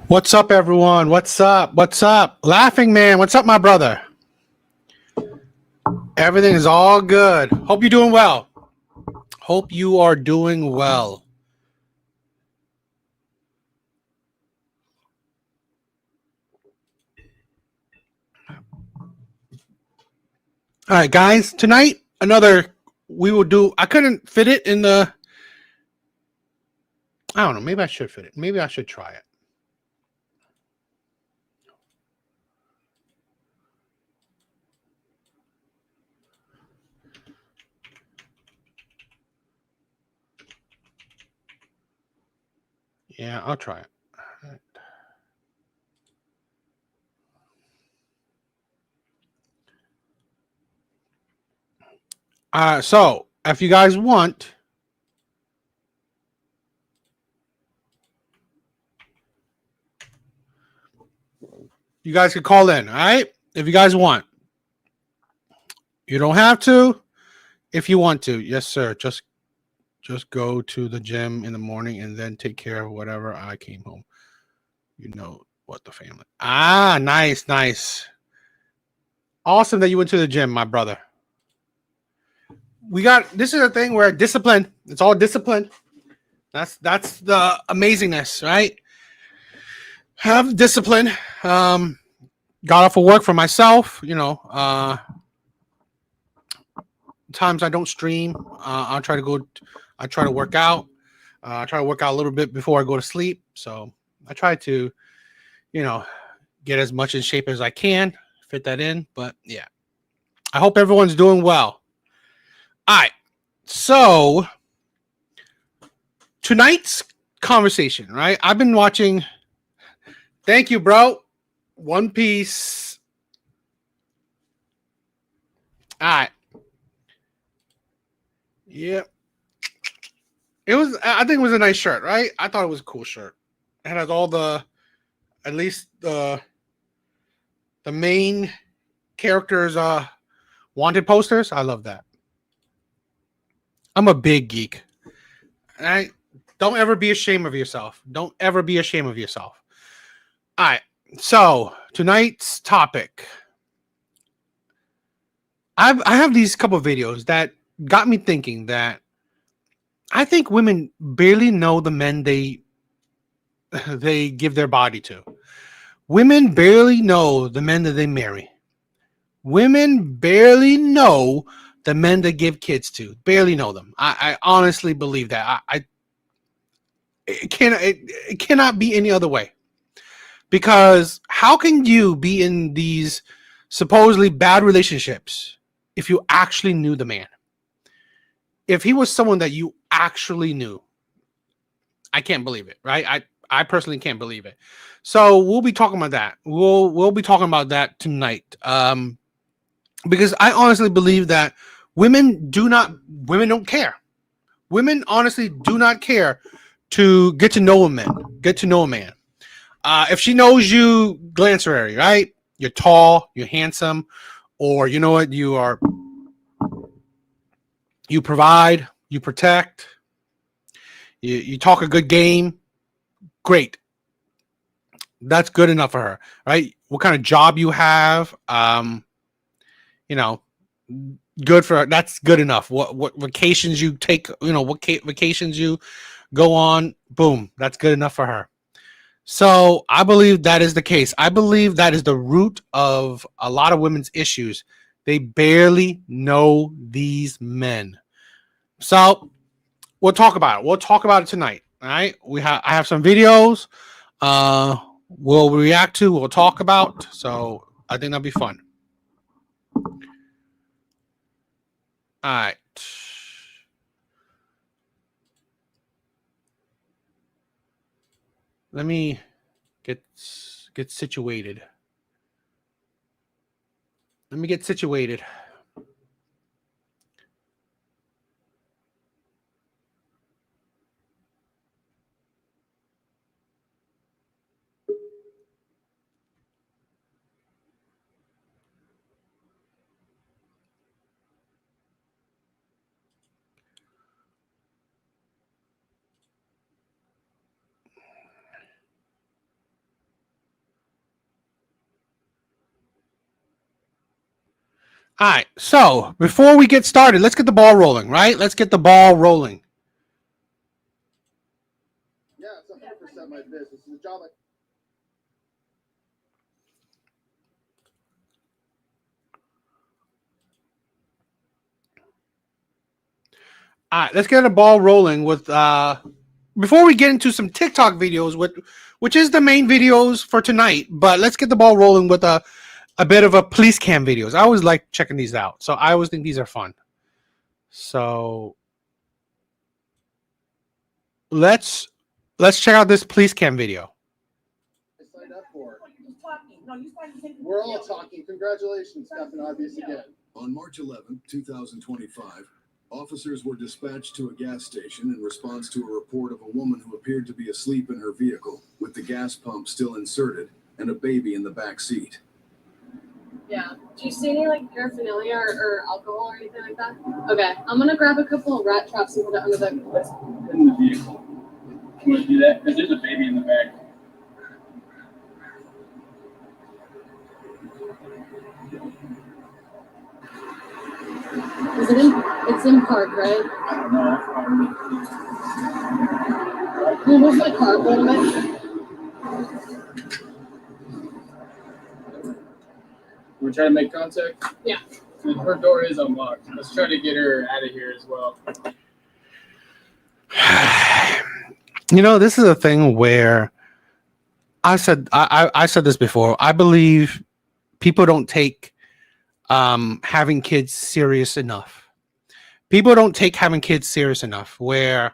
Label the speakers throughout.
Speaker 1: What's up, everyone? What's up? What's up? Laughing Man, what's up, my brother? Everything is all good. Hope you're doing well. Hope you are doing well. All right, guys. Tonight, we will do. I couldn't fit it in the. I don't know. Maybe I should fit it. Maybe I should try it. Yeah, I'll try it. So if you guys want, you guys can call in. All right, if you guys want, you don't have to. If you want to, yes, sir. Just go to the gym in the morning and then take care of whatever. I came home. You know what the family. Nice. Awesome that you went to the gym, my brother. This is a thing where discipline. It's all discipline. That's the amazingness, right? Have discipline. Got off of work for myself. Times I don't stream. I try to work out. I try to work out a little bit before I go to sleep. So I try to, get as much in shape as I can, fit that in. But yeah, I hope everyone's doing well. All right. So tonight's conversation, right? I've been watching. Thank you, bro. One Piece. All right. Yeah. I think it was a nice shirt, right? I thought it was a cool shirt. It has all at least the main characters' wanted posters. I love that. I'm a big geek. Don't ever be ashamed of yourself. Don't ever be ashamed of yourself. All right. So tonight's topic. I have these couple of videos that got me thinking that I think women barely know the men they give their body to. Women barely know the men that they marry. Women barely know the men that give kids to. Barely know them. I honestly believe that. It cannot be any other way. Because how can you be in these supposedly bad relationships if you actually knew the man? If he was someone that you actually knew, I can't believe it, right? I personally can't believe it. So we'll be talking about that. We'll be talking about that tonight. Because I honestly believe that women don't care. Women honestly do not care to get to know a man. If she knows you glancery, right? You're tall, you're handsome, or you know what, you provide, you protect, you talk a good game, great. That's good enough for her, right? What kind of job you have, good for her. That's good enough. What vacations you take, what vacations you go on, boom, that's good enough for her. So I believe that is the case. I believe that is the root of a lot of women's issues. They barely know these men. So we'll talk about it. We'll talk about it tonight. All right. I have some videos. We'll react to. We'll talk about. So I think that'll be fun. All right. Let me get situated. Let me get situated. All right. So before we get started, let's get the ball rolling, right? Let's get the ball rolling.
Speaker 2: Yeah, it's 100% my business. It's a job.
Speaker 1: All right. Let's get the ball rolling with before we get into some TikTok videos, which is the main videos for tonight. But let's get the ball rolling with a bit of a police cam videos. I always like checking these out. So I always think these are fun. So let's check out this police cam video.
Speaker 2: I signed up for it. We're all talking. Congratulations, Captain Obvious again.
Speaker 3: On March 11, 2025, officers were dispatched to a gas station in response to a report of a woman who appeared to be asleep in her vehicle with the gas pump still inserted and a baby in the back seat.
Speaker 4: Yeah. Do you see any like paraphernalia or alcohol or anything like that? Okay. I'm gonna grab a couple of rat traps and put it under the
Speaker 5: in the vehicle. Can we do that? Because there's a baby in the back.
Speaker 4: Is it in? It's in park, right?
Speaker 5: I don't know.
Speaker 4: Well, where's my car? Wait a minute.
Speaker 5: We're trying to make contact?
Speaker 4: Yeah.
Speaker 5: Her door is unlocked. Let's try to get her out of here as well.
Speaker 1: You know, this is a thing where I said this before. I believe people don't take having kids serious enough. People don't take having kids serious enough. Where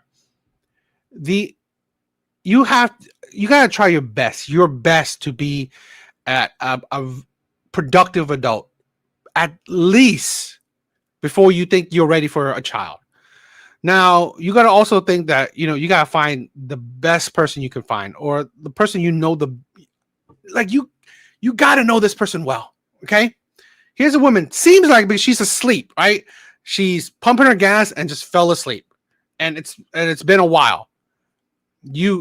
Speaker 1: you gotta try your best to be at a productive adult, at least before you think you're ready for a child. Now, you got to also think that, you know, you got to find the best person you can find, or the person you know, you got to know this person well. Okay. Here's a woman, seems like she's asleep, right? She's pumping her gas and just fell asleep. And it's been a while.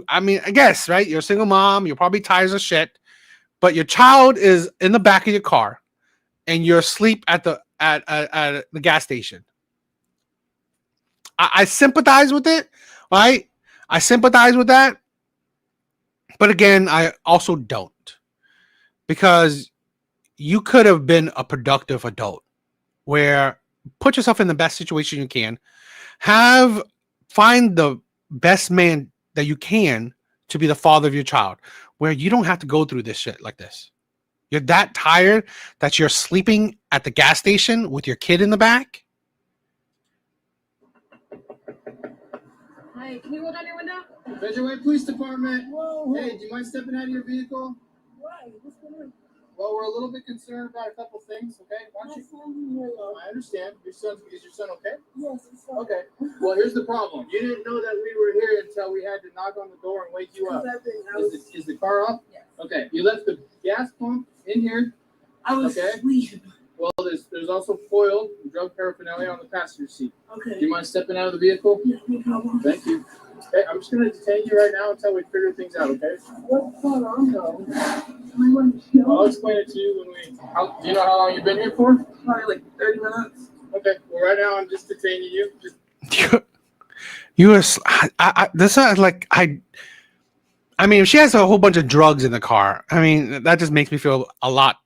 Speaker 1: I guess, right? You're a single mom. You're probably tired as shit, but your child is in the back of your car and you're asleep at the gas station. I sympathize with it, right? I sympathize with that. But again, I also don't. Because you could have been a productive adult where put yourself in the best situation you can. Find the best man that you can to be the father of your child, where you don't have to go through this shit like this. You're that tired that you're sleeping at the gas station with your kid in the back.
Speaker 4: Hi, can you roll down your window?
Speaker 2: Federal Police Department.
Speaker 6: Whoa.
Speaker 2: Hey, do you mind stepping out of your vehicle?
Speaker 6: Why? What's going on?
Speaker 2: Well, we're a little bit concerned about a couple things, okay? Why
Speaker 6: My
Speaker 2: don't you?
Speaker 6: son, leave me alone.
Speaker 2: I understand. Is your son okay?
Speaker 6: Yes, it's fine.
Speaker 2: Okay. Well, here's the problem. You didn't know that we were here until we had to knock on the door and wake you up. Is the car off?
Speaker 6: Yes.
Speaker 2: Okay. You left the gas pump in here.
Speaker 6: I was
Speaker 2: Okay.
Speaker 6: asleep.
Speaker 2: Well, there's also foil and drug paraphernalia on the passenger seat.
Speaker 6: Okay.
Speaker 2: Do you mind stepping out of the vehicle?
Speaker 6: Yeah, no problem.
Speaker 2: Thank you. Hey, I'm just gonna detain you right now until we figure things out, okay?
Speaker 6: What's going on, though?
Speaker 2: I'll explain it to you when we. Do you know how long you've been here for?
Speaker 6: Probably like 30 minutes.
Speaker 2: Okay. Well, right now I'm just detaining you.
Speaker 1: This is like I mean, if she has a whole bunch of drugs in the car, I mean, that just makes me feel a lot.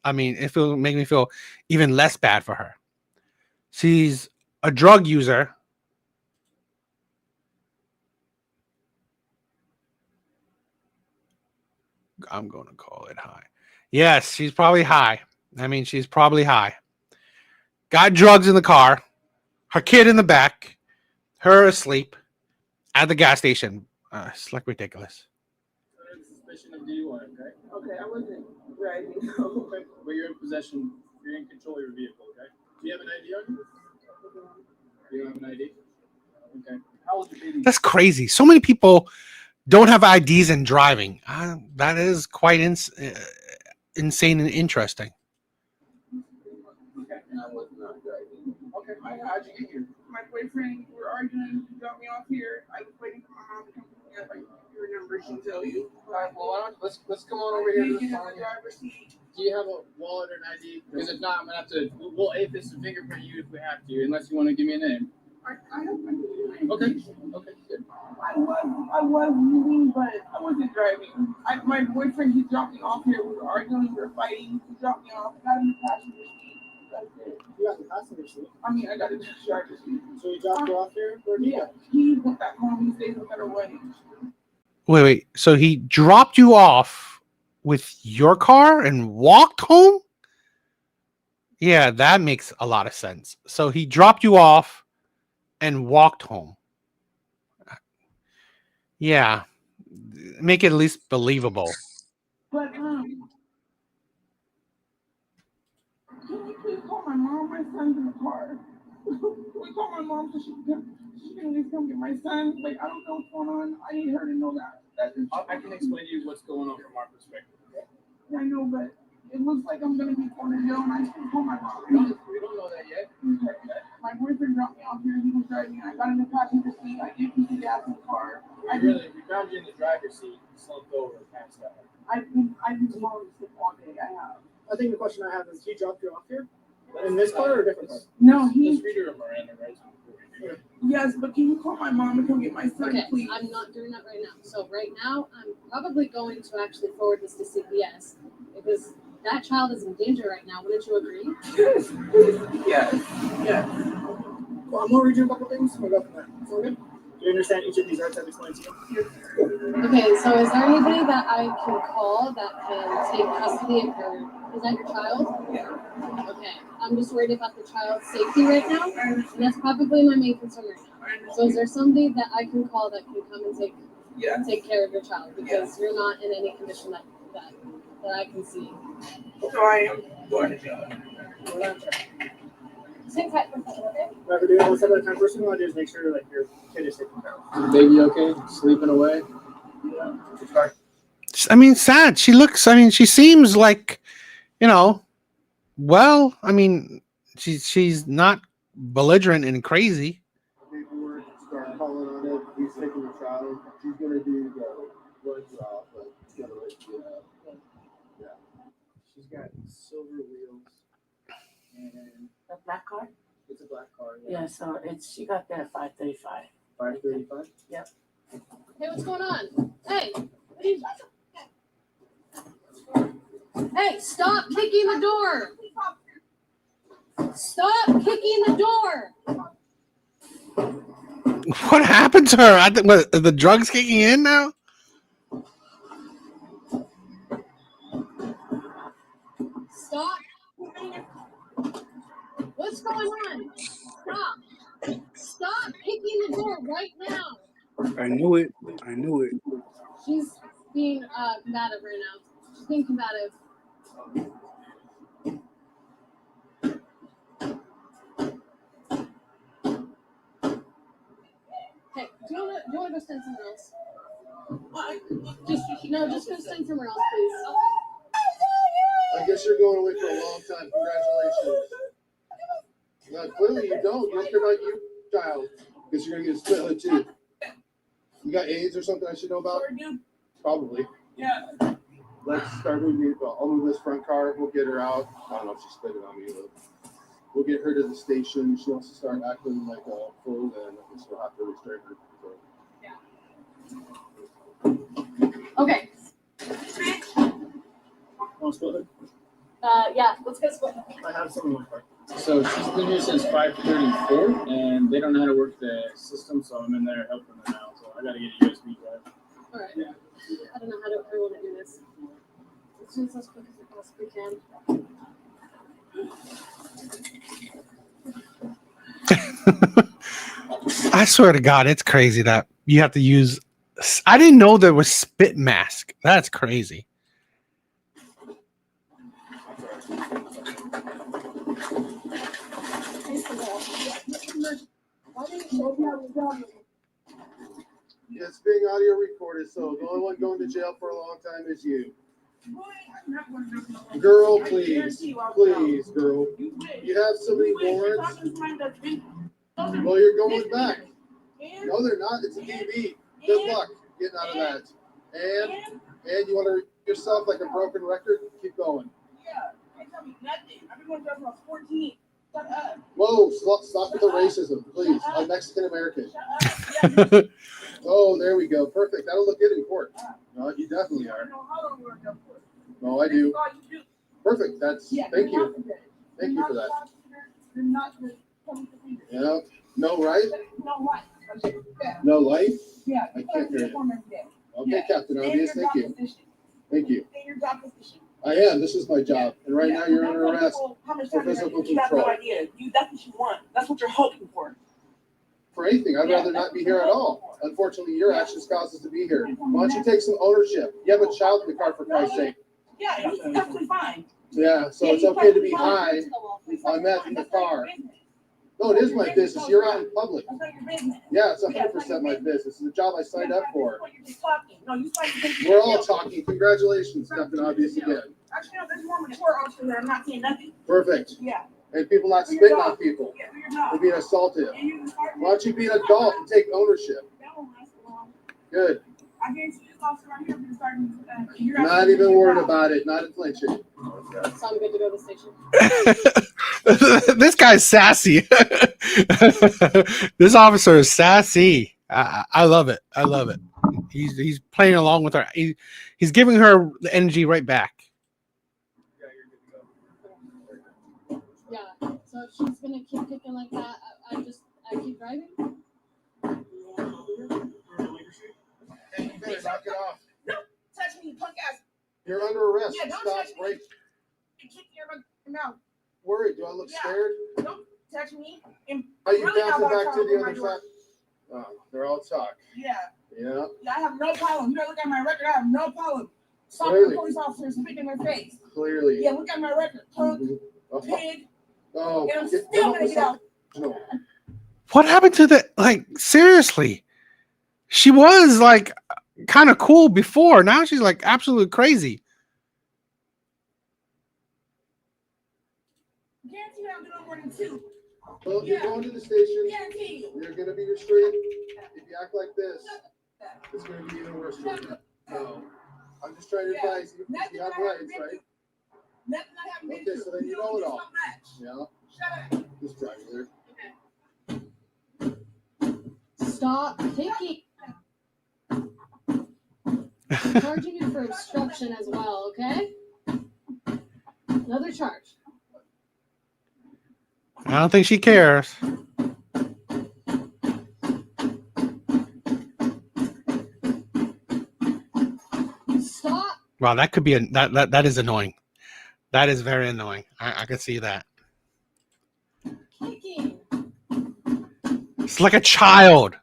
Speaker 1: I mean, make me feel even less bad for her. She's a drug user. I'm going to call it high. Yes, she's probably high. I mean, she's probably high. Got drugs in the car. Her kid in the back. Her asleep at the gas station. It's like ridiculous.
Speaker 2: Suspicion of DUI, okay?
Speaker 6: Okay, I wasn't driving.
Speaker 2: Okay, but you're in possession. You're in control of your vehicle, okay? Do you have an ID on you? You don't have an ID? Okay. How old is your baby?
Speaker 1: That's crazy. So many people don't have IDs in driving. That is quite insane and interesting.
Speaker 2: Okay.
Speaker 6: And I was not driving.
Speaker 2: Okay. How'd you get here?
Speaker 6: My boyfriend, we were arguing, he dropped me off here. I was waiting for my mom to come pick me up. Like, your number, she'll tell you.
Speaker 2: All right. Well, why don't let's come on over here to the
Speaker 6: You have
Speaker 2: phone.
Speaker 6: a driver's seat.
Speaker 2: Do you have a wallet or an ID? Because if not, I'm gonna have to. We'll AFIS and fingerprint you if we have to, unless you want to give me a name.
Speaker 6: I have my
Speaker 2: Okay. Okay. Good.
Speaker 6: I was moving, but I wasn't driving. My boyfriend, he dropped me off here. We were arguing, we were fighting. He dropped me off. I got in the passenger seat. That's it.
Speaker 2: You got the passenger seat.
Speaker 6: I mean, I got a driver's seat.
Speaker 2: So he dropped you off here. Where do you go?
Speaker 6: He went back home. He stays with her wedding.
Speaker 1: Wait. So he dropped you off with your car and walked home? Yeah, that makes a lot of sense. So he dropped you off and walked home. Yeah. Make it at least believable.
Speaker 6: But can you please call my mom? My son's in the car. Can we call my mom so she can at least come get my son? Like, I don't know what's going on. I need her to know that.
Speaker 2: I can explain to you what's going on from our perspective. Okay?
Speaker 6: I know, but it looks like I'm gonna be going to jail, and I just call my mom.
Speaker 2: We don't know that yet.
Speaker 6: My boyfriend dropped me off here. He was driving. I got in the passenger seat. I did keep the gas in the car.
Speaker 2: We found you in the driver's seat, slumped over, passed out.
Speaker 6: I've been falling asleep all day. I have.
Speaker 2: I think the question I have is, he dropped you off here in this car or a different car?
Speaker 6: No,
Speaker 2: Let's read your Miranda rights before we do it.
Speaker 6: Yes, but can you call my mom and come get my son,
Speaker 4: Okay,
Speaker 6: please?
Speaker 4: I'm not doing that right now. So right now, I'm probably going to actually forward this to CPS because that child is in danger right now. Wouldn't you agree?
Speaker 6: Yes, yes.
Speaker 2: Well, I'm gonna read you a couple things. We'll go from there. Sound good? Do you understand each of these rights I've explained to you?
Speaker 4: Okay, so is there anybody that I can call that can take custody of her? Is that your child?
Speaker 6: Yeah.
Speaker 4: Okay, I'm just worried about the child's safety right now, and that's probably my main concern right now. So is there somebody that I can call that can come and take care of your child because you're not in any condition that I can see?
Speaker 6: So I am going to jail.
Speaker 4: Sit tight for a second, okay?
Speaker 2: Whatever, do one step at a time. First thing I want to do is make sure like your kid is taken care of. Is the baby okay? Sleeping away? Yeah.
Speaker 1: I mean, sad. She seems like, well, I mean, she's not belligerent and crazy.
Speaker 7: Paperwork, start calling on it. He's taking the child. She's gonna do the blood draw, but it's gonna yeah.
Speaker 2: She's got silver wheels and
Speaker 8: The black card?
Speaker 2: it's a black car.
Speaker 8: Yeah, so she got that at 5:35.
Speaker 2: 535.
Speaker 4: Hey, what's going on? Hey, hey, stop kicking the door! Stop kicking the door!
Speaker 1: What happened to her? I think the drugs kicking in now.
Speaker 4: Stop! What's going on? Stop! Stop kicking the door right now!
Speaker 7: I knew it.
Speaker 4: She's being combative right now. She's being combative. Hey, do you want to go stand somewhere else? Just go stand somewhere else, please.
Speaker 7: I guess you're going away for a long time. Congratulations. No, clearly you don't. You don't care about you, child. Because you're gonna get a split hood too. You got AIDS or something I should know about?
Speaker 6: Sure do.
Speaker 7: Probably.
Speaker 6: Yeah.
Speaker 7: Let's start moving. I'll move this front car. We'll get her out. I don't know if she split it on me. We'll get her to the station. She wants to start acting like a fool, then I guess we'll have to restrain her.
Speaker 4: Okay.
Speaker 2: Oh, still
Speaker 4: Yeah, let's go split.
Speaker 2: I have some in my car. So she's been here since 5:34, and they don't know how to work the system, so I'm in there helping them out. So I gotta get a USB drive.
Speaker 4: All right. I don't know how I want to do this. Let's do this as quick as we possibly can.
Speaker 1: I swear to God, it's crazy that you have to use. I didn't know there was spit mask. That's crazy.
Speaker 7: Yeah, it's being audio recorded, so the only one going to jail for a long time is you. Girl, please. Please, girl. You have so many warrants. Well, you're going back. No, they're not. It's a DV. Good luck getting out of that. And you want to yourself like a broken record? Keep going.
Speaker 6: I've been going to jail since I was 14. Shut up.
Speaker 7: Whoa, stop with the racism, please. I'm Mexican American.
Speaker 6: Shut up.
Speaker 7: Oh, there we go. Perfect. That'll look good in court. No, you definitely
Speaker 6: I
Speaker 7: are.
Speaker 6: don't know how long we're going to jail for.
Speaker 7: No, I do.
Speaker 6: That's all you do.
Speaker 7: Perfect. That's
Speaker 6: Yeah,
Speaker 7: thank
Speaker 6: you're
Speaker 7: you.
Speaker 6: not the-
Speaker 7: Thank
Speaker 6: you're
Speaker 7: you for
Speaker 6: not
Speaker 7: that.
Speaker 6: the prosecutor. You're not the public defender.
Speaker 7: Yeah. No right?
Speaker 6: No life. Yeah.
Speaker 7: No life?
Speaker 6: Yeah.
Speaker 7: I
Speaker 6: You
Speaker 7: can't hear you.
Speaker 6: uniform every day.
Speaker 7: Okay,
Speaker 6: Yeah.
Speaker 7: Captain
Speaker 6: Stay in
Speaker 7: Obvious.
Speaker 6: your
Speaker 7: Thank
Speaker 6: job
Speaker 7: you.
Speaker 6: position.
Speaker 7: Thank you.
Speaker 6: Stay in your job position.
Speaker 7: I am. This is my job. And right now you're under arrest
Speaker 6: How much
Speaker 7: for
Speaker 6: time is
Speaker 7: physical
Speaker 6: You have no
Speaker 7: control.
Speaker 6: idea. That's what you want. That's what you're hoping for.
Speaker 7: For anything. I'd
Speaker 6: Yeah,
Speaker 7: rather
Speaker 6: that's
Speaker 7: not be
Speaker 6: what
Speaker 7: here
Speaker 6: you're
Speaker 7: at all.
Speaker 6: hoping for.
Speaker 7: Unfortunately, your actions caused us to be here. Why don't you take some ownership? You have a child in the car, for Christ's sake.
Speaker 6: Yeah, he's perfectly fine.
Speaker 7: Yeah, so
Speaker 6: Yeah,
Speaker 7: it's
Speaker 6: he's
Speaker 7: okay to
Speaker 6: perfectly
Speaker 7: be
Speaker 6: fine.
Speaker 7: high. I met in the
Speaker 6: That's not your
Speaker 7: car.
Speaker 6: business.
Speaker 7: No, it is my business. You're out in public.
Speaker 6: That's not your business.
Speaker 7: Yeah, it's 100% my business. It's a job I signed up for.
Speaker 6: No, you signed up.
Speaker 7: We're all talking. Congratulations, Captain Obvious again.
Speaker 6: Actually, no, there's more mature officers that are not saying nothing.
Speaker 7: Perfect.
Speaker 6: Yeah.
Speaker 7: And people not spitting on people.
Speaker 6: Yeah, do your job.
Speaker 7: They're being assaulted.
Speaker 6: And you can start-
Speaker 7: Why don't you be an adult and take ownership?
Speaker 6: That won't last long.
Speaker 7: Good.
Speaker 6: I guarantee you this officer right here is starting. You're
Speaker 7: Not
Speaker 6: actually
Speaker 7: even
Speaker 6: doing your
Speaker 7: worried
Speaker 6: job.
Speaker 7: about it. Not flinching.
Speaker 4: So I'm good to go to the station.
Speaker 1: This guy's sassy. This officer is sassy. I love it. I love it. He's playing along with her. He's giving her the energy right back.
Speaker 2: Yeah, you're good to go.
Speaker 4: Yeah. So if she's gonna keep kicking like that, I keep driving.
Speaker 7: Hey, you better knock it off.
Speaker 6: Touch me, you punk ass.
Speaker 7: You're under arrest.
Speaker 6: Yeah, don't
Speaker 7: Stop
Speaker 6: touch me.
Speaker 7: right.
Speaker 6: You kick your fucking mouth.
Speaker 7: Worried. Do I look
Speaker 6: Yeah.
Speaker 7: scared?
Speaker 6: Don't touch me. And
Speaker 7: Are you
Speaker 6: really
Speaker 7: bouncing
Speaker 6: not
Speaker 7: back
Speaker 6: about
Speaker 7: to the
Speaker 6: my
Speaker 7: other
Speaker 6: door.
Speaker 7: side? Oh, they're all talk.
Speaker 6: Yeah.
Speaker 7: Yeah,
Speaker 6: I have no problem. You gotta look at my record. I have no problem. Stop
Speaker 7: Clearly.
Speaker 6: the police officers spitting in their face.
Speaker 7: clearly.
Speaker 6: Yeah, look at my record. Punk,
Speaker 7: Mhm. Oh,
Speaker 6: pig,
Speaker 7: oh,
Speaker 6: and I'm
Speaker 7: get
Speaker 6: still
Speaker 7: up
Speaker 6: gonna
Speaker 7: with
Speaker 6: get out.
Speaker 7: no.
Speaker 1: What happened to the seriously? She was like kind of cool before. Now she's like absolutely crazy.
Speaker 6: Guarantee you I'm doing more than two.
Speaker 7: Well, you're
Speaker 6: Yeah.
Speaker 7: going to the station.
Speaker 6: Guarantee you.
Speaker 7: You're going to be restrained. If you act like this, it's going to be even worse for you. So, I'm just trying to
Speaker 6: Yeah.
Speaker 7: advise you.
Speaker 6: Nothing
Speaker 7: You have
Speaker 6: I haven't
Speaker 7: rights,
Speaker 6: been
Speaker 7: right?
Speaker 6: through. Nothing I haven't been
Speaker 7: Okay,
Speaker 6: through.
Speaker 7: so then you
Speaker 6: don't
Speaker 7: know it
Speaker 6: get
Speaker 7: all.
Speaker 6: so much.
Speaker 7: Yeah,
Speaker 6: Shut up.
Speaker 7: just drive there.
Speaker 4: Stop kicking. Charging you for obstruction as well, okay? Another charge.
Speaker 1: I don't think she cares.
Speaker 4: Stop.
Speaker 1: Wow, that could be that is annoying. That is very annoying. I can see that.
Speaker 4: Kicking.
Speaker 1: It's like a child.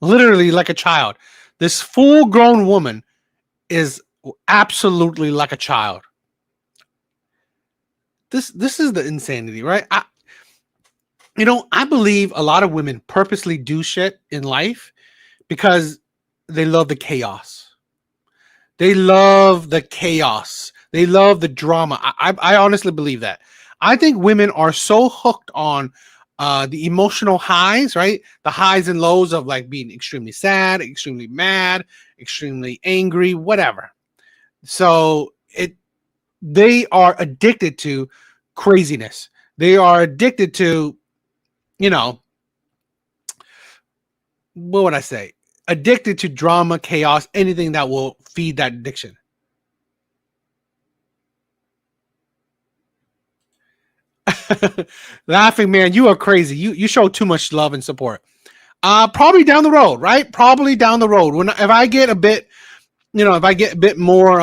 Speaker 1: Literally like a child. This full-grown woman is absolutely like a child. This is the insanity, right? I believe a lot of women purposely do shit in life because they love the chaos. They love the chaos. They love the drama. I honestly believe that. I think women are so hooked on the emotional highs, right? The highs and lows of like being extremely sad, extremely mad, extremely angry, whatever. So they are addicted to craziness. They are addicted to, what would I say? Addicted to drama, chaos, anything that will feed that addiction. Laughing man, you are crazy. You show too much love and support. Probably down the road, right? Probably down the road. If I get a bit, if I get a bit more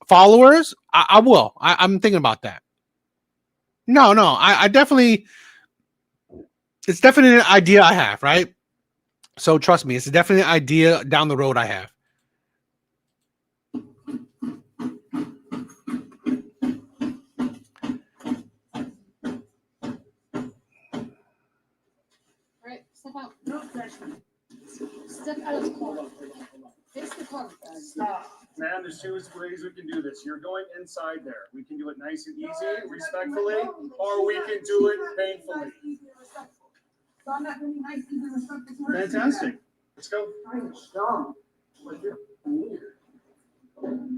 Speaker 1: followers, I will. I'm thinking about that. No, I definitely. It's definitely an idea I have, right? So trust me, it's definitely an idea down the road I have.
Speaker 4: Step out. No pressure. Step out of the car. Face the car.
Speaker 2: Stop. Man, there's two ways we can do this. You're going inside there. We can do it nice and easy, respectfully, or we can do it painfully.
Speaker 6: So I'm not really nice, easy, and respectful to her.
Speaker 2: Fantastic. Let's go.
Speaker 6: I'm strong. But you're weird.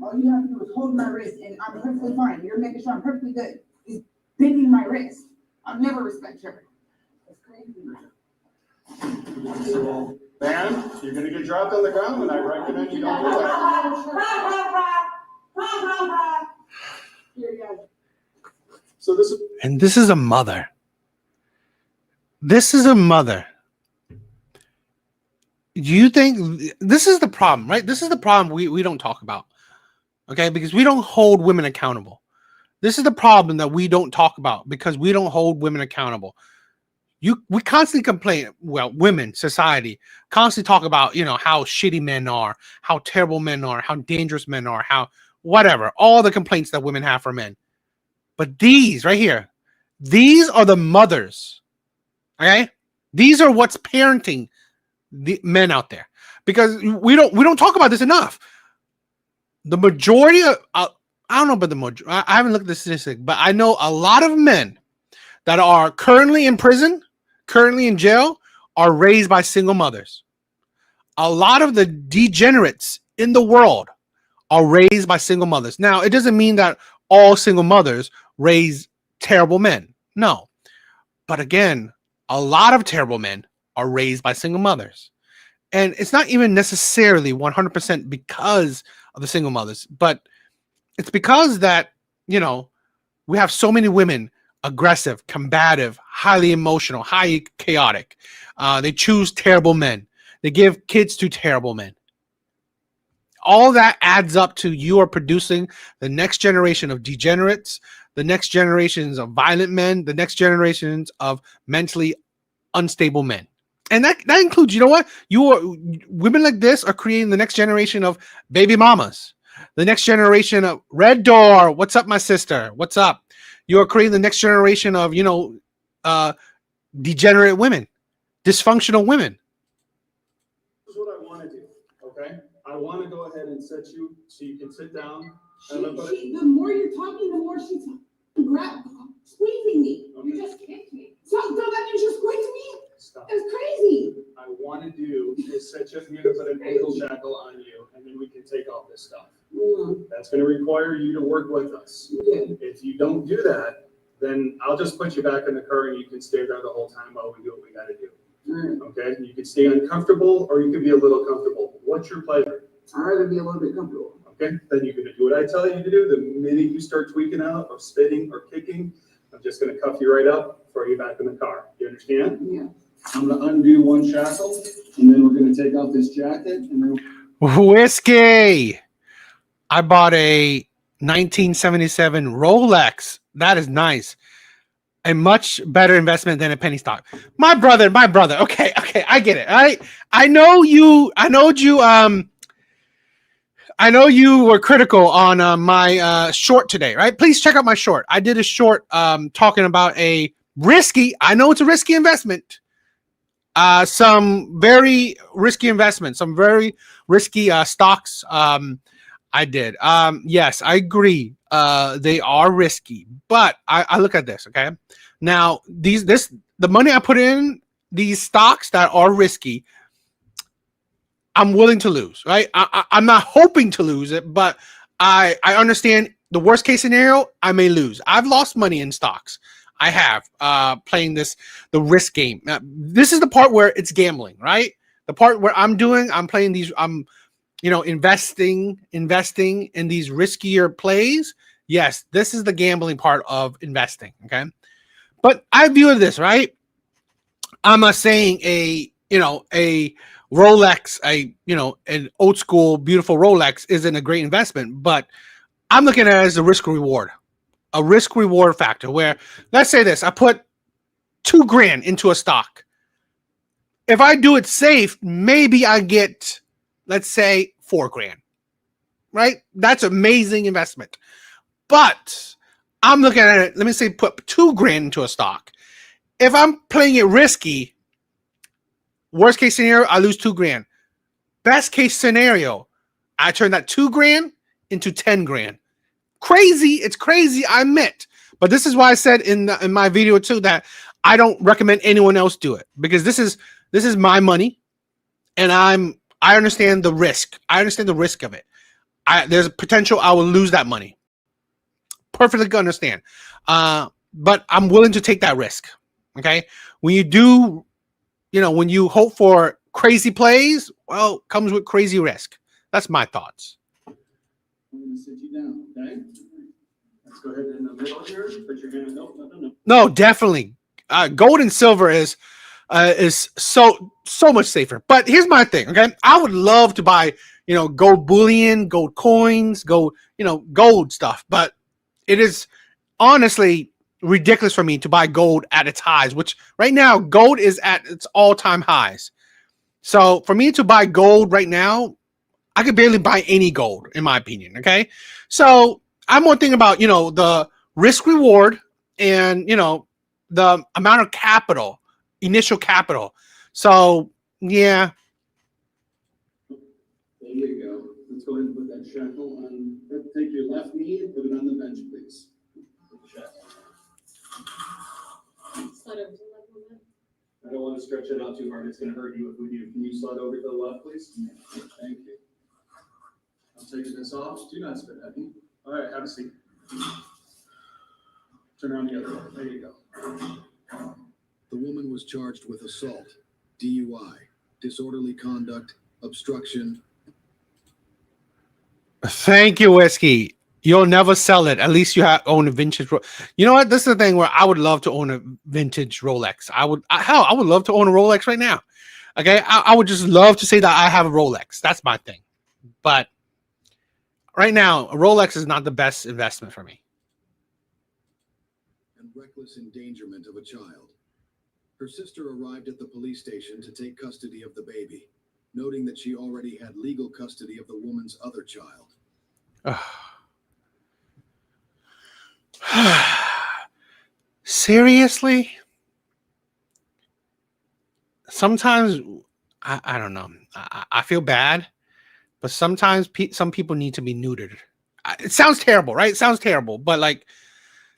Speaker 6: All you have to do is hold my wrist, and I'm perfectly fine. You're making sure I'm perfectly good. He's bending my wrist. I'll never respect her. That's crazy.
Speaker 2: Man, you're going to get dropped on the ground, and I recommend you don't do that. So this is...
Speaker 1: And this is a mother. This is a mother. Do you think this is the problem, right? This is the problem we don't talk about. Okay, because we don't hold women accountable. This is the problem that we don't talk about because we don't hold women accountable. We constantly complain, well, women, society, constantly talk about, how shitty men are, how terrible men are, how dangerous men are, how whatever, all the complaints that women have for men. But these right here, these are the mothers. Okay? These are what's parenting the men out there. Because we don't talk about this enough. The majority of I don't know about the majority. I haven't looked at the statistic, but I know a lot of men that are currently in prison, currently in jail, are raised by single mothers. A lot of the degenerates in the world are raised by single mothers. Now, it doesn't mean that all single mothers raise terrible men. No. But again, a lot of terrible men are raised by single mothers. And it's not even necessarily 100% because of the single mothers, but it's because that, we have so many women aggressive, combative, highly emotional, highly chaotic. They choose terrible men. They give kids to terrible men. All that adds up to you are producing the next generation of degenerates, the next generations of violent men, the next generations of mentally unstable men. And that includes, women like this are creating the next generation of baby mamas, the next generation of Red Door. What's up, my sister? What's up? You are creating the next generation of, degenerate women, dysfunctional women.
Speaker 2: This is what I want to do, okay? I want to go ahead and set you so you can sit down.
Speaker 6: The more you're talking, the more she's squeezing me.
Speaker 2: Okay.
Speaker 6: You just kicked me. So that means you're squeezing me?
Speaker 2: Stop.
Speaker 6: That's crazy.
Speaker 2: I want to do is set you up here to put an ankle shackle on you, and then we can take off this stuff. That's going to require you to work with us.
Speaker 6: Yeah.
Speaker 2: If you don't do that, then I'll just put you back in the car and you can stay there the whole time while we do what we got to do. Okay? You can stay uncomfortable or you can be a little comfortable. What's your pleasure?
Speaker 6: I'd rather be a little bit comfortable.
Speaker 2: Okay? Then you're going to do what I tell you to do. The minute you start tweaking out or spitting or kicking, I'm just going to cuff you right up, throw you back in the car. You understand?
Speaker 6: Yeah.
Speaker 2: I'm going to undo one shackle, and then we're going to take off this jacket, and then...
Speaker 1: Whiskey! I bought a 1977 Rolex. That is nice. A much better investment than a penny stock. My brother. Okay, I get it. All right. I know you were critical on my short today, right? Please check out my short. I did a short talking about I know it's a risky investment. Some very risky investments, some very risky stocks. I did. Yes, I agree. They are risky, but I look at this. Okay, now the money I put in these stocks that are risky, I'm willing to lose. Right? I'm not hoping to lose it, but I understand the worst case scenario. I may lose. I've lost money in stocks. I have playing the risk game. Now, this is the part where it's gambling, right? The part where I'm playing these, I'm investing in these riskier plays. Yes, this is the gambling part of investing. Okay, but I view this, right. I'm not saying a Rolex, an old school beautiful Rolex isn't a great investment, but I'm looking at it as a risk reward factor. Where, let's say this, I put $2,000 into a stock. If I do it safe, maybe I get, let's say, $4,000. Right? That's amazing investment. But I'm looking at it, let me say put $2,000 into a stock. If I'm playing it risky, worst case scenario, I lose $2,000. Best case scenario, I turn that $2,000 into $10,000. Crazy, it's crazy, I admit. But this is why I said in my video too that I don't recommend anyone else do it, because this is my money, and I understand the risk. I understand the risk of it. There's a potential I will lose that money. Perfectly understand. But I'm willing to take that risk. Okay. When you do, when you hope for crazy plays, well, comes with crazy risk. That's my thoughts.
Speaker 2: I'm going to sit you down, okay? Let's go ahead in the middle here. Put your hand. No.
Speaker 1: No, definitely. Gold and silver is so much safer. But here's my thing, okay? I would love to buy, gold bullion, gold coins, gold stuff. But it is honestly ridiculous for me to buy gold at its highs, which right now gold is at its all-time highs. So for me to buy gold right now, I could barely buy any gold, in my opinion. Okay. So I'm more thinking about, the risk reward and, the amount of capital, initial capital. So yeah.
Speaker 2: There you go. Let's go ahead and put that shackle on. Take your left knee and put it on the bench, please. I don't want to stretch it out too hard. It's going to hurt you if we do. Can you slide over to the left, please? Thank you. I'm taking this off. Do not spit at me. All right, have a seat. Turn around the other way. There you go.
Speaker 3: The woman was charged with assault, DUI, disorderly conduct, obstruction.
Speaker 1: Thank you, Whiskey. You'll never sell it. At least you own a vintage. You know what? This is the thing where I would love to own a vintage Rolex. I would love to own a Rolex right now. Okay. I would just love to say that I have a Rolex. That's my thing. But right now, a Rolex is not the best investment for me.
Speaker 3: And reckless endangerment of a child. Her sister arrived at the police station to take custody of the baby, noting that she already had legal custody of the woman's other child.
Speaker 1: Seriously? Sometimes I don't know. I feel bad, but sometimes some people need to be neutered. It sounds terrible, right? It sounds terrible, but like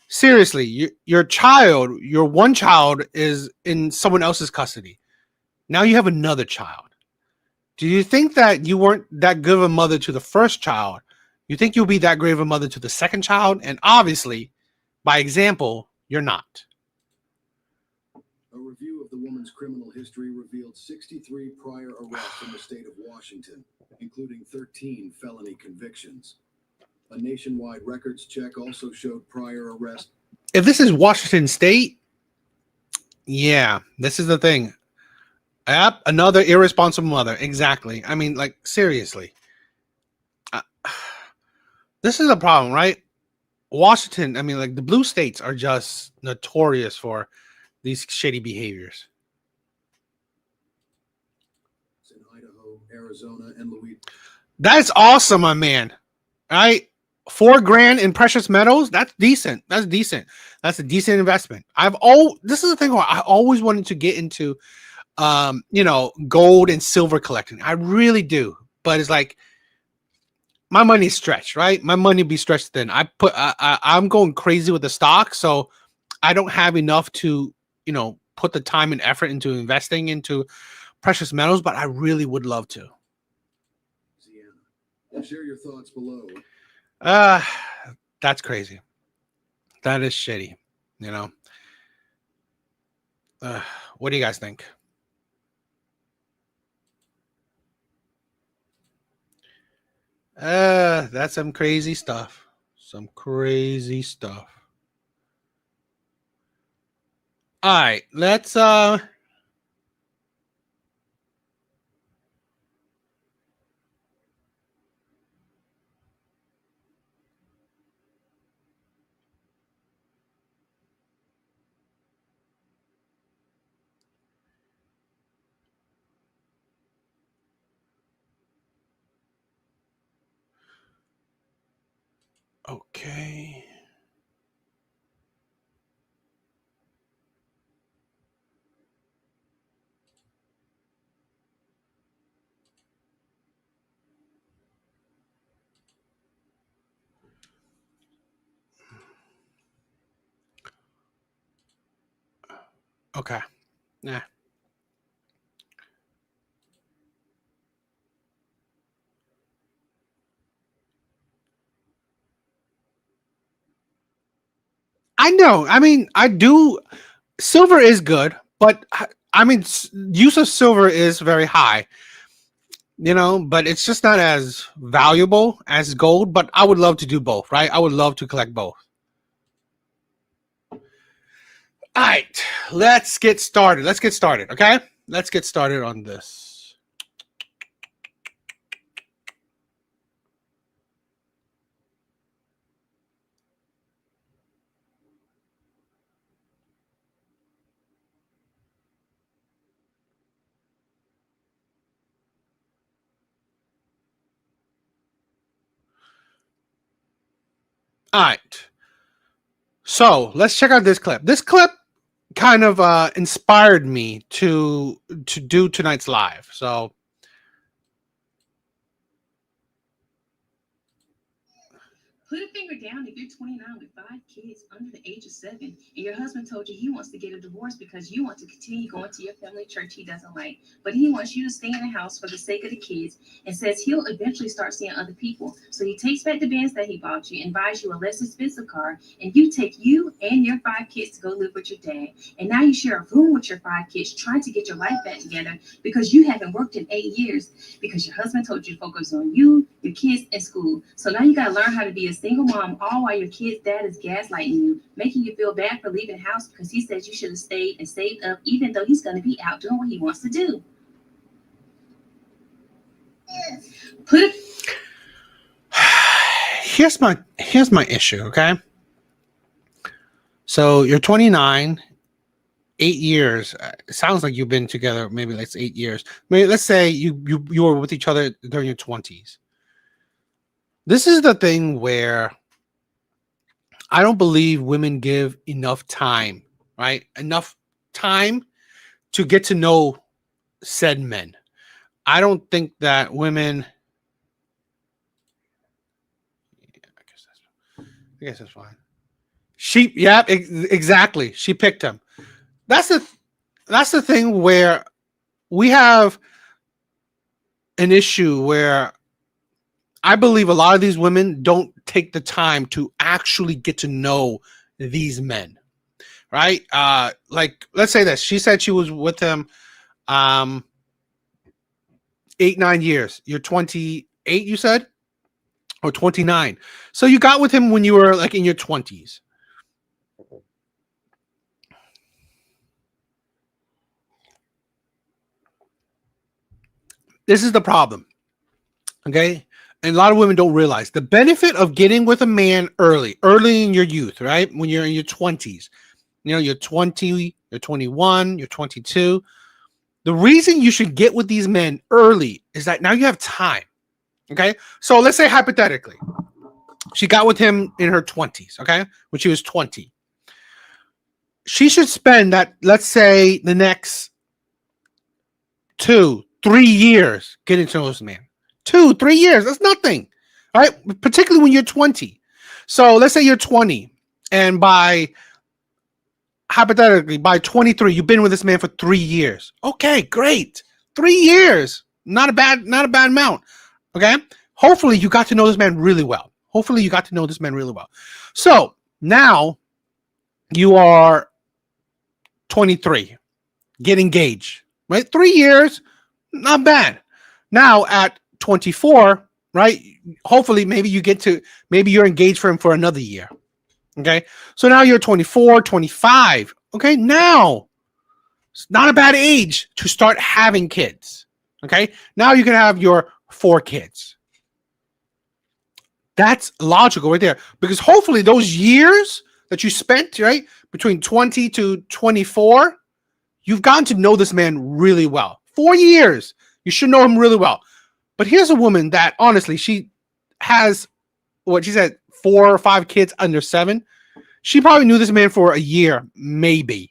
Speaker 1: seriously, your child, your one child is in someone else's custody. Now you have another child. Do you think that you weren't that good of a mother to the first child? You think you'll be that great of a mother to the second child? And obviously, by example, you're not.
Speaker 3: A review of the woman's criminal history revealed 63 prior arrests in the state of Washington, including 13 felony convictions. A nationwide records check also showed prior arrests.
Speaker 1: If this is Washington State, yeah, this is the thing. Yep, another irresponsible mother. Exactly. I mean, like, seriously. This is a problem, right? Washington, I mean, like, the blue states are just notorious for these shitty behaviors.
Speaker 3: In Idaho, Arizona, and Louisiana.
Speaker 1: That's awesome, my man. Right? $4,000 in precious metals. That's decent. That's decent. That's a decent investment. This is the thing where I always wanted to get into gold and silver collecting. I really do. But it's like my money's stretched, right? My money be stretched thin. I'm going crazy with the stock, so I don't have enough to, put the time and effort into investing into precious metals, but I really would love to.
Speaker 3: Share your thoughts below.
Speaker 1: That's crazy. That is shitty, What do you guys think? That's some crazy stuff. Some crazy stuff. All right, let's okay. Okay. Nah. I know. I mean, I do. Silver is good, but I mean, use of silver is very high. But it's just not as valuable as gold. But I would love to do both, right? I would love to collect both. All right, let's get started. Okay? Let's get started on this. All right. So let's check out this clip. This clip kind of inspired me to do tonight's live. So
Speaker 9: put a finger down if you're 29 with 5 kids under the age of 7, and your husband told you he wants to get a divorce because you want to continue going to your family church he doesn't like, but he wants you to stay in the house for the sake of the kids, and says he'll eventually start seeing other people. So he takes back the Benz that he bought you and buys you a less expensive car, and you take you and your 5 kids to go live with your dad. And now you share a room with your 5 kids trying to get your life back together because you haven't worked in 8 years because your husband told you to focus on you, your kids, and school. So now you got to learn how to be a single mom, all while your kid's dad is gaslighting you, making you feel bad for leaving the house because he says you should have stayed and saved up, even though he's going to be out doing what he wants to do.
Speaker 1: here's my issue, okay? So you're 29, 8 years. It sounds like you've been together maybe like 8 years. Maybe let's say you were with each other during your 20s. This is the thing where I don't believe women give enough time, right? Enough time to get to know said men. I don't think that women. I guess that's fine. Exactly. She picked him. That's the thing where we have an issue where I believe a lot of these women don't take the time to actually get to know these men, right? Like, let's say this. She said she was with him 8-9 years. You're 28, you said? Or 29. So you got with him when you were like in your 20s. This is the problem. Okay? And a lot of women don't realize the benefit of getting with a man early in your youth, right? When you're in your 20s, you're 20, you're 21, you're 22. The reason you should get with these men early is that now you have time. Okay. So let's say hypothetically, she got with him in her 20s. Okay. When she was 20, she should spend that, let's say, the next 2-3 years getting to know this man. 2-3 years. That's nothing, right? Particularly when you're 20. So let's say you're 20, and hypothetically, by 23, you've been with this man for 3 years. Okay, great. 3 years. Not a bad amount. Okay. Hopefully you got to know this man really well. So now you are 23. get engaged, right? 3 years, not bad. Now at 24, right? Hopefully, maybe you're engaged for him for another year. Okay. So now you're 24, 25. Okay. Now it's not a bad age to start having kids. Okay. Now you can have your 4 kids. That's logical right there, because hopefully those years that you spent, right, between 20 to 24, you've gotten to know this man really well. 4 years, you should know him really well. But here's a woman that honestly, she has what she said, 4 or 5 kids under 7. She probably knew this man for a year, maybe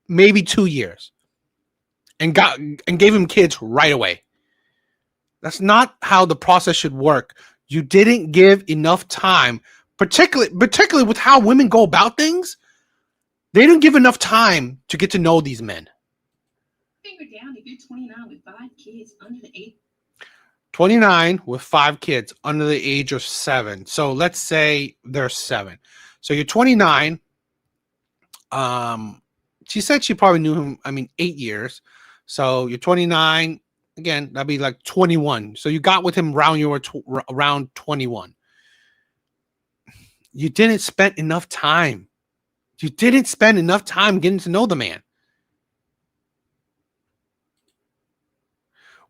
Speaker 1: 2 years, and gave him kids right away. That's not how the process should work. You didn't give enough time, particularly with how women go about things. They don't give enough time to get to know these men.
Speaker 9: Finger down if you're 29 with 5 kids under the age.
Speaker 1: 29 with 5 kids under the age of 7. So let's say they're 7. So you're 29. She said she probably knew him, 8 years. So you're 29. Again, that'd be like 21. So you got with him around 21. You didn't spend enough time. You didn't spend enough time getting to know the man.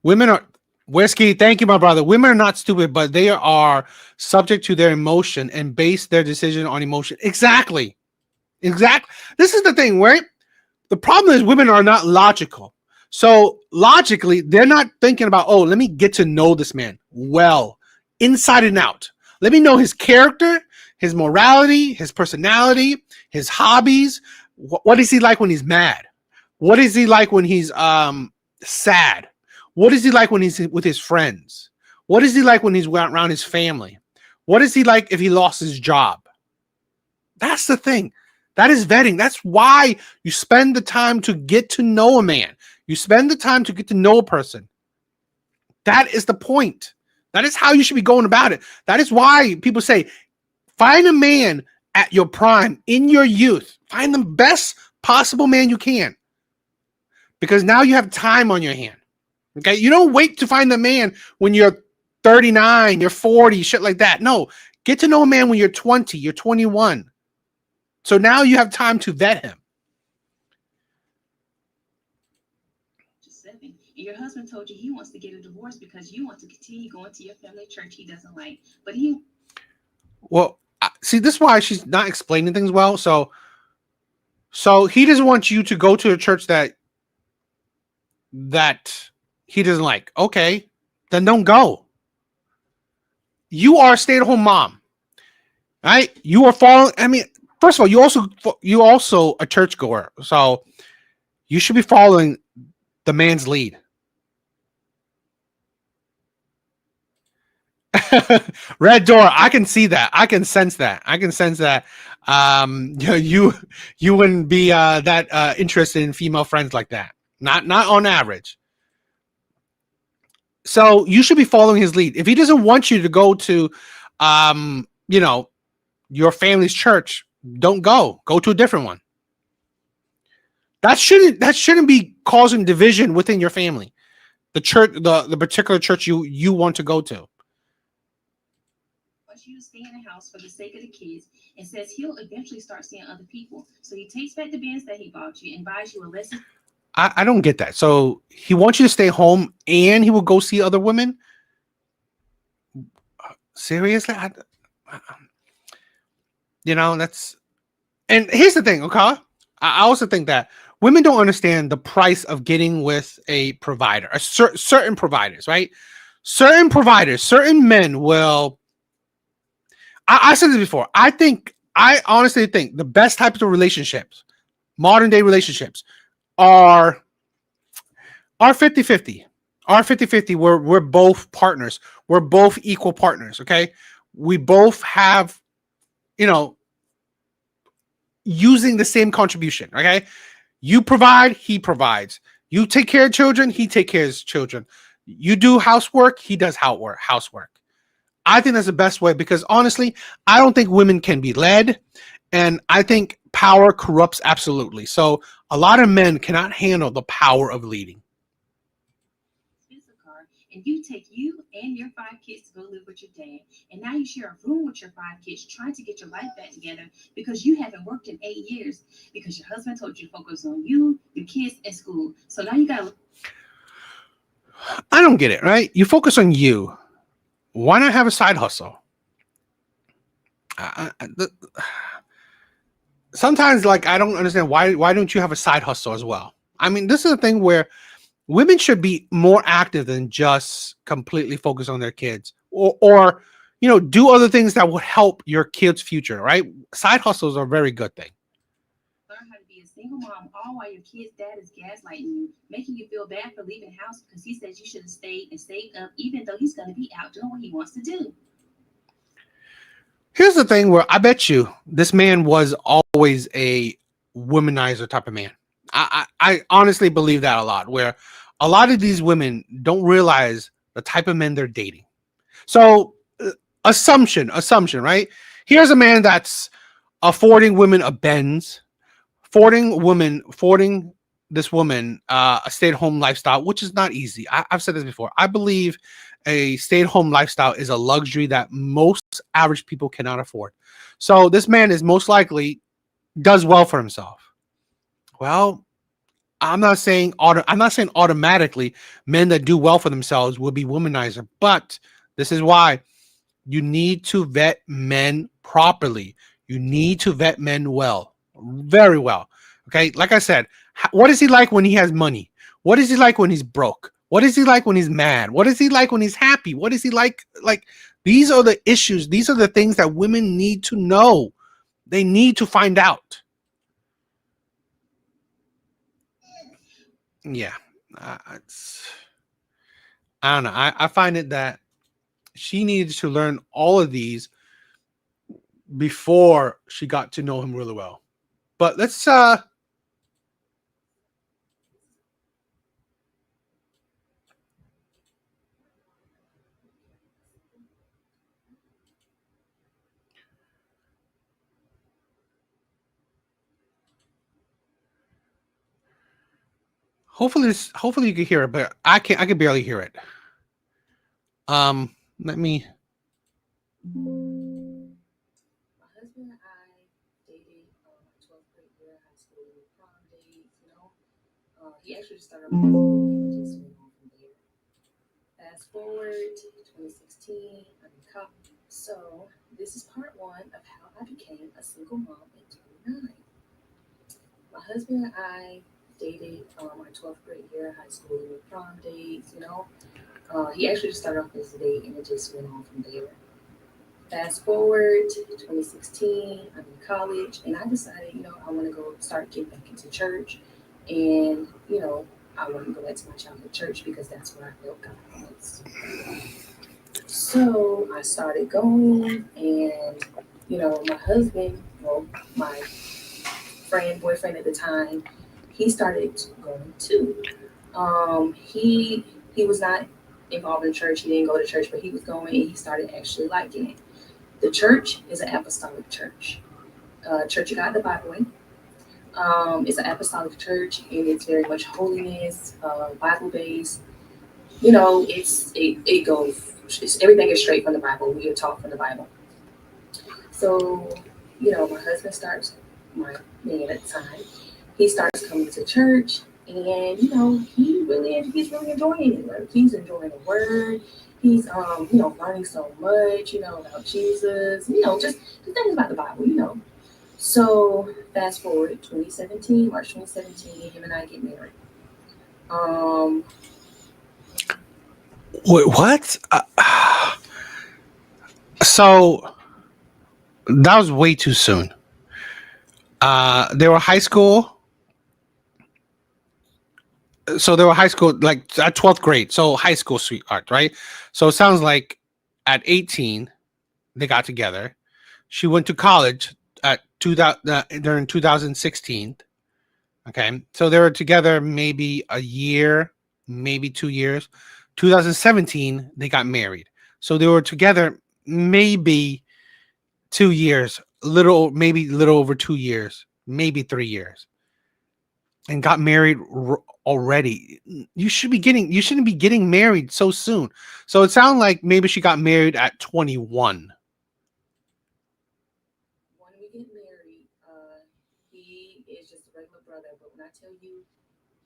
Speaker 1: Women are, Whiskey, thank you, my brother. Women are not stupid, but they are subject to their emotion and base their decision on emotion. Exactly. This is the thing, right? The problem is women are not logical. So logically, they're not thinking about, oh, let me get to know this man well, inside and out. Let me know his character, his morality, his personality, his hobbies. What is he like when he's mad? What is he like when he's sad? What is he like when he's with his friends? What is he like when he's around his family? What is he like if he lost his job? That's the thing. That is vetting. That's why you spend the time to get to know a man. You spend the time to get to know a person. That is the point. That is how you should be going about it. That is why people say, find a man at your prime, in your youth. Find the best possible man you can. Because now you have time on your hand. Okay? You don't wait to find the man when you're 39, you're 40, shit like that. No. Get to know a man when you're 20, you're 21. So now you have time to vet him.
Speaker 9: Your husband told you he wants to get a divorce because you want to continue going to your family church he doesn't like. But he...
Speaker 1: Well, see, this is why she's not explaining things well. So he doesn't want you to go to a church that he doesn't like. Okay, then don't go. You are a stay-at-home mom, right? You are following. First of all, you also a churchgoer, so you should be following the man's lead. Red door, I can see that. I can sense that. You wouldn't be that interested in female friends like that. Not on average. So you should be following his lead. If he doesn't want you to go to your family's church, don't go. Go to a different one. That shouldn't be causing division within your family. The church, the particular church you want to go to.
Speaker 9: Wants you to stay in the house for the sake of the kids, and says he'll eventually start seeing other people. So he takes back the Benz that he bought you and buys you a lesson.
Speaker 1: I don't get that. So he wants you to stay home and he will go see other women? Seriously? That's... And here's the thing, okay? I also think that women don't understand the price of getting with a provider. Certain providers, right? Certain men will... I said this before. I honestly think the best types of relationships, modern day relationships, are 50-50. Are 50-50. We're both partners. We're both equal partners. Okay. We both have, using the same contribution. Okay. You provide, he provides. You take care of children, he takes care of his children. You do housework, he does housework. I think that's the best way, because honestly, I don't think women can be led, and I think power corrupts absolutely. So A lot of men cannot handle the power of leading.
Speaker 9: Car, and you take you and your 5 kids to go live with your dad, and now you share a room with your 5 kids, trying to get your life back together because you haven't worked in 8 years because your husband told you to focus on you, your kids, and school. So now you got.
Speaker 1: I don't get it, right? You focus on you. Why not have a side hustle? Sometimes, like, I don't understand why don't you have a side hustle as well? I mean, this is a thing where women should be more active than just completely focus on their kids, or do other things that would help your kids' future, right? Side hustles are a very good thing.
Speaker 9: Learn how to be a single mom all while your kid's dad is gaslighting you, making you feel bad for leaving the house because he says you should have stayed and saved up, even though he's going to be out doing what he wants to do.
Speaker 1: Here's the thing where I bet you this man was always a womanizer type of man. I honestly believe that a lot, where a lot of these women don't realize the type of men they're dating. So assumption, right? Here's a man that's affording women a Benz, affording this woman a stay-at-home lifestyle, which is not easy. I've said this before. I believe a stay-at-home lifestyle is a luxury that most average people cannot afford. So this man is most likely does well for himself. Well, I'm not saying automatically men that do well for themselves will be womanizer, but this is why you need to vet men properly. You need to vet men well, very well. Okay, like I said, what is he like when he has money? What is he like when he's broke? What is he like when he's mad? What is he like when he's happy? What is he like? Like, these are the issues. These are the things that women need to know. They need to find out. Yeah, I don't know. I find it that she needed to learn all of these before she got to know him really well. But let's hopefully you can hear it, but I can barely hear it. Let me.
Speaker 9: My husband and I dated 12th grade year high school prom dates, he actually just started my and just went on from there. Fast forward to 2016, I'm in college. So this is part 1 of how I became a single mom at 29. My husband and I dated our 12th grade year high school prom dates, he actually just started off as a date and it just went on from there. Fast forward to 2016, I'm in college, and I decided, I want to go start getting back into church, and, I want to go back to my childhood church because that's where I felt God was. So I started going, and, my husband, my boyfriend at the time, he started going too. He was not involved in church. He didn't go to church, but he was going, and he started actually liking it. The church is an apostolic church. Church of God the Bible Way. It's an apostolic church, and it's very much holiness, Bible based. It goes. Everything is straight from the Bible. We are taught from the Bible. So, my husband starts, my man at the time, he starts coming to church, and he's really enjoying it. Like, he's enjoying the word. He's learning so much, about Jesus, just the things about the Bible, So fast forward 2017, March 2017, him and I get married.
Speaker 1: Wait, what? So that was way too soon. They were high school. So they were high school, like at 12th grade. So high school sweetheart, right? So it sounds like at 18, they got together. She went to college at during 2016. Okay. So they were together maybe a year, maybe 2 years. 2017, they got married. So they were together maybe 2 years, maybe little over 2 years, maybe 3 years. and got married already. You shouldn't be getting married so soon. So it sounds like maybe she got married at 21.
Speaker 9: When we get married, he is just a regular brother. But when I tell you,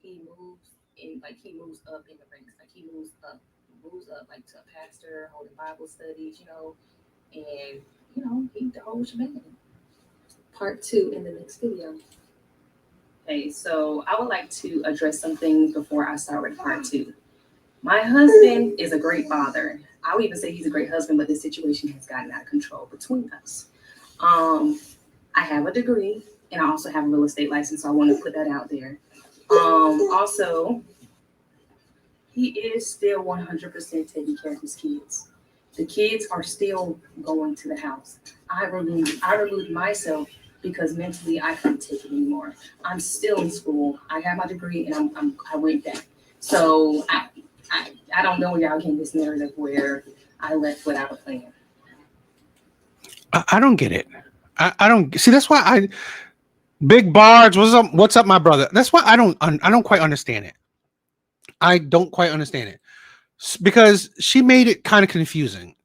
Speaker 9: he moves he moves up in the ranks. Like he moves up like to a pastor, holding Bible studies, and he the whole shebang. Part two in the next video. Okay, so I would like to address some things before I start with part two. My husband is a great father. I would even say he's a great husband, but this situation has gotten out of control between us. I have a degree and I also have a real estate license, so I want to put that out there. Also, he is still 100% taking care of his kids. The kids are still going to the house. I removed myself because mentally I couldn't take it anymore. I'm still in school. I have my degree and I went back. So I don't know where y'all getting this narrative where I left without a plan.
Speaker 1: I don't get it. I don't see. That's why Big Barge. What's up, my brother? That's why I don't quite understand it. I don't quite understand it because she made it kind of confusing.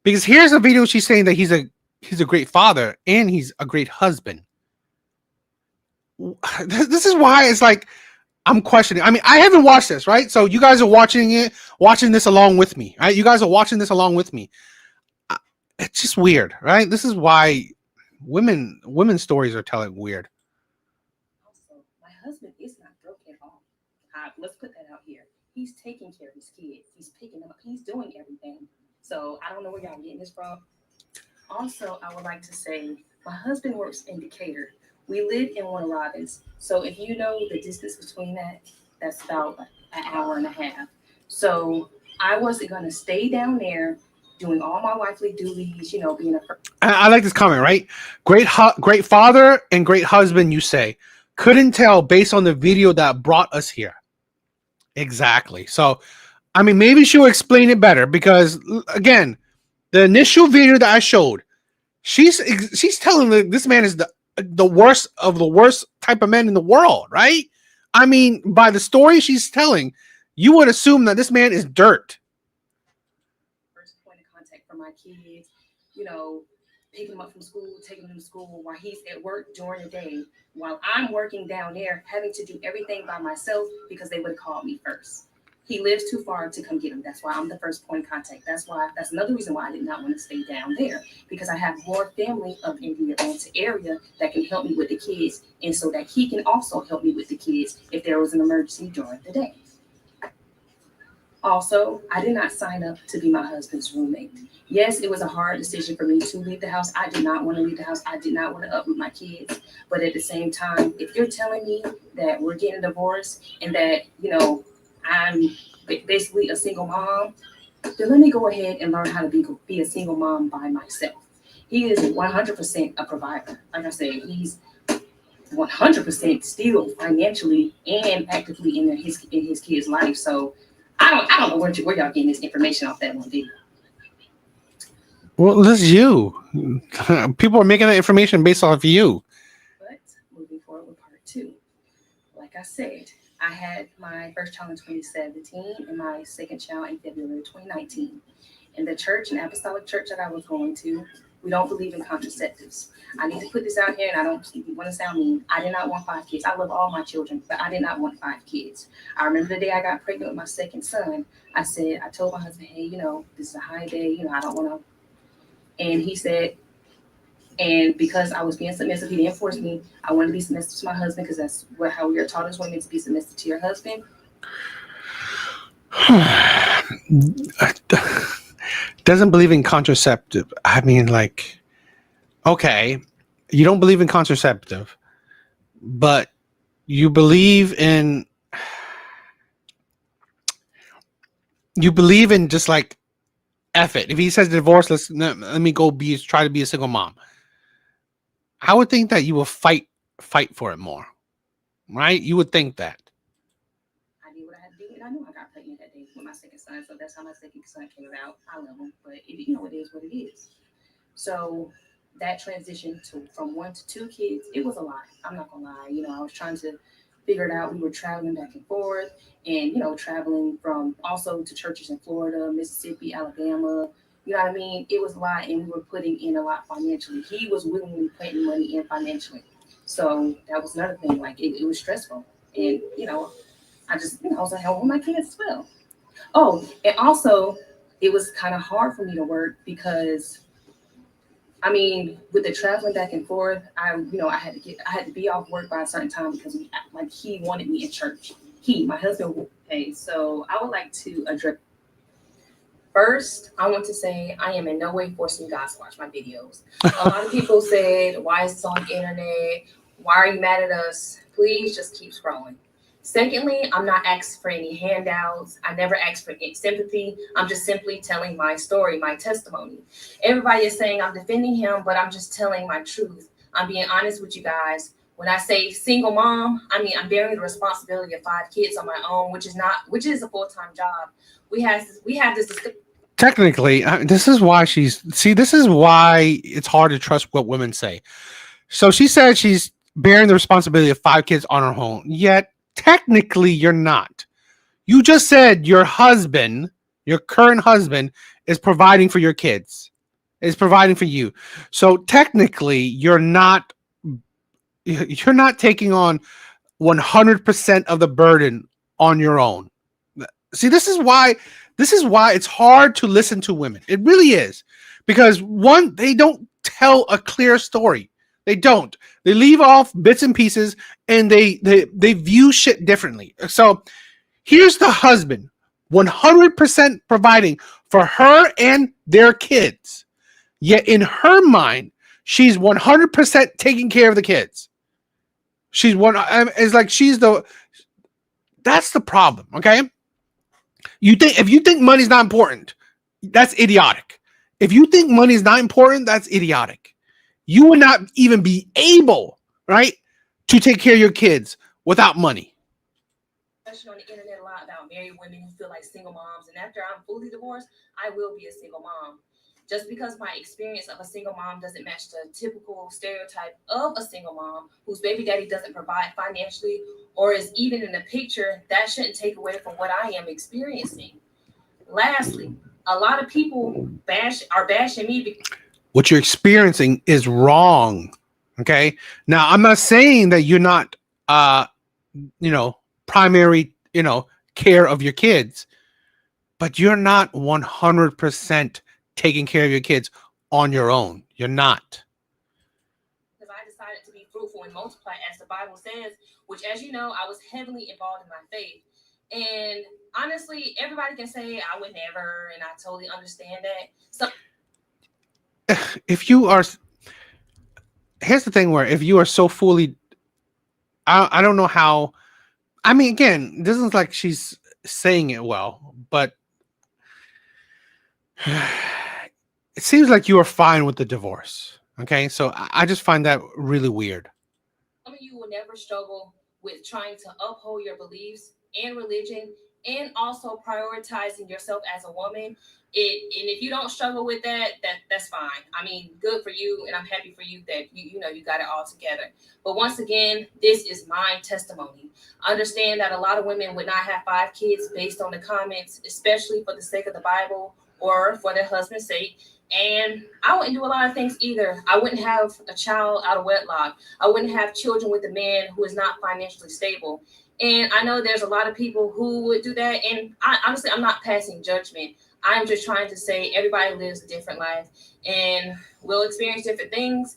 Speaker 1: Because here's a video she's saying that he's a great father and he's a great husband. This is why it's like I'm questioning. I mean, I haven't watched this, right? So you guys are watching this along with me, right? You guys are watching this along with me. It's just weird, right? This is why women's stories are telling weird.
Speaker 9: Also, my husband is not broke at all. Let's put that out here. He's taking care of his kids. He's picking them up. He's doing everything. So I don't know where y'all getting this from. Also, I would like to say my husband works in Decatur. We live in Warner Robins. So if you know the distance between that's about an hour and a half. So I wasn't going to stay down there doing all my wifely duties, being a.
Speaker 1: I like this comment, right? Great father and great husband, you say. Couldn't tell based on the video that brought us here. Exactly. So, I mean, maybe she'll explain it better because, again, the initial video that I showed, she's telling this man is the worst of the worst type of men in the world, right? I mean, by the story she's telling, you would assume that this man is dirt.
Speaker 9: First point of contact for my kids, picking them up from school, taking them to school while he's at work during the day, while I'm working down there, having to do everything by myself because they would have called me first. He lives too far to come get him. That's why I'm the first point of contact. That's another reason why I did not want to stay down there, because I have more family up in the Atlanta area that can help me with the kids, and so that he can also help me with the kids if there was an emergency during the day. Also, I did not sign up to be my husband's roommate. Yes, it was a hard decision for me to leave the house. I did not want to leave the house. I did not want to uproot my kids. But at the same time, if you're telling me that we're getting a divorce and that, I'm basically a single mom, then let me go ahead and learn how to be a single mom by myself. He is 100% a provider. Like I said, he's 100% still financially and actively in his kid's life. So I don't know where y'all getting this information off that one video.
Speaker 1: Well, this is you. People are making that information based off of you.
Speaker 9: But moving forward with part two, like I said, I had my first child in 2017 and my second child in February 2019. In the church, an apostolic church that I was going to, we don't believe in contraceptives. I need to put this out here, and I don't want to sound mean. I did not want 5 kids. I love all my children, but I did not want 5 kids. I remember the day I got pregnant with my second son. I told my husband, hey, this is a high day. I don't want to. And he said, and because I was being submissive, he didn't force me. I wanted to be submissive to my husband because that's how we are taught as women, to be submissive to your husband.
Speaker 1: Doesn't believe in contraceptive. I mean, okay, you don't believe in contraceptive, but you believe in just like F it. If he says divorce, let me go try to be a single mom. I would think that you will fight for it more, right? You would think that.
Speaker 9: I did what I had to do, and I knew I got pregnant that day with my second son, so that's how my second son came about. I love him, but it is what it is. So that transition from 1 to 2 kids, it was a lot. I'm not gonna lie. I was trying to figure it out. We were traveling back and forth, and traveling from also to churches in Florida, Mississippi, Alabama. You know what I mean? It was a lot, and we were putting in a lot financially. He was willingly putting money in financially. So that was another thing. Like it was stressful, and I just I was like, I want my kids as well. Oh, and also it was kind of hard for me to work because with the traveling back and forth, I had to be off work by a certain time because he wanted me in church. My husband. Okay, so I would like to address. First, I want to say I am in no way forcing you guys to watch my videos. A lot of people said, "Why is this on the internet? Why are you mad at us?" Please just keep scrolling. Secondly, I'm not asking for any handouts. I never asked for any sympathy. I'm just simply telling my story, my testimony. Everybody is saying I'm defending him, but I'm just telling my truth. I'm being honest with you guys. When I say single mom, I'm bearing the responsibility of 5 kids on my own, which is a full-time job. We have this.
Speaker 1: Technically, this is why this is why it's hard to trust what women say. So she said she's bearing the responsibility of 5 kids on her own, yet technically you're not. You just said your current husband, is providing for your kids, is providing for you. So technically you're not taking on 100% of the burden on your own. See, this is why it's hard to listen to women. It really is. Because one, they don't tell a clear story. They don't. They leave off bits and pieces, and they view shit differently. So here's the husband 100% providing for her and their kids. Yet in her mind, she's 100% taking care of the kids. That's the problem, okay? If you think money's not important, that's idiotic. If you think money's not important, that's idiotic. You would not even be able, right, to take care of your kids without money.
Speaker 9: On the internet a lot about married women who feel like single moms, and after I'm fully divorced, I will be a single mom. Just because my experience of a single mom doesn't match the typical stereotype of a single mom whose baby daddy doesn't provide financially or is even in the picture, that shouldn't take away from what I am experiencing. Lastly, a lot of people are bashing me.
Speaker 1: What you're experiencing is wrong. Okay. Now, I'm not saying that you're not, primary, care of your kids, but you're not 100% taking care of your kids on your own. You're not.
Speaker 9: Because I decided to be fruitful and multiply, as the Bible says, which, as you know, I was heavily involved in my faith. And honestly, everybody can say I would never, and I totally understand that. So,
Speaker 1: here's the thing where if you are so fully, I don't know how, again, this is like she's saying it well, but it seems like you are fine with the divorce. Okay. So I just find that really weird.
Speaker 9: Some of you will never struggle with trying to uphold your beliefs and religion and also prioritizing yourself as a woman. And if you don't struggle with that's fine. Good for you, and I'm happy for you that you got it all together. But once again, this is my testimony. Understand that a lot of women would not have 5 kids based on the comments, especially for the sake of the Bible or for their husband's sake. And I wouldn't do a lot of things either. I wouldn't have a child out of wedlock. I wouldn't have children with a man who is not financially stable. And I know there's a lot of people who would do that. And honestly, I'm not passing judgment. I'm just trying to say everybody lives a different life and will experience different things.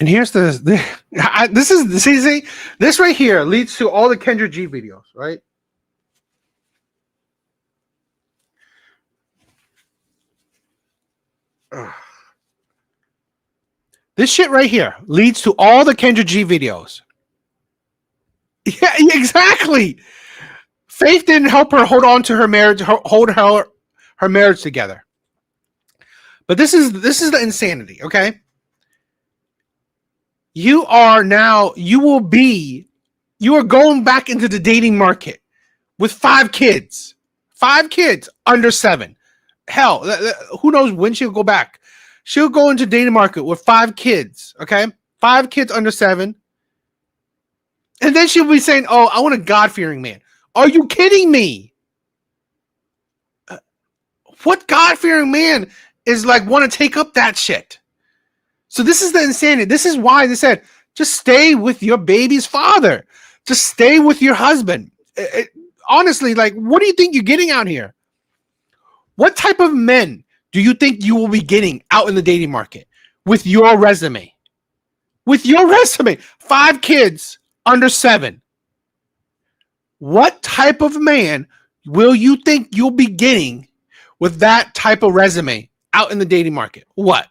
Speaker 1: And here's this right here leads to all the Kendra G videos, right? This shit right here leads to all the Kendra G videos. Yeah, exactly. Faith didn't help her hold on to her marriage, hold her marriage together. But this is the insanity, okay? You are going back into the dating market with 5 kids. 5 kids under 7. Hell, who knows when she'll go back. She'll go into dating market with 5 kids, okay? 5 kids under 7. And then she'll be saying, oh, I want a God-fearing man. Are you kidding me? What God-fearing man is like want to take up that shit? So this is the insanity. This is why they said, just stay with your baby's father. Just stay with your husband. Honestly, like, what do you think you're getting out here? What type of men do you think you will be getting out in the dating market with your resume? With your resume, 5 kids under 7. What type of man will you think you'll be getting with that type of resume out in the dating market? What?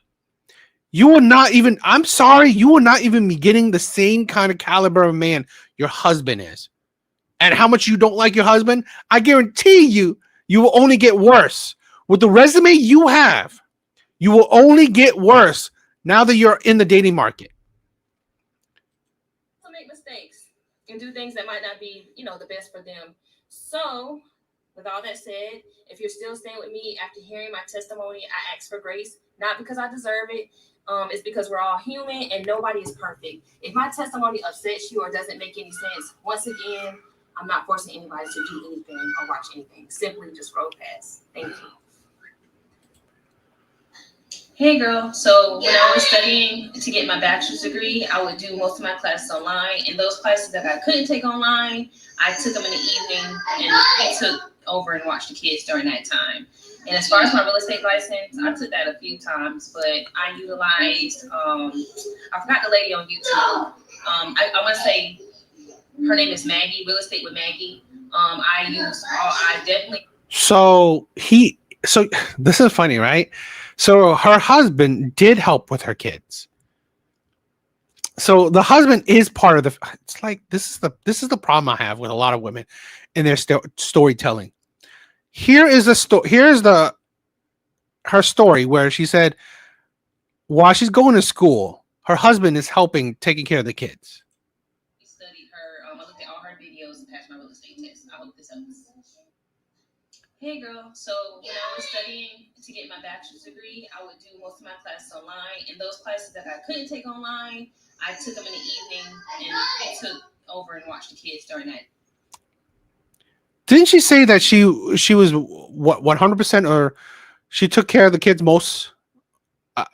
Speaker 1: You will not even, I'm sorry, you will not even be getting the same kind of caliber of man your husband is. And how much you don't like your husband, I guarantee you, you will only get worse. With the resume you have, you will only get worse now that you're in the dating market.
Speaker 9: Make mistakes and do things that might not be, the best for them. So, with all that said, if you're still staying with me after hearing my testimony, I ask for grace, not because I deserve it. It's because we're all human and nobody is perfect. If my testimony upsets you or doesn't make any sense, once again, I'm not forcing anybody to do anything or watch anything. Simply just scroll past. Thank you. Hey girl, so when I was studying to get my bachelor's degree, I would do most of my classes online. And those classes that I couldn't take online, I took them in the evening and I took over and watched the kids during that time. And as far as my real estate license, I took that a few times, but I utilized, I forgot the lady on YouTube. I want to say her name is Maggie, Real Estate with Maggie. I definitely.
Speaker 1: So this is funny, right? So her husband did help with her kids. So the husband is part of the. It's like this is the problem I have with a lot of women in their storytelling. Here is a story. Here's her story where she said while she's going to school, her husband is helping taking care of the kids.
Speaker 9: Studied her. I looked at all her videos and passed my real estate test. I hope this helps. Hey girl, so when I was studying to get my bachelor's degree, I would do most of my classes online. And those classes that I couldn't take online, I took them in the evening and I took over and watched the kids during that.
Speaker 1: Didn't she say that she was what 100% or she took care of the kids most?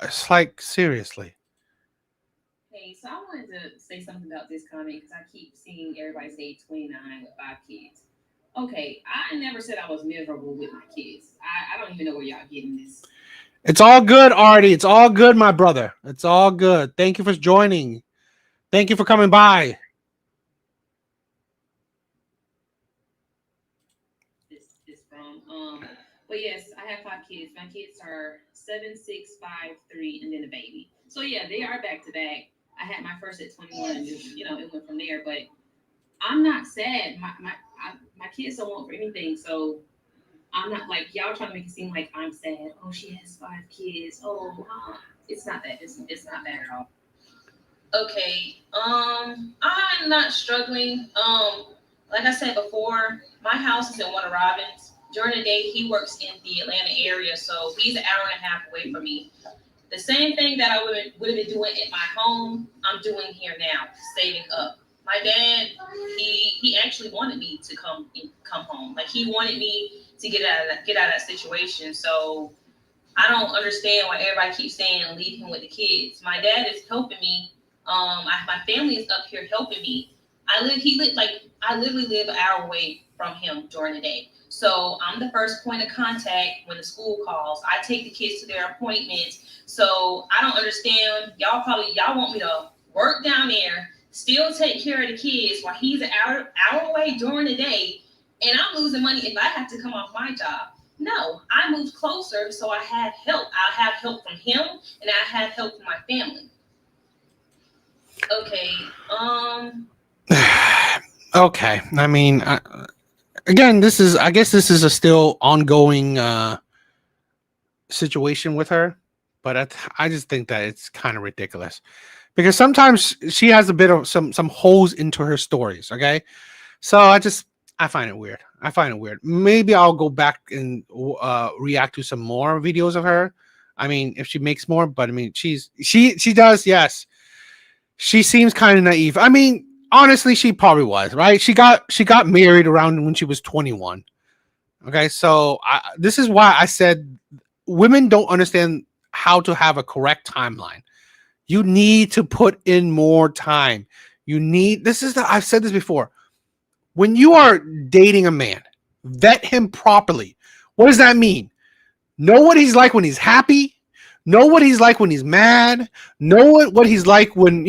Speaker 1: It's like seriously.
Speaker 9: Hey, so I wanted to say something about this comment because I keep seeing everybody say 29 with 5 kids. Okay, I never said I was miserable with my kids. I don't even know where y'all getting this.
Speaker 1: It's all good, Artie. It's all good, my brother. It's all good. Thank you for joining. Thank you for coming by.
Speaker 9: This from but yes, I have 5 kids. My kids are 7, 6, 5, 3, and then a baby. So yeah, they are back to back. I had my first at 21, and it went from there. But I'm not sad. My kids don't want for anything, so I'm not like y'all trying to make it seem like I'm sad. Oh, she has 5 kids. Oh, it's not that. It's not that at all. Okay. I'm not struggling. Like I said before, my house is in Warner Robins. During the day, he works in the Atlanta area, so he's an hour and a half away from me. The same thing that I would have been doing at my home, I'm doing here now, saving up. My dad, he actually wanted me to come home. Like he wanted me to get out of that situation. So I don't understand why everybody keeps saying leave him with the kids. My dad is helping me. My family is up here helping me. I literally live an hour away from him during the day. So I'm the first point of contact when the school calls. I take the kids to their appointments. So I don't understand. Y'all want me to work down there, still take care of the kids while he's an hour away during the day, and I'm losing money if I have to come off my job. No, I moved closer, so I have help. I have help from him, and I have help from my family. Okay.
Speaker 1: Okay. I mean, again, I guess this is a still ongoing situation with her, but I just think that it's kind of ridiculous because sometimes she has a bit of some holes into her stories. Okay, so I find it weird. Maybe I'll go back and react to some more videos of her I mean, if she makes more, but I mean, she does. Yes, she seems kind of naive. I mean, honestly, she probably was, right? She got married around when she was 21. Okay, so this is why I said women don't understand how to have a correct timeline. You need to put in more time. I've said this before. When you are dating a man, vet him properly. What does that mean? Know what he's like when he's happy. Know what he's like when he's mad. Know what he's like when,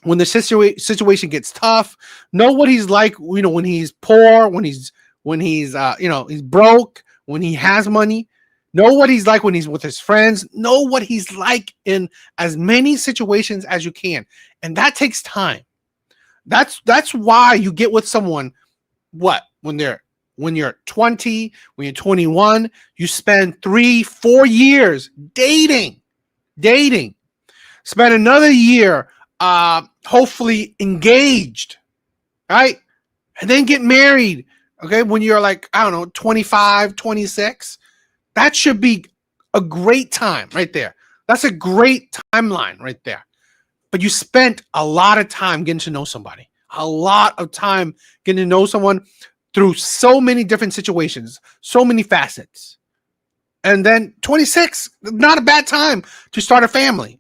Speaker 1: when the situation gets tough. Know what he's like, when he's poor, when he's he's broke, when he has money. Know what he's like when he's with his friends. Know what he's like in as many situations as you can. And that takes time. That's why you get with someone when you're 20, when you're 21, you spend 3-4 years dating. Spend another year hopefully engaged, right? And then get married. Okay, when you're like, I don't know, 25, 26. That should be a great time right there. That's a great timeline right there. But you spent a lot of time getting to know somebody, a lot of time getting to know someone through so many different situations, so many facets. And then 26, not a bad time to start a family.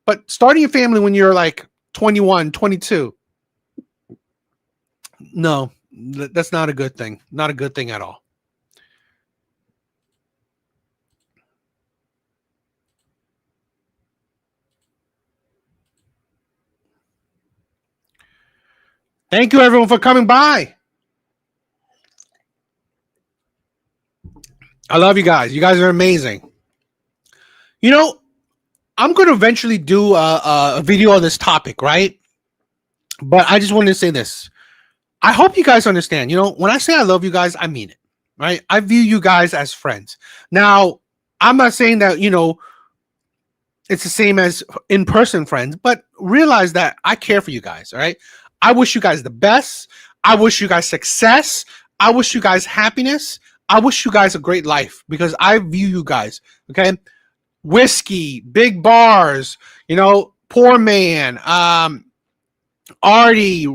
Speaker 1: But starting a family when you're like 21, 22, no, that's not a good thing. Not a good thing at all. Thank you, everyone, for coming by. I love you guys. You guys are amazing. I'm going to eventually do a video on this topic, right? But I just wanted to say this. I hope you guys understand. When I say I love you guys, I mean it, right? I view you guys as friends. Now, I'm not saying that, it's the same as in-person friends, but realize that I care for you guys, all right? I wish you guys the best. I wish you guys success. I wish you guys happiness. I wish you guys a great life because I view you guys, okay? Whiskey, big bars, poor man, Artie,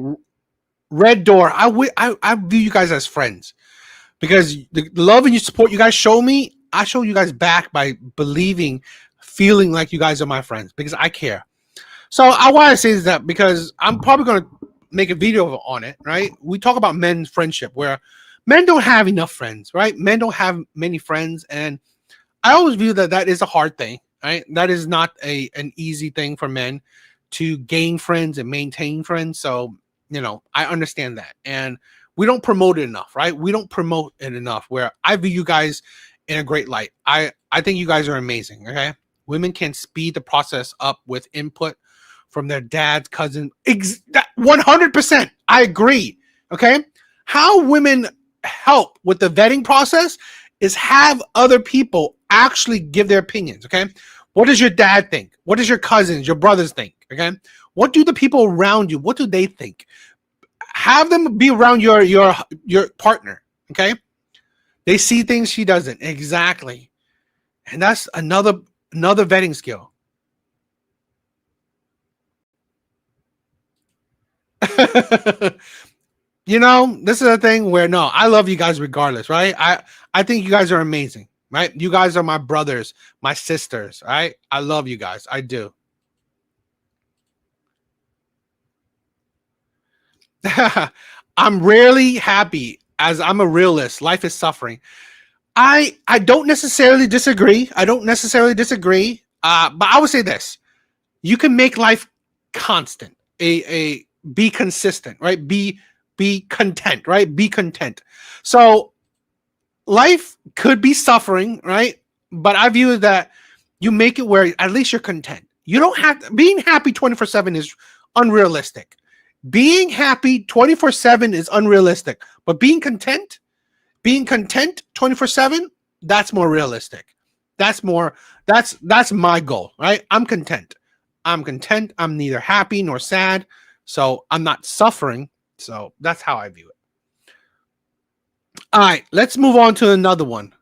Speaker 1: Red Door. I view you guys as friends because the love and support you guys show me, I show you guys back by feeling like you guys are my friends because I care. So I want to say that because I'm probably going to make a video on it, right? We talk about men's friendship where men don't have enough friends, right? Men don't have many friends. And I always view that is a hard thing, right? That is not an easy thing for men to gain friends and maintain friends. So, I understand that. And we don't promote it enough, right? We don't promote it enough where I view you guys in a great light. I think you guys are amazing, okay? Women can speed the process up with input from their dad's cousin. 100%. I agree, okay? How women help with the vetting process is have other people actually give their opinions, okay? What does your dad think? What does your cousins, your brothers think, okay? What do the people around you, what do they think? Have them be around your partner, okay? They see things she doesn't. Exactly. And that's another vetting skill. This is a thing where no, I love you guys regardless, right? I think you guys are amazing, right? You guys are my brothers, my sisters, right? I love you guys. I do. I'm rarely happy as I'm a realist. Life is suffering. I don't necessarily disagree. But I would say this. You can make life constant. Be consistent, right? Be content, right? Be content. So life could be suffering, right? But I view that you make it where at least you're content. You don't have to, being happy 24/7 is unrealistic. Being happy 24/7 is unrealistic, but being content 24/7, that's more realistic. That's my goal, right? I'm content. I'm neither happy nor sad. So I'm not suffering. So that's how I view it. All right, let's move on to another one.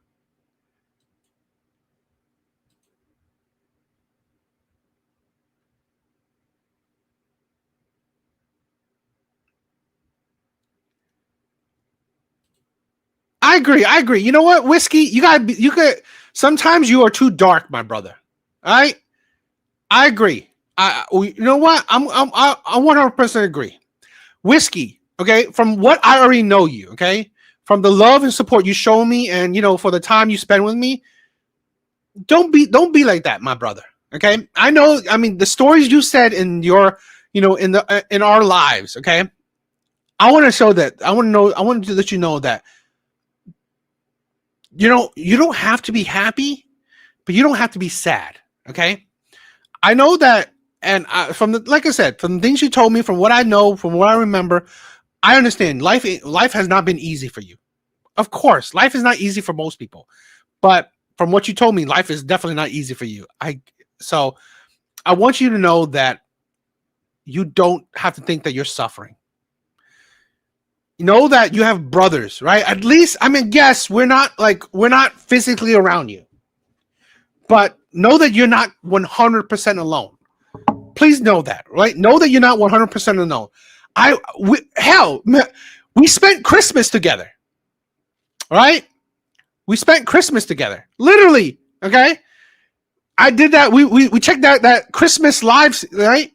Speaker 1: I agree. You know what, Whiskey? You could. Sometimes you are too dark, my brother. All right. I agree. You know what? I 100% agree. Whiskey. Okay. From what I already know you. Okay. From the love and support you show me, and for the time you spend with me, don't be like that, my brother. Okay. I know. I mean, the stories you said in your, in our lives. Okay. I want to show that. I want to let you know that. You don't have to be happy, but you don't have to be sad. Okay. I know that, and like I said, from the things you told me, from what I know, from what I remember, I understand life has not been easy for you. Of course, life is not easy for most people, but from what you told me, life is definitely not easy for you. So I want you to know that you don't have to think that you're suffering. You know that you have brothers, right? At least, I mean, yes, we're not physically around you, but know that you're not 100% alone. Please know that, right? Know that you're not 100% alone. We spent Christmas together, right? We spent Christmas together, literally. Okay, I did that. We checked that Christmas live, right?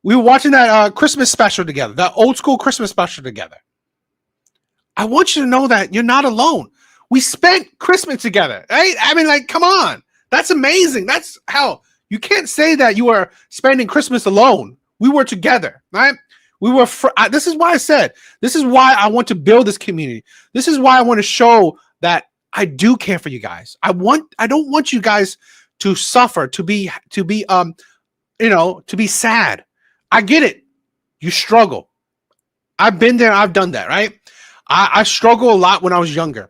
Speaker 1: We were watching that Christmas special together, that old school Christmas special together. I want you to know that you're not alone. We spent Christmas together, right? I mean, come on. That's amazing. That's how you can't say that you are spending Christmas alone. We were together, right? This is why I said, this is why I want to build this community. This is why I want to show that I do care for you guys. I don't want you guys to suffer, to be sad. I get it. You struggle. I've been there. I've done that, right? I struggled a lot when I was younger.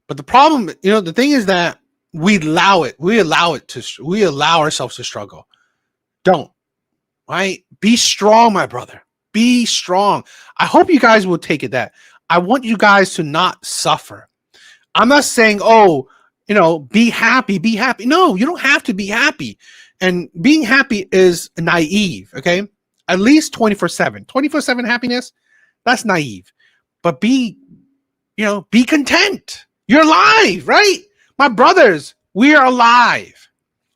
Speaker 1: But the problem, the thing is that we allow ourselves to struggle. Don't, right? Be strong, my brother. Be strong. I hope you guys will take it that I want you guys to not suffer. I'm not saying, be happy, be happy. No, you don't have to be happy. And being happy is naive, okay? At least 24/7. 24/7 happiness, that's naive. But be content. You're alive, right? My brothers, we are alive.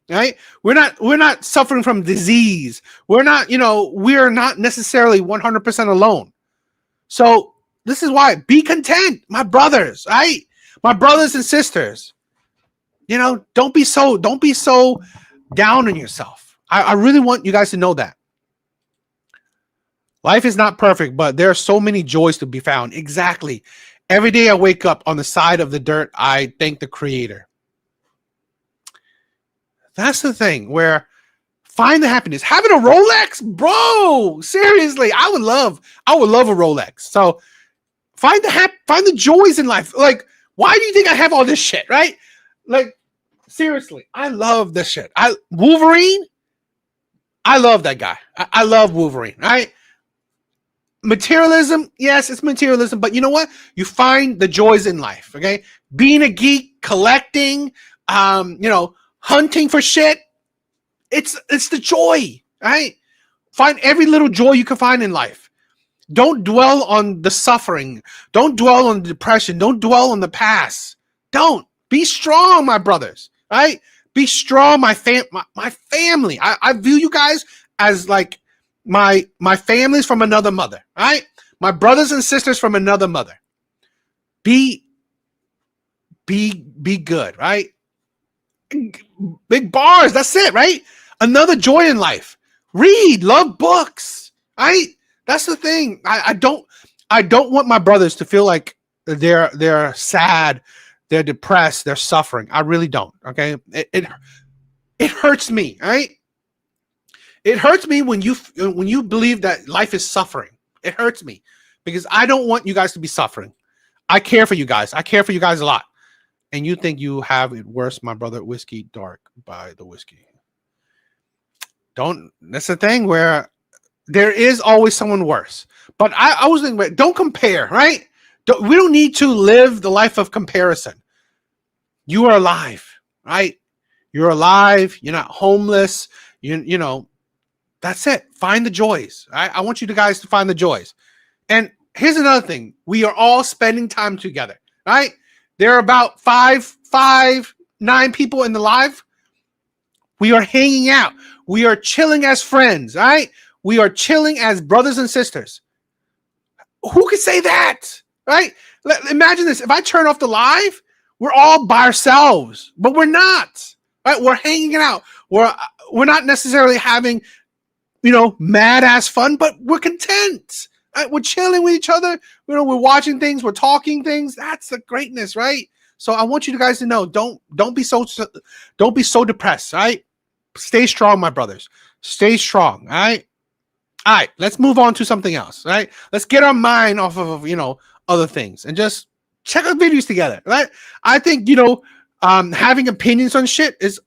Speaker 1: Right? We're not suffering from disease. We're not necessarily 100% alone. So this is why be content, my brothers, right? My brothers and sisters. Don't be so down on yourself. I really want you guys to know that. Life is not perfect, but there are so many joys to be found. Exactly. Every day I wake up on the side of the dirt, I thank the Creator. That's the thing where find the happiness. Having a Rolex, bro. Seriously, I would love a Rolex. So find the joys in life. Like, why do you think I have all this shit, right? Like, seriously, I love this shit. Wolverine, I love that guy. I love Wolverine, right? Materialism, yes, it's materialism, but you know what? You find the joys in life, okay? Being a geek, collecting, hunting for shit. It's the joy, right? Find every little joy you can find in life. Don't dwell on the suffering. Don't dwell on the depression. Don't dwell on the past. Don't. Be strong, my brothers, right? Be strong, my family. I view you guys as like my family's from another mother, right? My brothers and sisters from another mother. Be good, right? Big bars, that's it, right? Another joy in life. Read, love books, right? That's the thing. I don't want my brothers to feel like they're sad, they're depressed, they're suffering. I really don't. Okay, it hurts me, right? It hurts me when you believe that life is suffering. It hurts me because I don't want you guys to be suffering. I care for you guys. I care for you guys a lot. And you think you have it worse, my brother. Whiskey Dark by the Whiskey. That's the thing where there is always someone worse. But I was thinking, don't compare, right? We don't need to live the life of comparison. You are alive, right? You're alive. You're not homeless. You know, that's it. Find the joys. I want you guys to find the joys. And here's another thing. We are all spending time together, right? There are about 9 people in the live. We are hanging out. We are chilling as friends, right? We are chilling as brothers and sisters. Who could say that, right? Imagine this. If I turn off the live, we're all by ourselves, but we're not, right? We're hanging out. We're not necessarily having, mad ass fun, but we're content. Right? We're chilling with each other. We're watching things. We're talking things. That's the greatness, right? So I want you guys to know, don't be so depressed, right? Stay strong, my brothers. Stay strong, all right? All right, let's move on to something else, right? Let's get our mind off of, other things and just check out videos together, right? I think, having opinions on shit is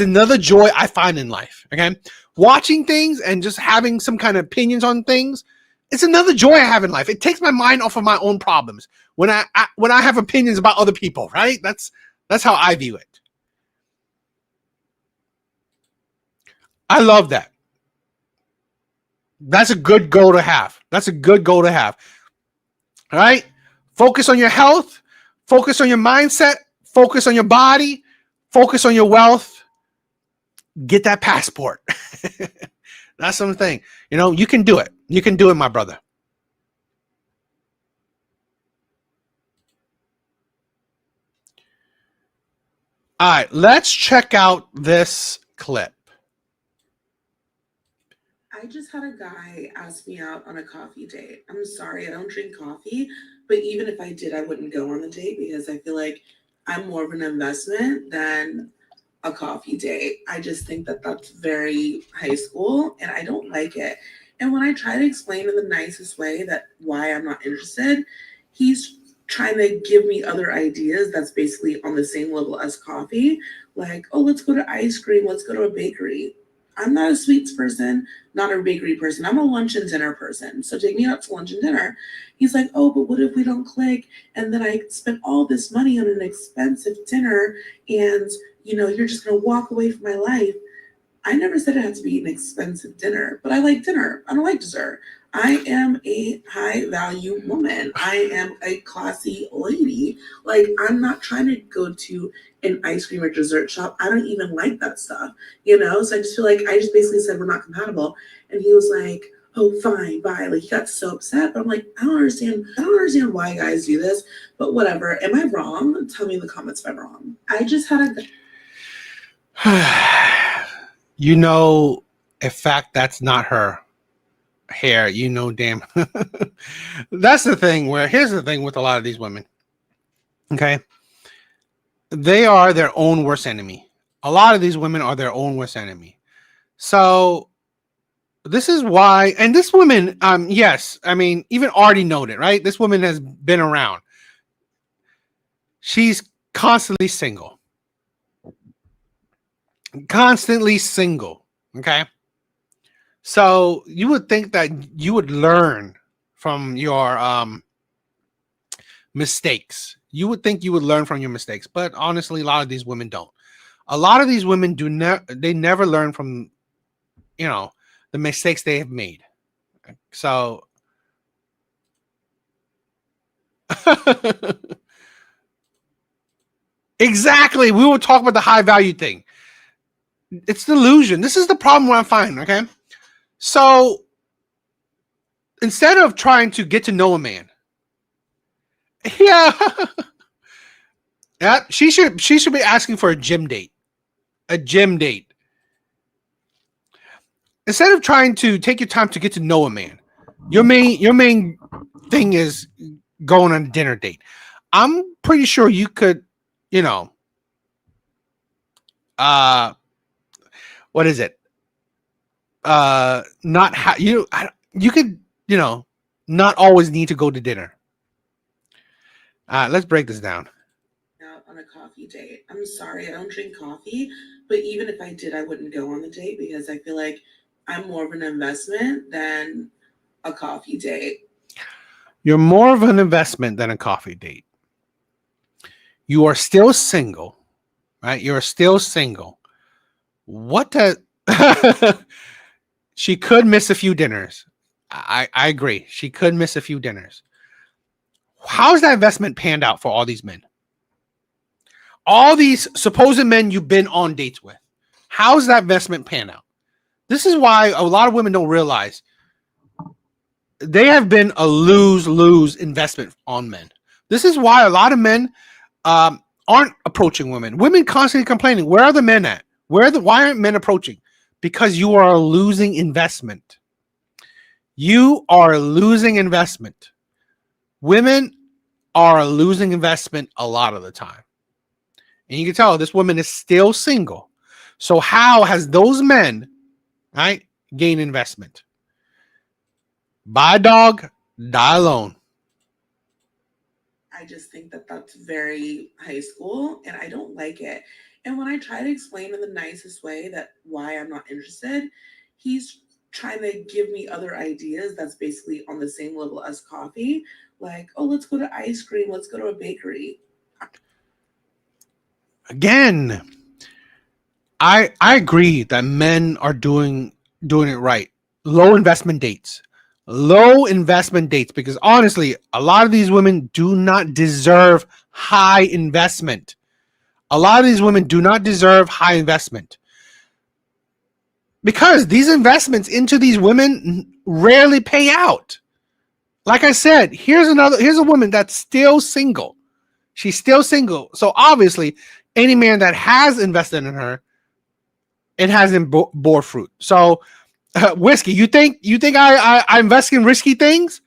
Speaker 1: another joy I find in life, okay? Watching things and just having some kind of opinions on things, it's another joy I have in life. It takes my mind off of my own problems when I have opinions about other people, right? That's how I view it. I love that. That's a good goal to have. All right? Focus on your health. Focus on your mindset. Focus on your body. Focus on your wealth. Get that passport. That's something. You can do it. You can do it, my brother. All right, let's check out this clip.
Speaker 10: I just had a guy ask me out on a coffee date. I'm sorry, I don't drink coffee, but even if I did, I wouldn't go on the date because I feel like I'm more of an investment than a coffee date. I just think that that's very high school and I don't like it. And when I try to explain in the nicest way that why I'm not interested, he's trying to give me other ideas that's basically on the same level as coffee. Like, oh, let's go to ice cream, let's go to a bakery. I'm not a sweets person, not a bakery person. I'm a lunch and dinner person. So take me out to lunch and dinner. He's like, oh, but what if we don't click? And then I spent all this money on an expensive dinner and, you're just going to walk away from my life. I never said it had to be an expensive dinner, but I like dinner. I don't like dessert. I am a high value woman. I am a classy lady. Like, I'm not trying to go to an ice cream or dessert shop. I don't even like that stuff, So I just feel like I just basically said we're not compatible. And he was like, oh, fine, bye. Like, he got so upset. But I'm like, I don't understand why guys do this, but whatever. Am I wrong? Tell me in the comments if I'm wrong. I just had a...
Speaker 1: In fact, that's not her hair, damn. That's the thing here's the thing with a lot of these women. Okay. They are their own worst enemy. A lot of these women are their own worst enemy. So this is why, and this woman, yes, I mean, even already noted, right? This woman has been around. She's constantly single. Okay. So you would think that you would learn from your mistakes. You would think you would learn from your mistakes, but honestly, a lot of these women don't. A lot of these women they never learn from, the mistakes they have made. So exactly. We will talk about the high value thing. It's delusion. This is the problem where I'm finding, okay? So instead of trying to get to know a man, yeah, she should be asking for a gym date. Instead of trying to take your time to get to know a man, your main thing is going on a dinner date. I'm pretty sure you could, what is it? You could, not always need to go to dinner. Let's break this down.
Speaker 10: Out on a coffee date. I'm sorry, I don't drink coffee, but even if I did, I wouldn't go on the date because I feel like I'm more of an investment than a coffee date.
Speaker 1: You're more of an investment than a coffee date. You are still single, right? You're still single. What the... She could miss a few dinners. I agree. She could miss a few dinners. How's that investment panned out for all these men? All these supposed men you've been on dates with. How's that investment pan out? This is why a lot of women don't realize they have been a lose-lose investment on men. This is why a lot of men aren't approaching women. Women constantly complaining, where are the men at? Why aren't men approaching? Because you are a losing investment. You are a losing investment. Women are a losing investment a lot of the time. And you can tell this woman is still single. So how has those men, right, gained investment? Buy a dog, die alone.
Speaker 10: I just think that that's very high school and I don't like it. And when I try to explain in the nicest way that why I'm not interested, he's trying to give me other ideas that's basically on the same level as coffee. Like, oh, let's go to ice cream, let's go to a bakery.
Speaker 1: Again, I agree that men are doing it right. Low investment dates. Because honestly, a lot of these women do not deserve high investment. Because these investments into these women rarely pay out. Like I said, here's a woman that's still single. She's still single. So obviously, any man that has invested in her, it hasn't bore fruit. So, Whiskey, you think I invest in risky things?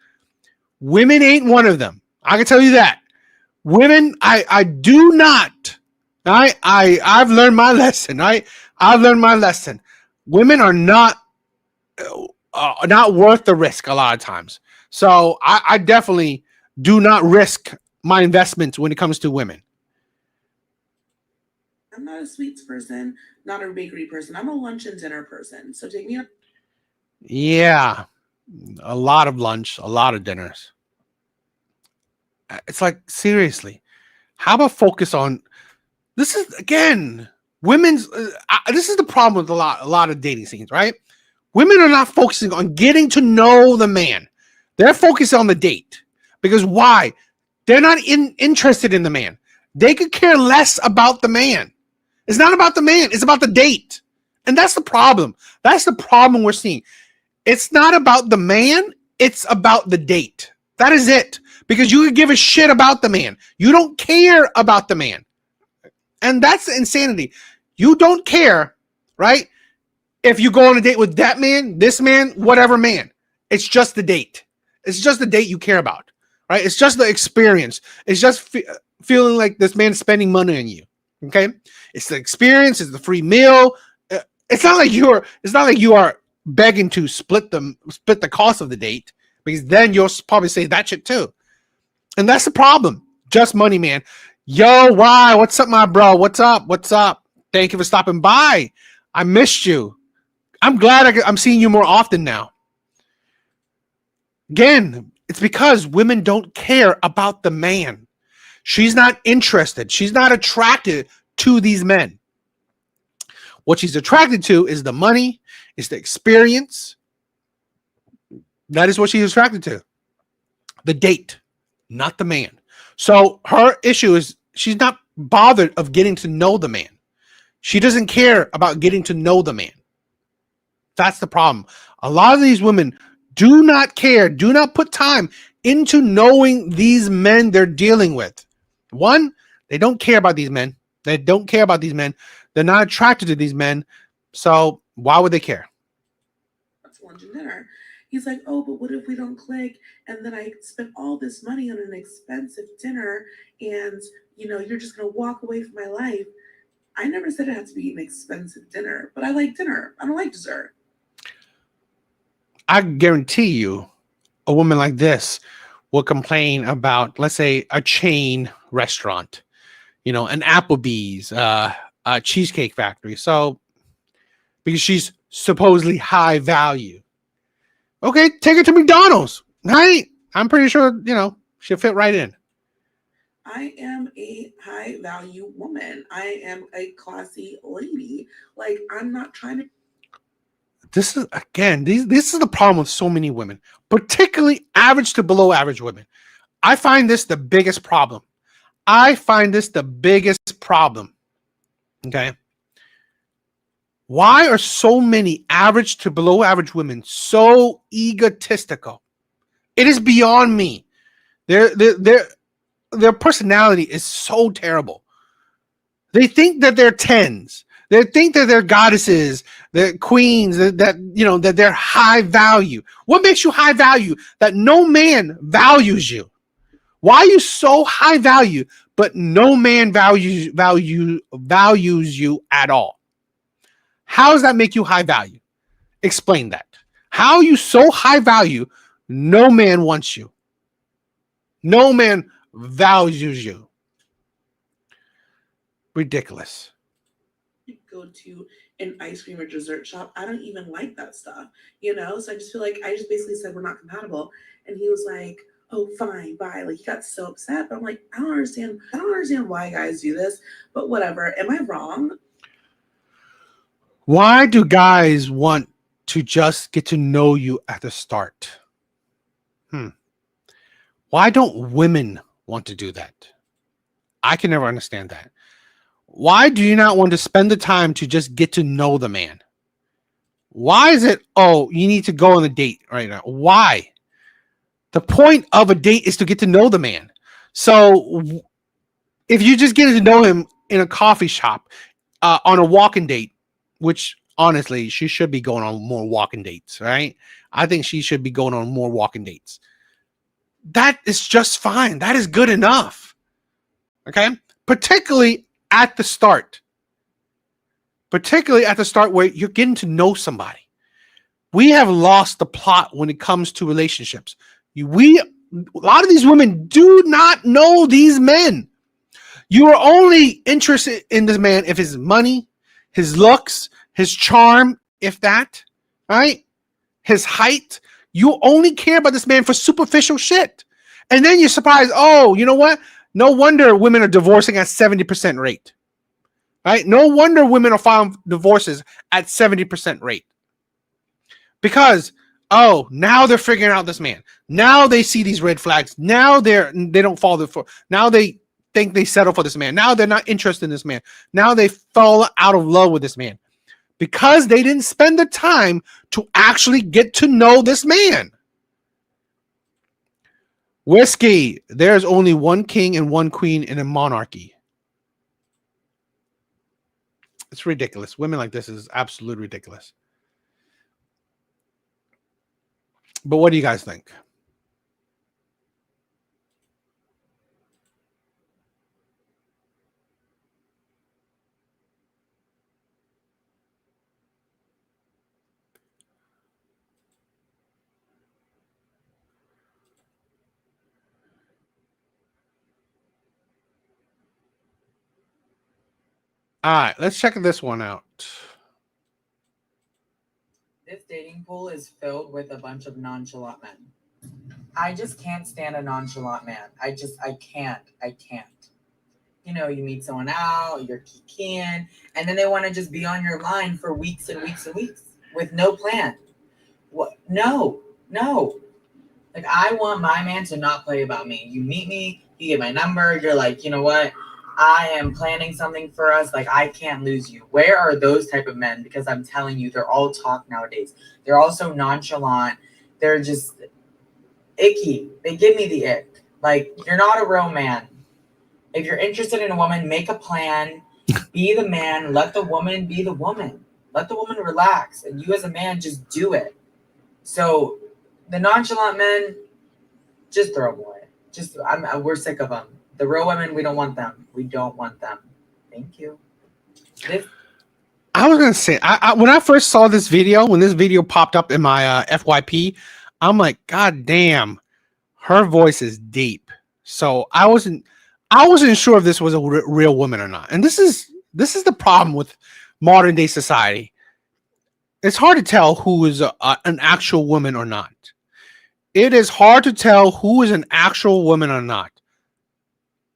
Speaker 1: Women ain't one of them. I can tell you that. Women, I do not. I've learned my lesson. I've learned my lesson. Women are not worth the risk a lot of times. So I definitely do not risk my investments when it comes to women.
Speaker 10: I'm not a sweets person, not a bakery person. I'm a lunch and dinner person. So take me up.
Speaker 1: Yeah, a lot of lunch, a lot of dinners. It's like, seriously, how about focus on this? Is again women's. This is the problem with a lot of dating scenes, right? Women are not focusing on getting to know the man. They're focused on the date. Because why? They're not interested in the man. They could care less about the man. It's not about the man. It's about the date. And that's the problem. That's the problem we're seeing. It's not about the man. It's about the date. That is it. Because you could give a shit about the man. You don't care about the man. And that's insanity. You don't care, right? If you go on a date with that man, this man, whatever man. It's just the date. It's just the date you care about, right? It's just the experience. It's just feeling like this man's spending money on you. Okay, it's the experience. It's the free meal. It's not like you are begging to split the cost of the date, because then you'll probably say that shit too. And that's the problem. Just money, man. Yo, why? What's up, my bro? What's up? Thank you for stopping by. I missed you. I'm glad I'm seeing you more often now. Again, it's because women don't care about the man. She's not interested. She's not attracted to these men. What she's attracted to is the money, is the experience. That is what she's attracted to. The date, not the man. So her issue is she's not bothered of getting to know the man. She doesn't care about getting to know the man. That's the problem. A lot of these women do not care, do not put time into knowing these men they're dealing with. One, they don't care about these men. They're not attracted to these men. So why would they care?
Speaker 10: That's lunch and dinner. He's like, oh, but what if we don't click? And then I spent all this money on an expensive dinner and, you're just going to walk away from my life. I never said it had to be an expensive dinner, but I like dinner. I don't like dessert.
Speaker 1: I guarantee you a woman like this will complain about, let's say, a chain restaurant, an Applebee's, a Cheesecake Factory. So, because she's supposedly high value. Okay, take her to McDonald's. Right? I'm pretty sure, she'll fit right in.
Speaker 10: I am a high value woman. I am a classy lady. Like, I'm not trying to.
Speaker 1: this is again, this is the problem with so many women, particularly average to below average women. I find this the biggest problem. Okay. Why are so many average to below average women so egotistical? It is beyond me. Their personality is so terrible. They think that they're tens. They think that they're goddesses, they're queens, that they're high value. What makes you high value? That no man values you. Why are you so high value, but no man values you at all? How does that make you high value? Explain that. How are you so high value, no man wants you? No man values you. Ridiculous.
Speaker 10: Go to an ice cream or dessert shop. I don't even like that stuff, you know? So I just feel like I just basically said we're not compatible. And he was like, oh, fine, bye. Like, he got so upset. But I'm like, I don't understand why guys do this, but whatever. Am I wrong?
Speaker 1: Why do guys want to just get to know you at the start? Why don't women want to do that? I can never understand that. Why do you not want to spend the time to just get to know the man? Why is it, oh, you need to go on a date right now? Why? The point of a date is to get to know the man. So if you just get to know him in a coffee shop, on a walking date, which honestly, she should be going on more walking dates, right? I think she should be going on more walking dates. That is just fine. That is good enough. Okay? Particularly at the start where you're getting to know somebody. We have lost the plot when it comes to relationships. A lot of these women do not know these men. You are only interested in this man if his money, his looks, his charm, if that, right? His height. You only care about this man for superficial shit. And then you're surprised, oh, you know what? No wonder women are divorcing at 70% rate. Right? No wonder women are filing divorces at 70% rate. Because, oh, now they're figuring out this man. Now they see these red flags. Now they don't fall for. Now they think they settle for this man. Now they're not interested in this man. Now they fall out of love with this man. Because they didn't spend the time to actually get to know this man. Whiskey, there's only one king and one queen in a monarchy. It's ridiculous. Women like this is absolutely ridiculous. But what do you guys think? All right, let's check this one out.
Speaker 11: This dating pool is filled with a bunch of nonchalant men. I just can't stand a nonchalant man. I can't. You know, you meet someone out, you're kikiing, and then they want to just be on your line for weeks and weeks and weeks with no plan. What? No. Like, I want my man to not play about me. You meet me, you get my number, you're like, you know what? I am planning something for us. Like, I can't lose you. Where are those type of men? Because I'm telling you, they're all talk nowadays. They're also nonchalant. They're just icky. They give me the ick. Like, you're not a real man. If you're interested in a woman, make a plan. Be the man. Let the woman be the woman. Let the woman relax. And you as a man, just do it. So the nonchalant men, just throw them away. We're sick of them. The real women, we don't want them. We don't want them. Thank you.
Speaker 1: I was going to say, when I first saw this video, when this video popped up in my FYP, I'm like, God damn, her voice is deep. So I wasn't sure if this was a real woman or not. And this is the problem with modern day society. It's hard to tell who is an actual woman or not. It is hard to tell who is an actual woman or not.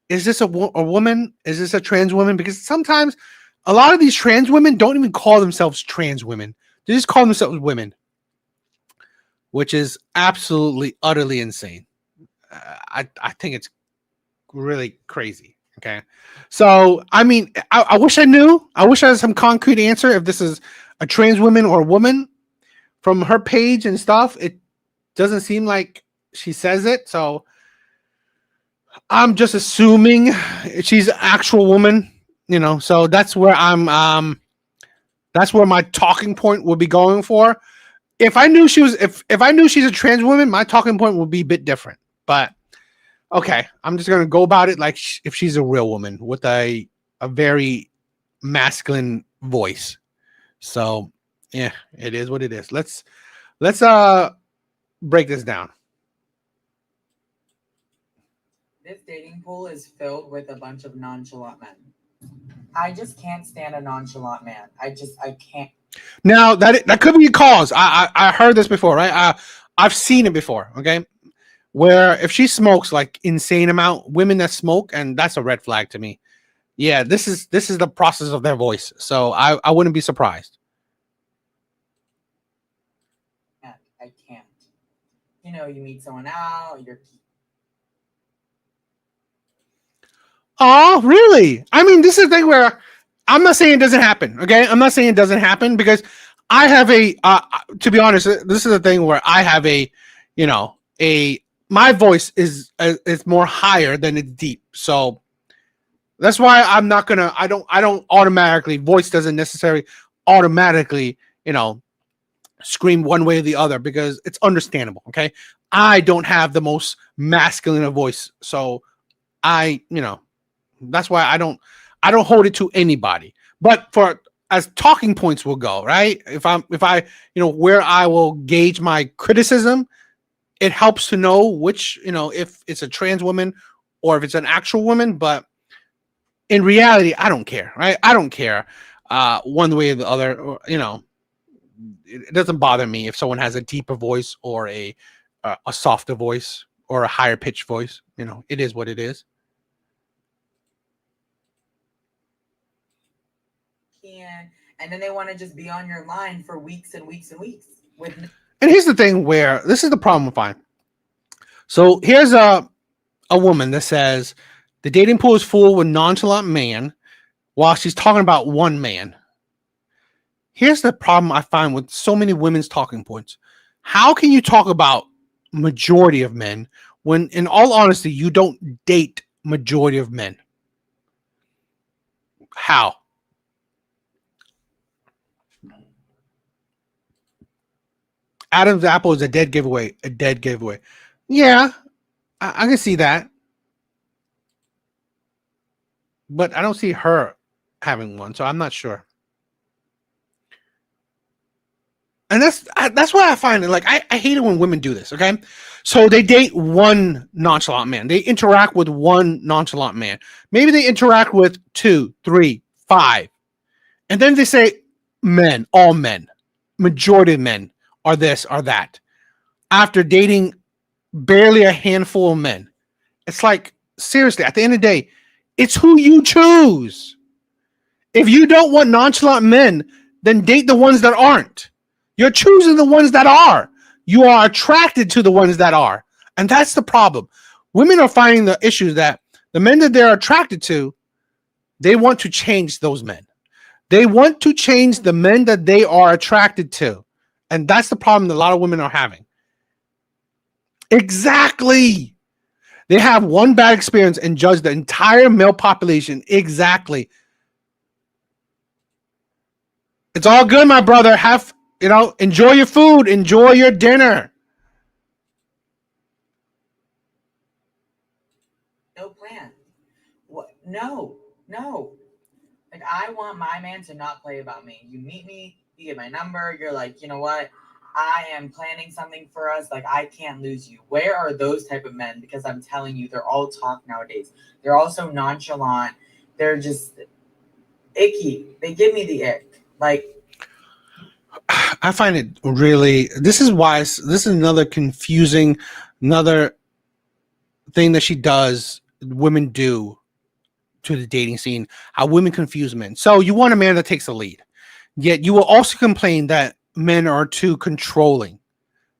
Speaker 1: Is this a woman? Is this a trans woman? Because sometimes a lot of these trans women don't even call themselves trans women. They just call themselves women, which is absolutely, utterly insane. I think it's really crazy. Okay. So, I mean, I wish I knew. I wish I had some concrete answer if this is a trans woman or a woman. From her page and stuff, it doesn't seem like she says it. So, I'm just assuming she's an actual woman, so that's where that's where my talking point would be going for. If I knew if I knew she's a trans woman, my talking point would be a bit different. But okay, I'm just gonna go about it like if she's a real woman with a very masculine voice. So yeah, it is what it is. Let's break this down.
Speaker 11: This dating pool is filled with a bunch of nonchalant men. I just can't stand a nonchalant man. I can't.
Speaker 1: Now that could be a cause. I heard this before, right? I've seen it before. Okay, where if she smokes like insane amount, women that smoke, and that's a red flag to me. Yeah, this is the process of their voice. So I wouldn't be surprised.
Speaker 11: I can't. You meet someone out.
Speaker 1: Oh, really? I mean, this is the thing where I'm not saying it doesn't happen. Okay, I'm not saying it doesn't happen because I have a. To be honest, this is the thing where I have my voice is more higher than it's deep. So that's why I'm not gonna. I don't automatically. Voice doesn't necessarily automatically scream one way or the other because it's understandable. Okay, I don't have the most masculine of voice, so that's why I don't hold it to anybody. But for as talking points will go, right? If I where I will gauge my criticism, it helps to know which, if it's a trans woman or if it's an actual woman. But in reality, I don't care, right? I don't care one way or the other. Or, it doesn't bother me if someone has a deeper voice or a softer voice or a higher pitched voice. It is what it is.
Speaker 11: And then they want to just be on your line for weeks and weeks and weeks.
Speaker 1: And here's the thing where this is the problem I find. So here's a woman that says the dating pool is full with nonchalant man while she's talking about one man. Here's the problem I find with so many women's talking points. How can you talk about majority of men when, in all honesty, you don't date majority of men? How? Adam's apple is a dead giveaway. A dead giveaway. Yeah, I can see that. But I don't see her having one, so I'm not sure. And that's why I find it like I hate it when women do this. Okay, so they date one nonchalant man. They interact with one nonchalant man. Maybe they interact with 2, 3, 5, and then they say men, all men, majority of men are this or that. After dating barely a handful of men, it's like seriously. At the end of the day, it's who you choose. If you don't want nonchalant men, then date the ones that aren't. You're choosing the ones that are. You are attracted to the ones that are. And that's the problem. Women are finding the issue that the men that they're attracted to, they want to change those men. They want to change the men that they are attracted to. And that's the problem that a lot of women are having. Exactly. They have one bad experience and judge the entire male population. Exactly. It's all good, my brother. Enjoy your food. Enjoy your dinner.
Speaker 11: No plan. What? No. Like, I want my man to not play about me. You meet me, you get my number, you're like, you know what? I am planning something for us. Like, I can't lose you. Where are those type of men? Because I'm telling you, they're all talk nowadays. They're also nonchalant. They're just icky. They give me the ick. Like,
Speaker 1: I find it really, this is another confusing, another thing that she does, women do to the dating scene, how women confuse men. So you want a man that takes the lead, yet you will also complain that men are too controlling.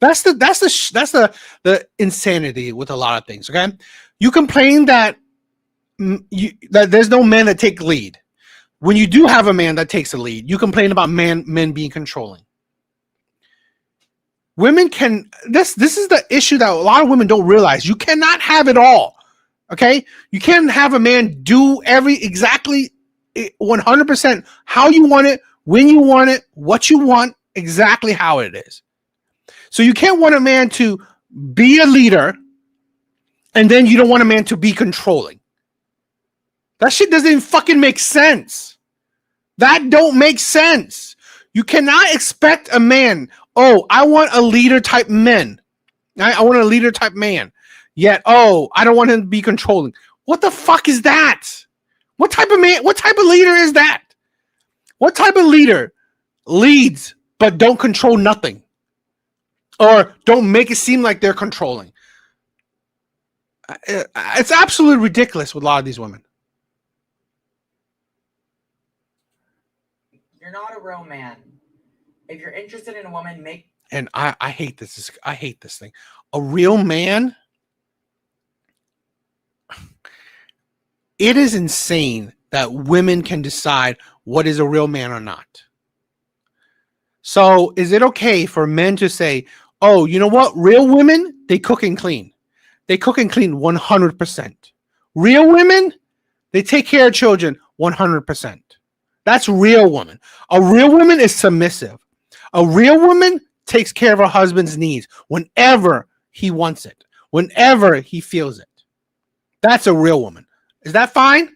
Speaker 1: That's the insanity with a lot of things. Okay, you complain that that there's no men that take lead. When you do have a man that takes the lead, you complain about men being controlling. Women can this is the issue that a lot of women don't realize. You cannot have it all. Okay, you can't have a man do exactly 100% how you want it, when you want it, what you want, exactly how it is. So you can't want a man to be a leader and then you don't want a man to be controlling. That shit doesn't even fucking make sense. That don't make sense. You cannot expect a man, oh, I want a leader type man. I want a leader type man. Yet, oh, I don't want him to be controlling. What the fuck is that? What type of man, what type of leader is that? What type of leader leads but don't control nothing? Or don't make it seem like they're controlling? It's absolutely ridiculous with a lot of these women.
Speaker 11: You're not a real man. If you're interested in a woman,
Speaker 1: and I hate this. I hate this thing. A real man. It is insane that women can decide what is a real man or not. So is it okay for men to say, oh, you know what? Real women, they cook and clean. They cook and clean 100%. Real women, they take care of children 100%. That's real woman. A real woman is submissive. A real woman takes care of her husband's needs whenever he wants it, whenever he feels it. That's a real woman. Is that fine?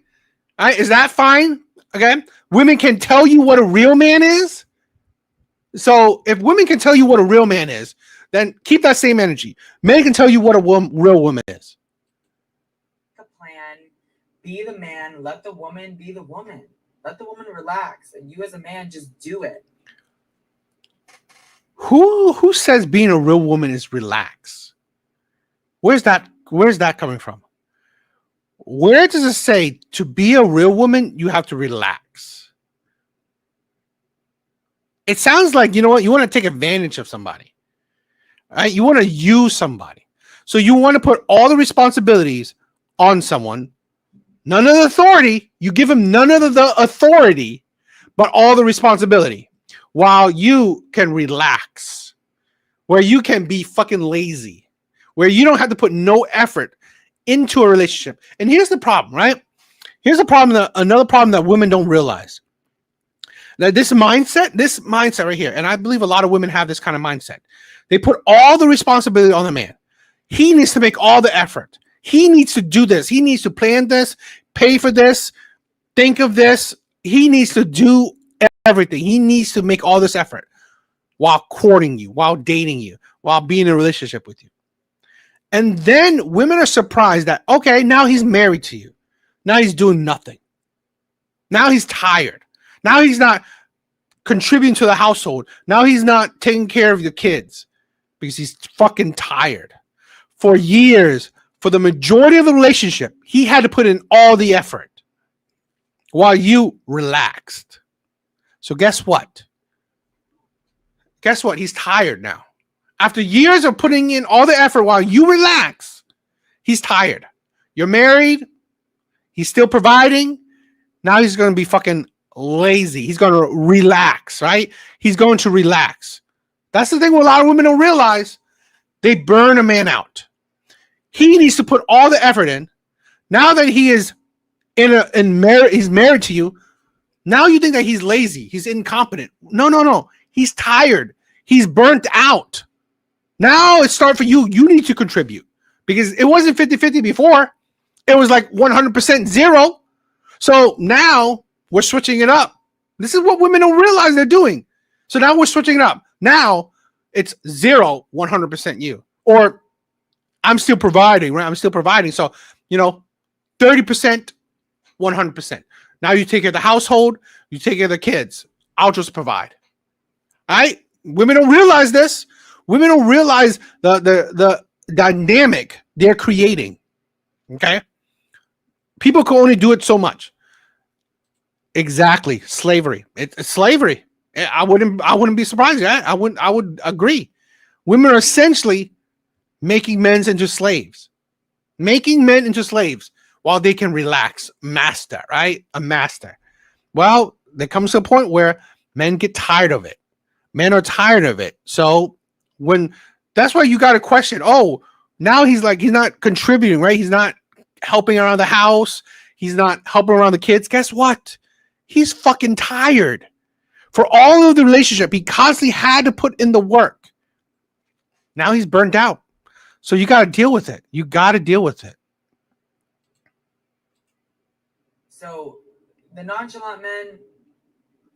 Speaker 1: All right, is that fine? Okay. Women can tell you what a real man is. So if women can tell you what a real man is, then keep that same energy. Men can tell you what a real woman is.
Speaker 11: The plan, be the man, let the woman be the woman. Let the woman relax, and you as a man just do it.
Speaker 1: Who says being a real woman is relax? Where's that coming from? Where does it say to be a real woman, you have to relax? It sounds like, you know what, you want to take advantage of somebody. Right? You want to use somebody. So you want to put all the responsibilities on someone. None of the authority. You give him none of the authority, but all the responsibility. While you can relax. Where you can be fucking lazy. Where you don't have to put no effort into a relationship. And here's the problem, right? Here's the problem, another problem that women don't realize. That this mindset right here, and I believe a lot of women have this kind of mindset. They put all the responsibility on the man. He needs to make all the effort. He needs to do this. He needs to plan this, pay for this, think of this. He needs to do everything. He needs to make all this effort while courting you, while dating you, while being in a relationship with you. And then women are surprised that, okay, now he's married to you. Now he's doing nothing. Now he's tired. Now he's not contributing to the household. Now he's not taking care of your kids because he's fucking tired. For years, for the majority of the relationship, he had to put in all the effort while you relaxed. So guess what? Guess what? He's tired now. After years of putting in all the effort while you relax, he's tired. You're married. He's still providing. Now he's going to be fucking lazy. He's going to relax, right? He's going to relax. That's the thing what a lot of women don't realize. They burn a man out. He needs to put all the effort in. Now that he is he's married to you, now you think that he's lazy. He's incompetent. No. He's tired. He's burnt out. Now it's start for you. You need to contribute because it wasn't 50-50 before. It was like 100% zero. So now we're switching it up. This is what women don't realize they're doing. So now we're switching it up. Now it's 0, 100% you. Or I'm still providing, right? I'm still providing. So, 30%, 100%. Now you take care of the household. You take care of the kids. I'll just provide. All right? Women don't realize this. Women don't realize the dynamic they're creating. Okay? People can only do it so much. Exactly. Slavery. It's slavery. I wouldn't be surprised. I would agree. Women are essentially making men into slaves, while they can relax. Master, right? A master. Well, there comes a point where men get tired of it. Men are tired of it. So that's why you got to question. Oh, now he's not contributing, right? He's not helping around the house. He's not helping around the kids. Guess what? He's fucking tired. For all of the relationship, he constantly had to put in the work. Now he's burnt out. So you got to deal with it.
Speaker 11: So the nonchalant men,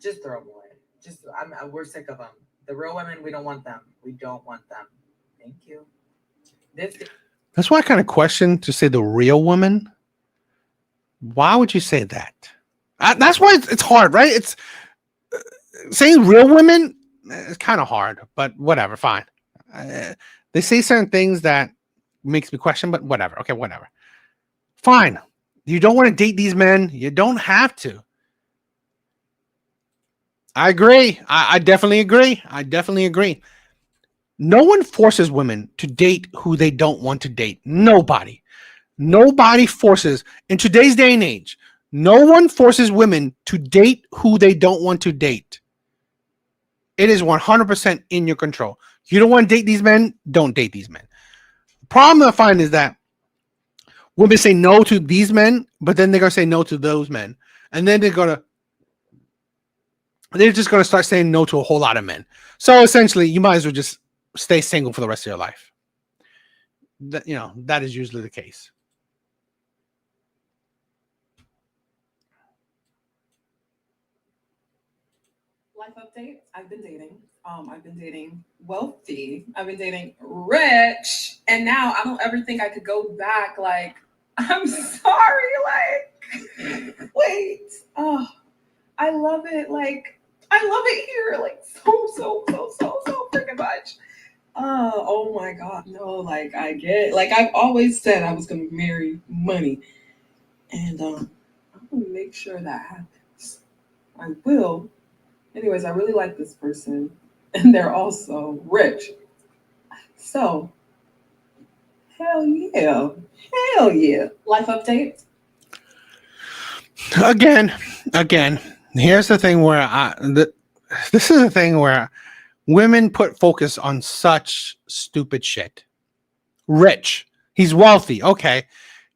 Speaker 11: just throw them away. We're sick of them. The real women, we don't want them. We don't want them. Thank you.
Speaker 1: That's why I kind of question to say the real woman. Why would you say that? That's why it's hard, right? It's saying real women. It's kind of hard, but whatever. Fine. They say certain things that makes me question, but whatever. Okay, whatever. Fine. You don't want to date these men. You don't have to. I agree. I definitely agree. No one forces women to date who they don't want to date. Nobody forces. In today's day and age, no one forces women to date who they don't want to date. It is 100% in your control. You don't want to date these men, don't date these men. The problem I find is that women say no to these men, but then they're going to say no to those men. And then they're just going to start saying no to a whole lot of men. So essentially, you might as well just stay single for the rest of your life. That is usually the case.
Speaker 12: Life update. I've been dating wealthy. I've been dating rich. And now I don't ever think I could go back. Like, I'm sorry. Like, wait. Oh, I love it. Like, I love it here. Like, so freaking much. Oh my God. No, like, I've always said I was going to marry money. And I'm going to make sure that happens. I will. Anyways, I really like this person, and they're also rich. So, hell yeah. Life update.
Speaker 1: Again, here's the thing where this is the thing where women put focus on such stupid shit. Rich, he's wealthy. Okay,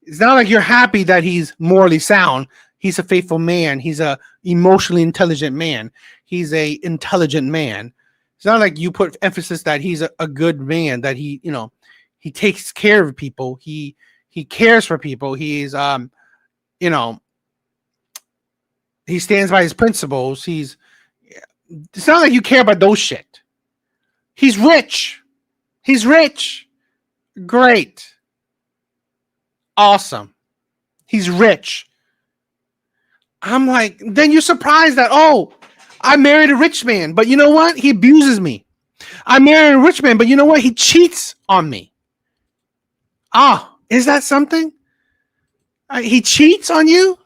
Speaker 1: it's not like you're happy that he's morally sound. He's a faithful man. He's a emotionally intelligent man. He's a intelligent man. It's not like you put emphasis that he's a good man, that he takes care of people. He cares for people. He's he stands by his principles. It's not like you care about those shit. He's rich. Great. Awesome. He's rich. I'm like, then you're surprised that, I married a rich man, but you know what? He abuses me. I married a rich man, but you know what? He cheats on me. Is that something? He cheats on you?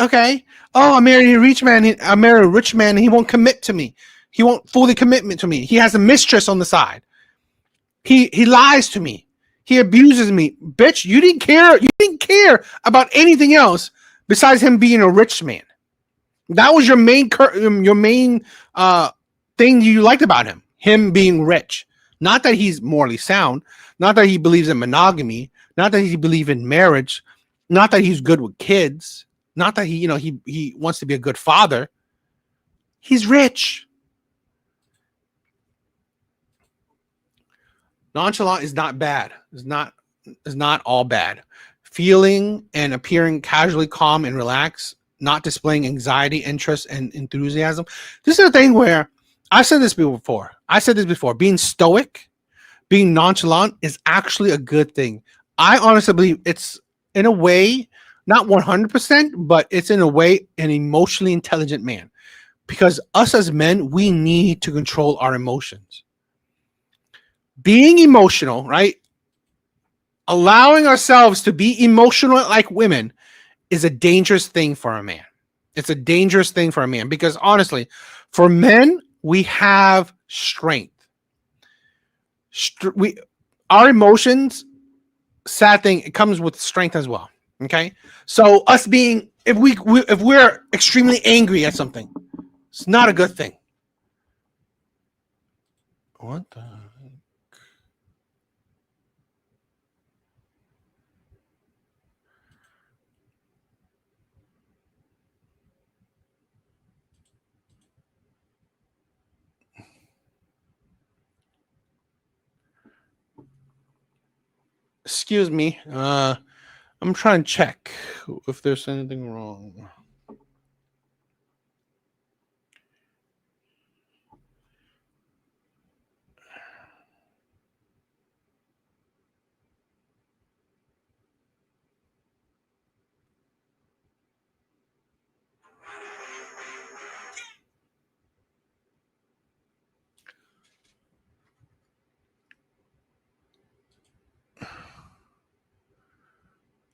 Speaker 1: Okay. I married a rich man. And he won't commit to me. He won't fully commit to me. He has a mistress on the side. He lies to me. He abuses me. Bitch, you didn't care. You didn't care about anything else besides him being a rich man. That was your main thing you liked about him being rich. Not that he's morally sound, not that he believes in monogamy, not that he believes in marriage, not that he's good with kids, not that he wants to be a good father. He's rich. Nonchalant is not bad. It's not all bad. Feeling and appearing casually calm and relaxed, not displaying anxiety, interest, and enthusiasm. This is a thing where I've said this before. Being stoic, being nonchalant is actually a good thing. I honestly believe it's, in a way, not 100%, but it's in a way an emotionally intelligent man. Because us as men, we need to control our emotions. Being emotional, right? Allowing ourselves to be emotional like women is a dangerous thing for a man. It's a dangerous thing for a man because honestly, for men, we have strength. Our emotions, sad thing, it comes with strength as well. Okay, so us being if we're extremely angry at something, it's not a good thing. What the? Excuse me. I'm trying to check if there's anything wrong.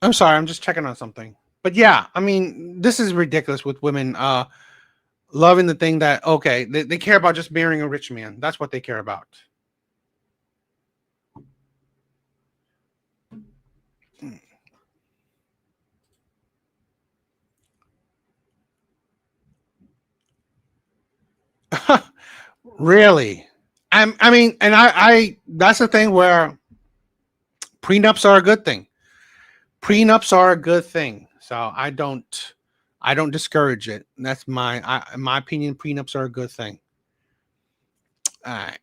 Speaker 1: I'm sorry, I'm just checking on something. But yeah, I mean, this is ridiculous with women loving the thing that okay, they care about just marrying a rich man. That's what they care about. Really? I mean, and I that's the thing where prenups are a good thing. Prenups are a good thing. So I don't discourage it. That's in my opinion, prenups are a good thing. All right.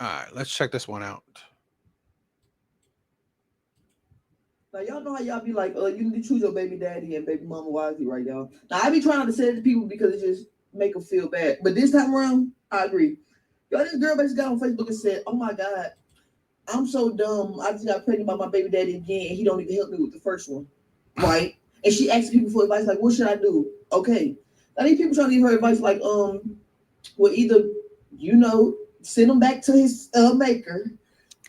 Speaker 1: All right, let's check this one out.
Speaker 13: Now y'all know how y'all be like, you need to choose your baby daddy and baby mama wisely, right, y'all? Now I be trying to say it to people because it just make them feel bad. But this time around, I agree. Y'all, this girl basically got on Facebook and said, "Oh my God, I'm so dumb. I just got pregnant by my baby daddy again, and he don't even help me with the first one." Right? And she asked people for advice, like, what should I do? Okay. Now these people trying to give her advice like, well, either, send him back to his maker.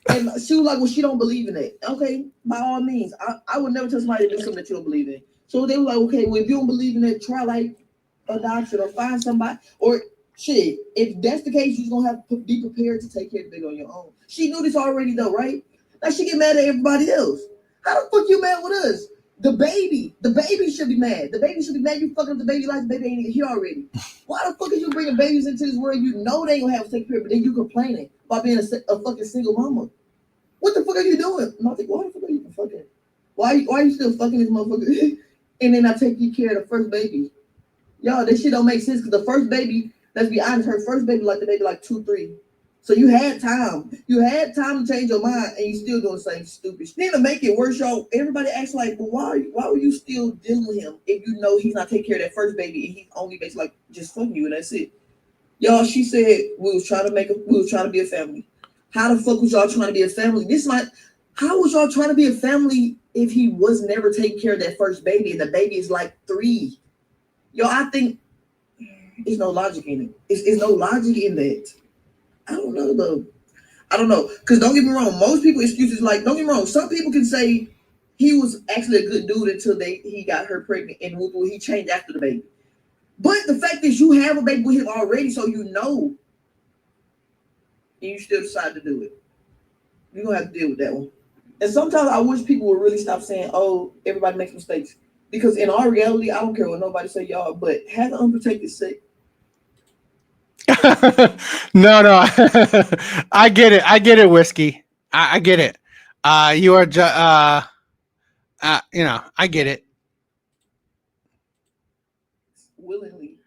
Speaker 13: And she was like, well, she don't believe in it. Okay, by all means. I would never tell somebody to do something that you don't believe in. So they were like, okay, well, if you don't believe in it, try like adoption or find somebody. Or shit, if that's the case, you're gonna have to be prepared to take care of the baby on your own. She knew this already though, right? Now she get mad at everybody else. How the fuck you mad with us? The baby should be mad. The baby should be mad. You fucking up the baby life. The baby ain't even here already. Why the fuck is you bringing babies into this world? You know they ain't gonna have to take care of it, but then you complaining about being a fucking single mama. What the fuck are you doing? And I think, why the fuck are you fucking? Why are you still fucking this motherfucker? And then I take you care of the first baby. Y'all, this shit don't make sense because the first baby, let's be honest, her first baby like the baby like 2, 3. So you had time. You had time to change your mind, and you still doing the same stupid shit. Then to make it worse, y'all, everybody acts like, well, why were you still dealing with him if you know he's not taking care of that first baby and he's only basically like just fucking you and that's it? Y'all, she said we was trying to be a family. How the fuck was y'all trying to be a family? How was y'all trying to be a family if he was never taking care of that first baby and the baby is like 3? Yo, I think there's no logic in it. It's no logic in that. I don't know though. I don't know. Because don't get me wrong, most people excuses like, don't get me wrong, some people can say he was actually a good dude until he got her pregnant and he changed after the baby. But the fact is you have a baby with him already, so you know, and you still decide to do it. You're gonna have to deal with that one. And sometimes I wish people would really stop saying, oh, everybody makes mistakes. Because in our reality, I don't care what nobody say, y'all, but have an unprotected sex.
Speaker 1: No. I get it, Whiskey. I get it. You are I get it.
Speaker 13: Willingly.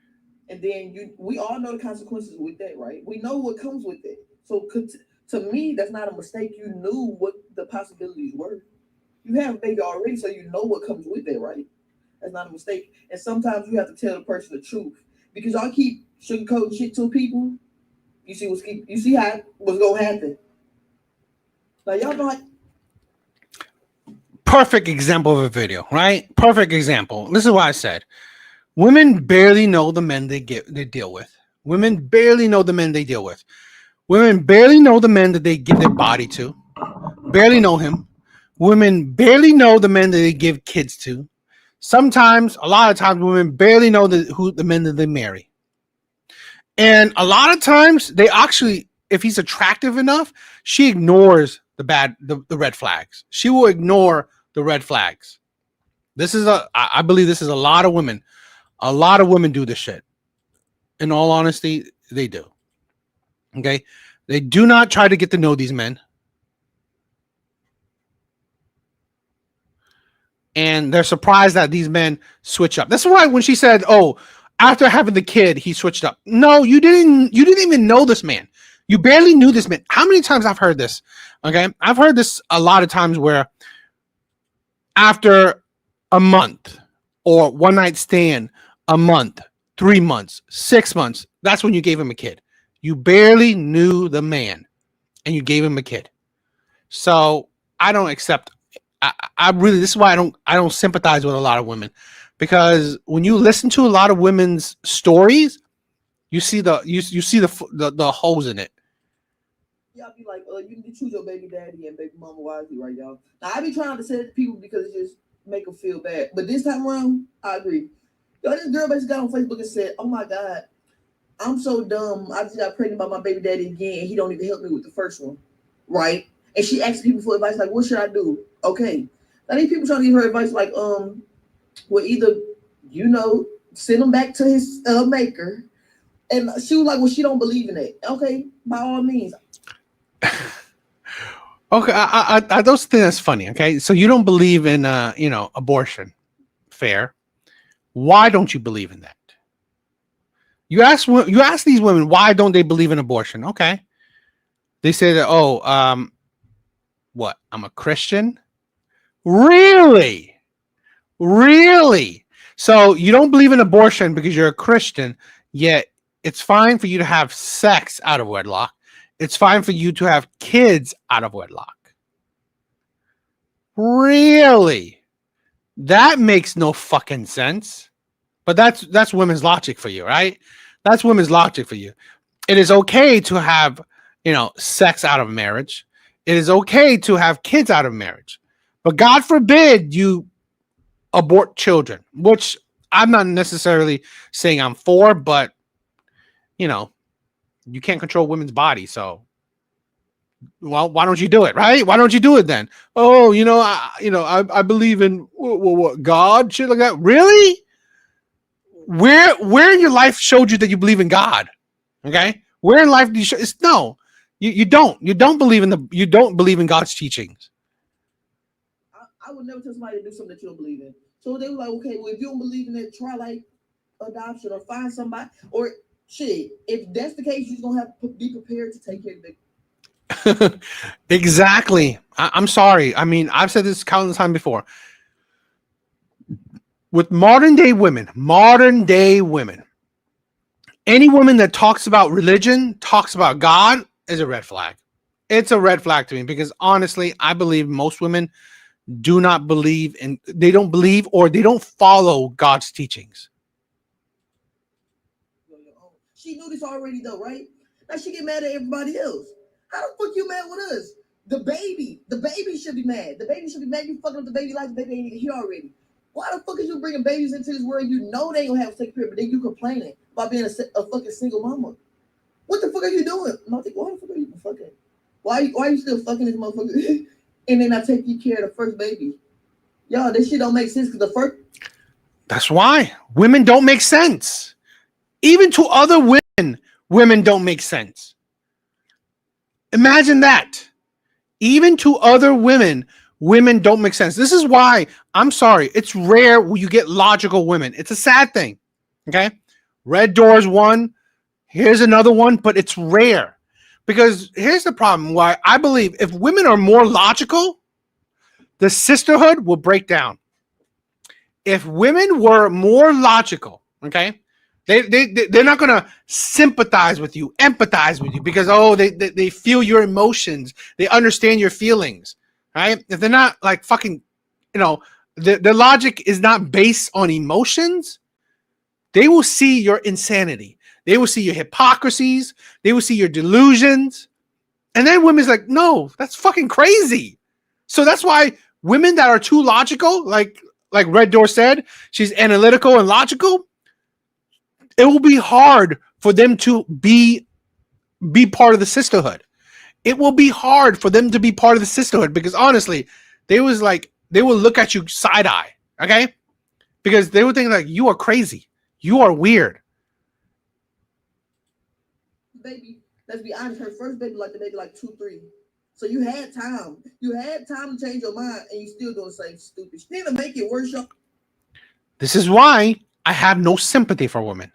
Speaker 13: And then we all know the consequences with that, right? We know what comes with it. So to me, that's not a mistake. You knew what the possibilities were. You have a baby already, so you know what comes with it, right? That's not a mistake. And sometimes you have to tell the person the truth. Because y'all keep sugarcoating shit to people. You see what's gonna happen. Like y'all know
Speaker 1: Perfect example of a video, right? Perfect example. This is why I said women barely know the men they deal with. Women barely know the men they deal with. Women barely know the men that they give their body to. Barely know him. women barely know the men that they give kids to. Sometimes, a lot of times, women barely know who the men that they marry. And a lot of times, they actually, if he's attractive enough, she ignores the red flags. She will ignore the red flags. I believe this is a lot of women. A lot of women do this shit. In all honesty, they do. Okay? They do not try to get to know these men. And they're surprised that these men switch up. That's why when she said, "Oh, after having the kid, he switched up." No, you didn't even know this man. You barely knew this man. How many times I've heard this? Okay? I've heard this a lot of times where after a month or one night stand, a month, 3 months, 6 months, that's when you gave him a kid. You barely knew the man and you gave him a kid. So I don't accept. I really, this is why I don't sympathize with a lot of women, because when you listen to a lot of women's stories, you see the holes in it.
Speaker 13: Y'all be like, you need to choose your baby daddy and baby mama wisely, right, y'all? Now I be trying to say it to people because it just make them feel bad. But this time around, I agree. Yo, this girl basically got on Facebook and said, "Oh my God, I'm so dumb. I just got pregnant by my baby daddy again, and he don't even help me with the first one." Right? And she asked people for advice, like, "What should I do?" Okay. Now these people trying to give her advice, like, well, either, send him back to his maker. And she was like, well, she don't believe in it. Okay, by all means.
Speaker 1: Okay, I don't think that's funny. Okay, so you don't believe in abortion. Fair. Why don't you believe in that? You ask these women, why don't they believe in abortion? Okay, they say that, what? I'm a Christian. Really? So you don't believe in abortion because you're a Christian, yet it's fine for you to have sex out of wedlock. It's fine for you to have kids out of wedlock. Really? That makes no fucking sense. But that's women's logic for you, right? That's women's logic for you. It is okay to have, sex out of marriage. It is okay to have kids out of marriage. But God forbid you abort children, which I'm not necessarily saying I'm for, but you can't control women's bodies, so why don't you do it, right? Why don't you do it then? Oh, I believe in what God, shit like that. Really? Where in your life showed you that you believe in God? Okay, where in life do you show? No, you don't. You don't believe in God's teachings.
Speaker 13: I would never tell somebody to do something that you don't believe in. So they were like, okay, well, if you don't believe in it, try like adoption or find somebody, or shit. If that's the case, you're gonna have to be prepared to take care of it.
Speaker 1: Exactly. I'm sorry. I mean, I've said this countless times before. With modern day women, any woman that talks about religion, talks about God, is a red flag. It's a red flag to me because honestly, I believe most women do not believe in, they don't believe or they don't follow God's teachings.
Speaker 13: She knew this already though, right? Now she get mad at everybody else. How the fuck you mad with us? The baby should be mad. The baby should be mad. You fucking up the baby life. The baby ain't even here already. Why the fuck is you bringing babies into this world? You know they gonna have to take care of it, but then you complaining about being a fucking single mama. What the fuck are you doing? And I think, why the fuck are you fucking? Why are you still fucking this motherfucker? And then I take you care of the first baby. Y'all, this shit don't make sense because the first.
Speaker 1: That's why women don't make sense. Even to other women don't make sense. Imagine that. Even to other women don't make sense. This is why, I'm sorry, it's rare when you get logical women. It's a sad thing. Okay? Red Door's one. Here's another one, but it's rare. Because here's the problem why I believe if women are more logical, the sisterhood will break down. If women were more logical, okay, they're not gonna sympathize with you, empathize with you, because they feel your emotions, they understand your feelings, right? If they're not like fucking, their logic is not based on emotions, they will see your insanity. They will see your hypocrisies. They will see your delusions. And then women's like, no, that's fucking crazy. So that's why Women that are too logical, like Red Door said, she's analytical and logical. It will be hard for them to be part of the sisterhood. It will be hard for them to be part of the sisterhood because honestly, they will look at you side eye, okay? Because they would think like you are crazy, you are weird.
Speaker 13: Baby, let's be honest. Her first baby like the baby like 2-3. So you had time. You had time to change your mind, and you still doing the same stupid. She need to make it worse.
Speaker 1: This is why I have no sympathy for women.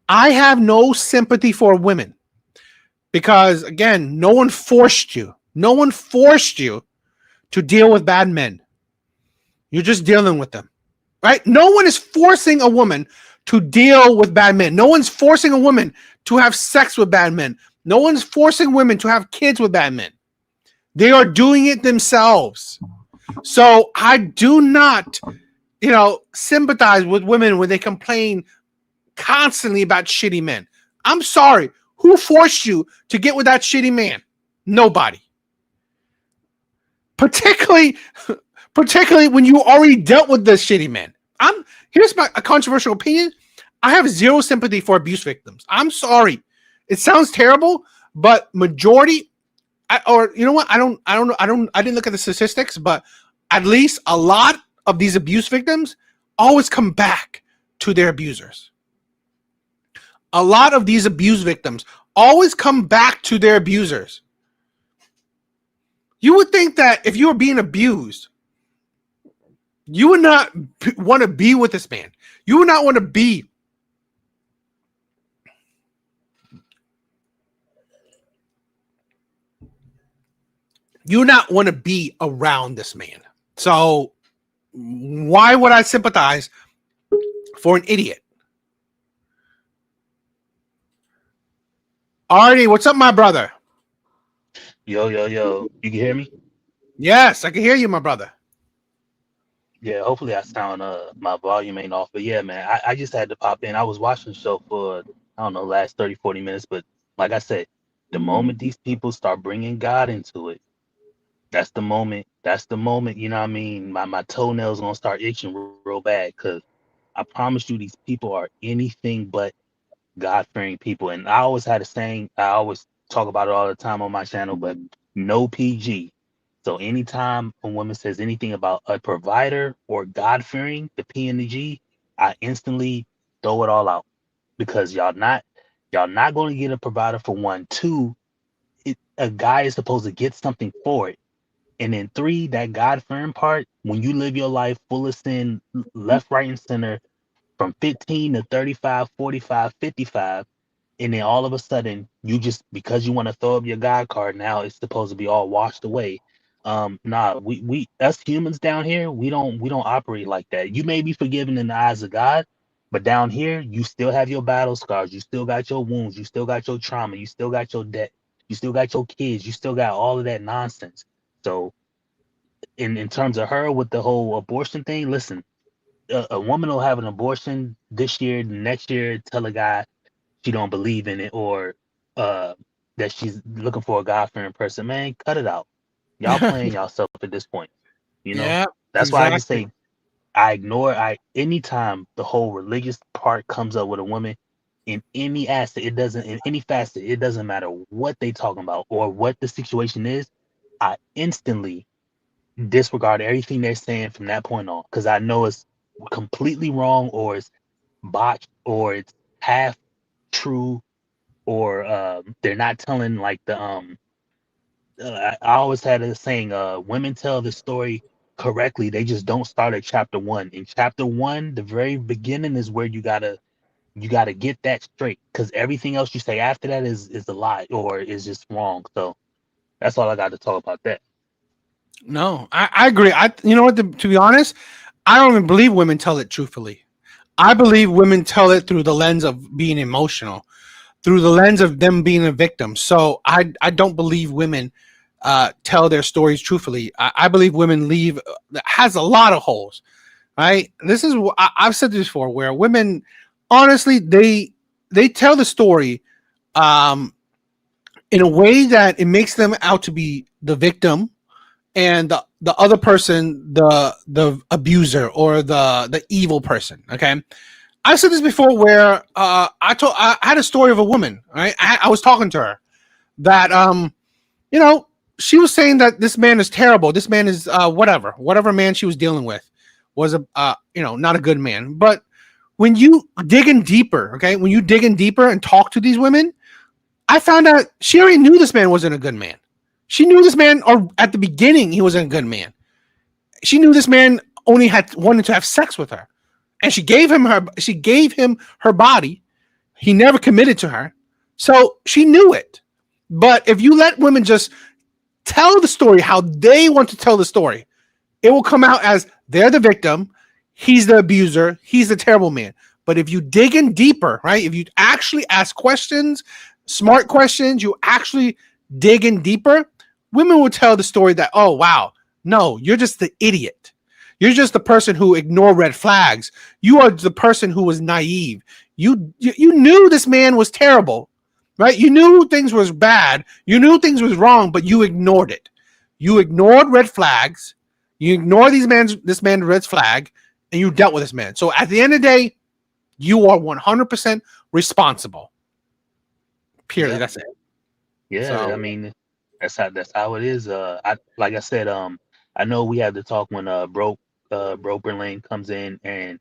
Speaker 1: I have no sympathy for women because, again, no one forced you. No one forced you to deal with bad men. You're just dealing with them, right? No one is forcing a woman to deal with bad men. No one's forcing a woman to have sex with bad men. No one's forcing women to have kids with bad men. They are doing it themselves. So I do not, sympathize with women when they complain constantly about shitty men. I'm sorry. Who forced you to get with that shitty man? Nobody. Particularly when you already dealt with the shitty man. Here's a controversial opinion. I have zero sympathy for abuse victims. I'm sorry. It sounds terrible, but majority, I didn't look at the statistics, but at least a lot of these abuse victims always come back to their abusers. A lot of these abuse victims always come back to their abusers. You would think that if you were being abused, you would not want to be with this man. You would not want to be. You would not want to be around this man. So why would I sympathize for an idiot? Artie, what's up, my brother?
Speaker 14: Yo. You can hear me?
Speaker 1: Yes, I can hear you, my brother.
Speaker 14: Yeah, hopefully I sound my volume ain't off. But yeah, man, I just had to pop in. I was watching the show for I don't know, last 30, 40 minutes, but like I said, the moment these people start bringing God into it, that's the moment, you know what I mean? My toenails gonna start itching real bad because I promise you these people are anything but God-fearing people. And I always had a saying, I always talk about it all the time on my channel, but no PG. So anytime a woman says anything about a provider or God-fearing, the P and the G, I instantly throw it all out because y'all not going to get a provider for one. Two, a guy is supposed to get something for it. And then three, that God-fearing part, when you live your life full of sin, left, right, and center, from 15 to 35, 45, 55, and then all of a sudden you just because you want to throw up your God card, now it's supposed to be all washed away. Nah, we us humans down here, we don't operate like that. You may be forgiven in the eyes of God, but down here you still have your battle scars, you still got your wounds, you still got your trauma, you still got your debt, you still got your kids, you still got all of that nonsense. So in terms of her with the whole abortion thing, listen, a woman will have an abortion this year, next year tell a guy she don't believe in it, or that she's looking for a God-fearing person. Man, cut it out. Y'all playing yourself at this point.
Speaker 1: Yeah,
Speaker 14: That's why I just
Speaker 1: exactly.
Speaker 14: say I ignore. Anytime the whole religious part comes up with a woman in any facet, it doesn't matter what they talking about or what the situation is. I instantly disregard everything they're saying from that point on because I know it's completely wrong, or it's botched, or it's half true, or they're not telling like the I always had a saying, women tell the story correctly, they just don't start at chapter one. In chapter one, the very beginning is where you gotta get that straight, because everything else you say after that is a lie or is just wrong. So that's all I got to talk about that.
Speaker 1: No, I agree. You know what? To be honest, I don't even believe women tell it truthfully. I believe women tell it through the lens of being emotional, through the lens of them being a victim. So I don't believe women tell their stories truthfully. I believe women has a lot of holes. Right? This is I've said this before, where women, honestly, they tell the story in a way that it makes them out to be the victim, and the other person, the abuser or the evil person. Okay, I've said this before where I had a story of a woman. Right, I was talking to her that you know, she was saying that this man is terrible. This man is whatever man she was dealing with was a not a good man. But when you dig in deeper, okay, when you dig in deeper and talk to these women, I found out she already knew this man wasn't a good man. She knew this man, or at the beginning, he wasn't a good man. She knew this man only had wanted to have sex with her, and she gave him her body. He never committed to her, so she knew it. But if you let women just tell the story how they want to tell the story, it will come out as they're the victim, he's the abuser, he's the terrible man. But if you dig in deeper, right? If you actually ask questions, smart questions, you actually dig in deeper, women will tell the story that, oh, wow, no, you're just the idiot. You're just the person who ignored red flags. You are the person who was naive. You knew this man was terrible, right? You knew things was bad. You knew things was wrong, but you ignored it. You ignored red flags. You ignore this man's red flag, and you dealt with this man. So at the end of the day, you are 100% responsible. Purely,
Speaker 14: Yeah,
Speaker 1: that's it.
Speaker 14: yeah. I
Speaker 1: So
Speaker 14: mean, that's how it is. I like I said, I know we had to talk when Broker Lane comes in, and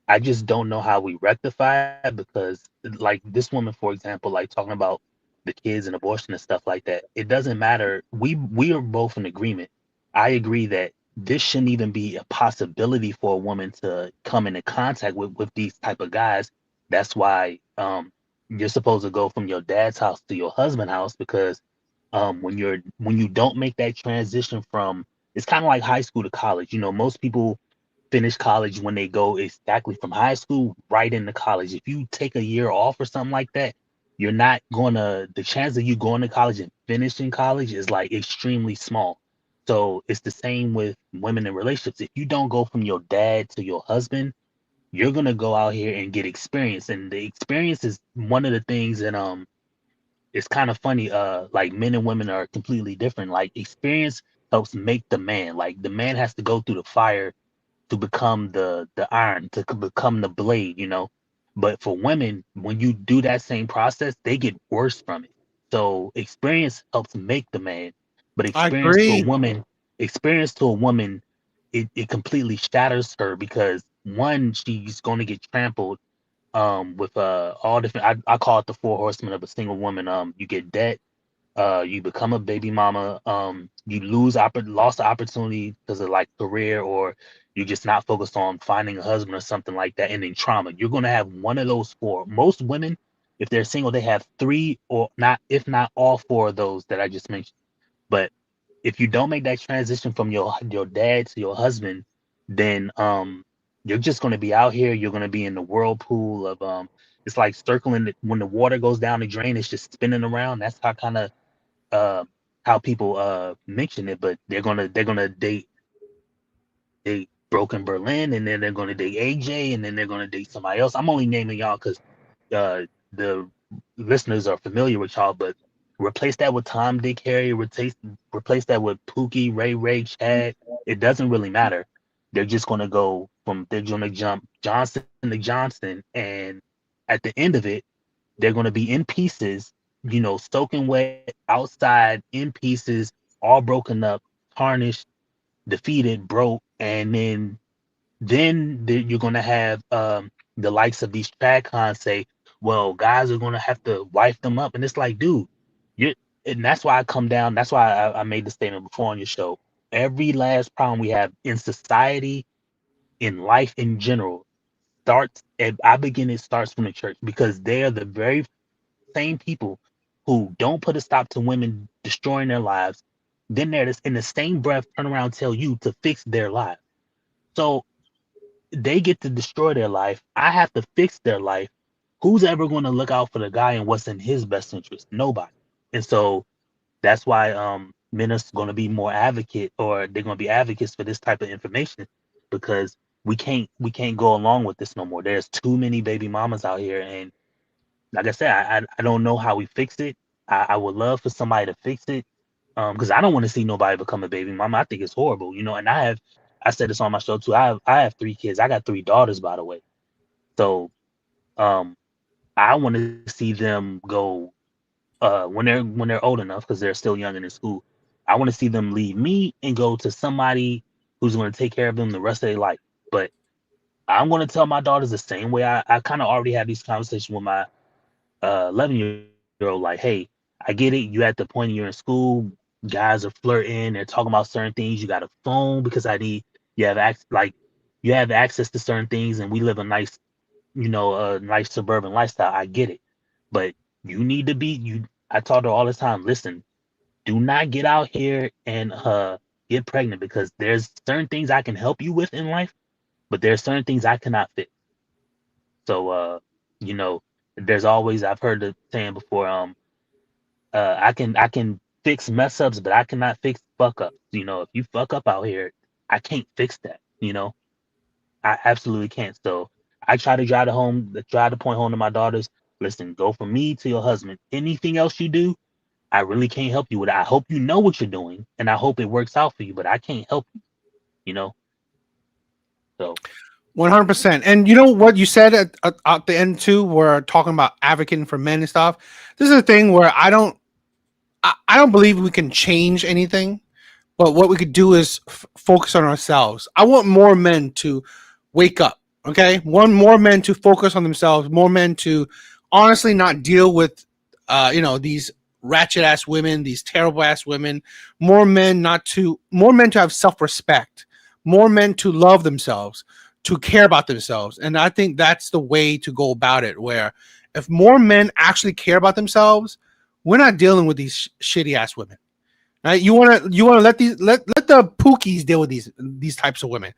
Speaker 14: I just don't know how we rectify it because, like this woman, for example, like talking about the kids and abortion and stuff like that. It doesn't matter. We are both in agreement. I agree that this shouldn't even be a possibility for a woman to come into contact with these type of guys. That's why you're supposed to go from your dad's house to your husband's house because when you don't make that transition from it's kind of like high school to college. Most people finish college when they go exactly from high school right into college. If you take a year off or something like that, you're not gonna the chance of you going to college and finishing college is like extremely small. So it's the same with women in relationships. If you don't go from your dad to your husband, you're gonna go out here and get experience. And the experience is one of the things that it's kind of funny, like men and women are completely different. Like experience helps make the man. Like the man has to go through the fire to become the iron, to become the blade. But for women, when you do that same process, they get worse from it. So experience helps make the man, but
Speaker 1: I agree.
Speaker 14: experience to a woman, it completely shatters her because one, she's going to get trampled with all different. I call it the four horsemen of a single woman. You get debt, you become a baby mama, you lost the opportunity because of like career, or you're just not focused on finding a husband or something like that, and then trauma. You're going to have one of those four. Most women, if they're single, they have three or not, if not all four of those that I just mentioned. But if you don't make that transition from your dad to your husband, then you're just going to be out here. You're going to be in the whirlpool of it's like circling when the water goes down the drain. It's just spinning around. That's uh, how people mention it, but they're gonna date Broken Berlin, and then they're gonna date AJ, and then they're gonna date somebody else. I'm only naming y'all because the listeners are familiar with y'all, but replace that with Tom, Dick, Harry. Replace that with Pookie, Ray, Chad. It doesn't really matter. They're gonna jump Johnson to Johnson, and at the end of it, they're going to be in pieces, soaking wet outside, in pieces, all broken up, tarnished, defeated, broke, and then you're going to have the likes of these trad cons say, "Well, guys are going to have to wife them up," and it's like, dude, you and that's why I come down. That's why I made the statement before on your show. Every last problem we have in society, in life in general, it starts from the church because they are the very same people who don't put a stop to women destroying their lives, then they're just in the same breath turn around and tell you to fix their life. So they get to destroy their life. I have to fix their life. Who's ever going to look out for the guy and what's in his best interest? Nobody. And so that's why men are going to be more advocate, or they're going to be advocates for this type of information, because we can't go along with this no more. There's too many baby mamas out here, and like I said, I don't know how we fix it. I would love for somebody to fix it. Because I don't want to see nobody become a baby mama. I think it's horrible, and I said this on my show too. I have 3 kids. I got 3 daughters, by the way. So um, I want to see them go when they're old enough, because they're still young and in school. I want to see them leave me and go to somebody who's going to take care of them the rest of their life. But I'm going to tell my daughters the same way. I kind of already have these conversations with my 11-year-old, like, hey, I get it. You at the point you're in school, guys are flirting, they're talking about certain things. You got a phone because you have you have access to certain things, and we live a nice suburban lifestyle. I get it, but you need to be you. I talk to her all the time. Listen, do not get out here and get pregnant, because there's certain things I can help you with in life, but there's certain things I cannot fix. So you know, there's always, I've heard the saying before, I can fix mess ups, but I cannot fix fuck ups. If you fuck up out here, I can't fix that. I absolutely can't. So I try to try to point home to my daughters. Listen, go from me to your husband. Anything else you do, I really can't help you with it. I hope you know what you're doing, and I hope it works out for you, but I can't help you. You know. So
Speaker 1: 100%. And you know what you said at the end too, we're talking about advocating for men and stuff. This is a thing where I don't believe we can change anything, but what we could do is focus on ourselves. I want more men to wake up. Okay, one more men to focus on themselves. More men to honestly not deal with, these ratchet ass women, these terrible ass women. More men to have self respect. More men to love themselves, to care about themselves, and I think that's the way to go about it. Where if more men actually care about themselves, we're not dealing with these shitty ass women. Right? You want to let the pookies deal with these types of women.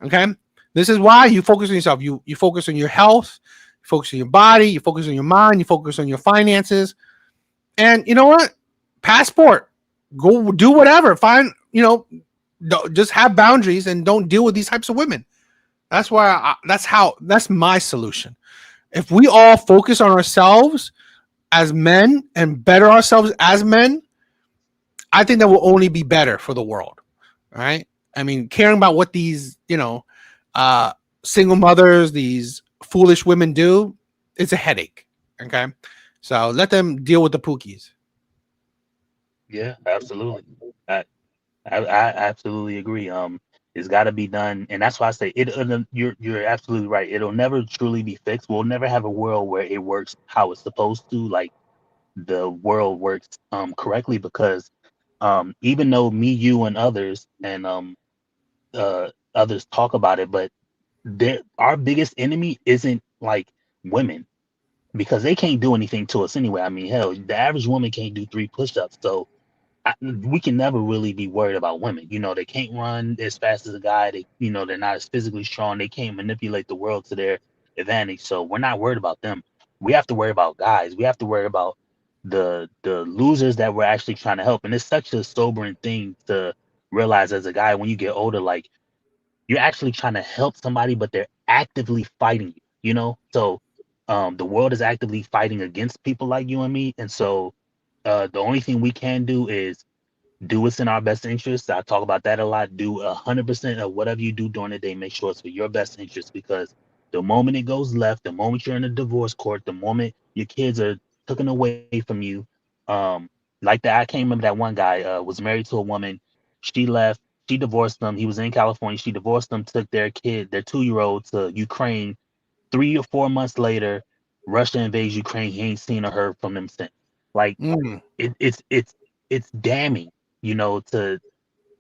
Speaker 1: Okay? This is why you focus on yourself. You focus on your health, you focus on your body, you focus on your mind, you focus on your finances. And you know what? Passport. Go do whatever. Find, just have boundaries and don't deal with these types of women. That's my solution. If we all focus on ourselves as men and better ourselves as men, I think that will only be better for the world. Right? I mean, caring about what these, uh, single mothers, these foolish women do, it's a headache. Okay? So let them deal with the pookies.
Speaker 14: yeah, absolutely. I absolutely agree. It's got to be done, and that's why I say it. You're absolutely right. It'll never truly be fixed. We'll never have a world where it works how it's supposed to, like the world works correctly, because even though me, you, and others others talk about it, but our biggest enemy isn't like women, because they can't do anything to us anyway. I mean, hell, the average woman can't do 3 push-ups, so we can never really be worried about women. They can't run as fast as a guy. They're not as physically strong. They can't manipulate the world to their advantage. So we're not worried about them. We have to worry about guys. We have to worry about the losers that we're actually trying to help. And it's such a sobering thing to realize as a guy when you get older, like you're actually trying to help somebody, but they're actively fighting you. So the world is actively fighting against people like you and me, and so the only thing we can do is do what's in our best interest. I talk about that a lot. Do 100% of whatever you do during the day. Make sure it's for your best interest, because the moment it goes left, the moment you're in a divorce court, the moment your kids are taken away from you, um, like that. I can't remember that one guy was married to a woman. She left. She divorced him. He was in California. She divorced him. Took their 2-year-old to Ukraine. 3 or 4 months later, Russia invades Ukraine. He ain't seen or heard from them since. Like
Speaker 1: Mm.
Speaker 14: it's damning, to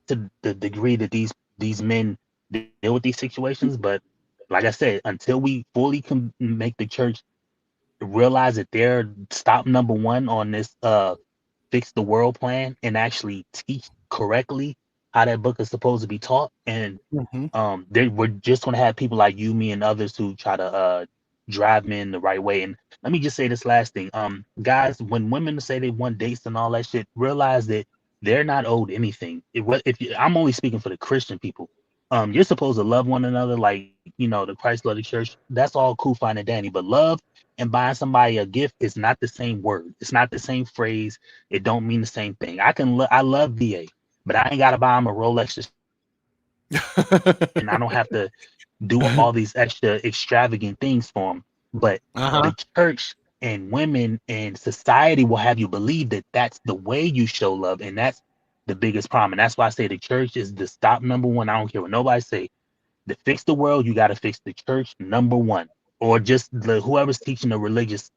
Speaker 14: the degree that these men deal with these situations. But like I said, until we fully can make the church realize that they're stop number one on this fix the world plan, and actually teach correctly how that book is supposed to be taught, and
Speaker 1: Mhm.
Speaker 14: we're just going to have people like you, me, and others who try to drive men the right way. And let me just say this last thing, guys, when women say they want dates and all that shit, realize that they're not owed anything. I'm only speaking for the Christian people. You're supposed to love one another like, the Christ love the church. That's all cool, fine, and dandy. But love and buying somebody a gift is not the same word. It's not the same phrase. It don't mean the same thing. I love VA, but I ain't gotta buy him a Rolex this year, and I don't have to do all these extra extravagant things for him. But
Speaker 1: Uh-huh.
Speaker 14: the church and women and society will have you believe that that's the way you show love, and that's the biggest problem. And that's why I say the church is the stop number one. I don't care what nobody say. To fix the world, you got to fix the church number one, or just whoever's teaching the religious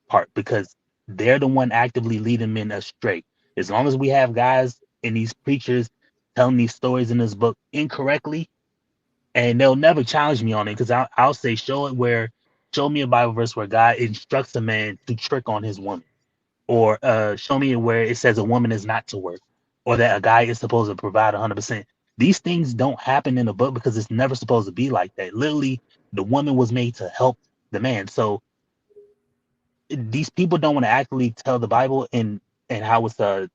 Speaker 14: part, because they're the one actively leading men astray. As long as we have guys and these preachers telling these stories in this book incorrectly, and they'll never challenge me on it, because I'll say show me a Bible verse where God instructs a man to trick on his woman, or show me where it says a woman is not to work, or that a guy is supposed to provide 100%. These things don't happen in the book because it's never supposed to be like that. Literally, the woman was made to help the man. So these people don't want to actually tell the Bible and how it's to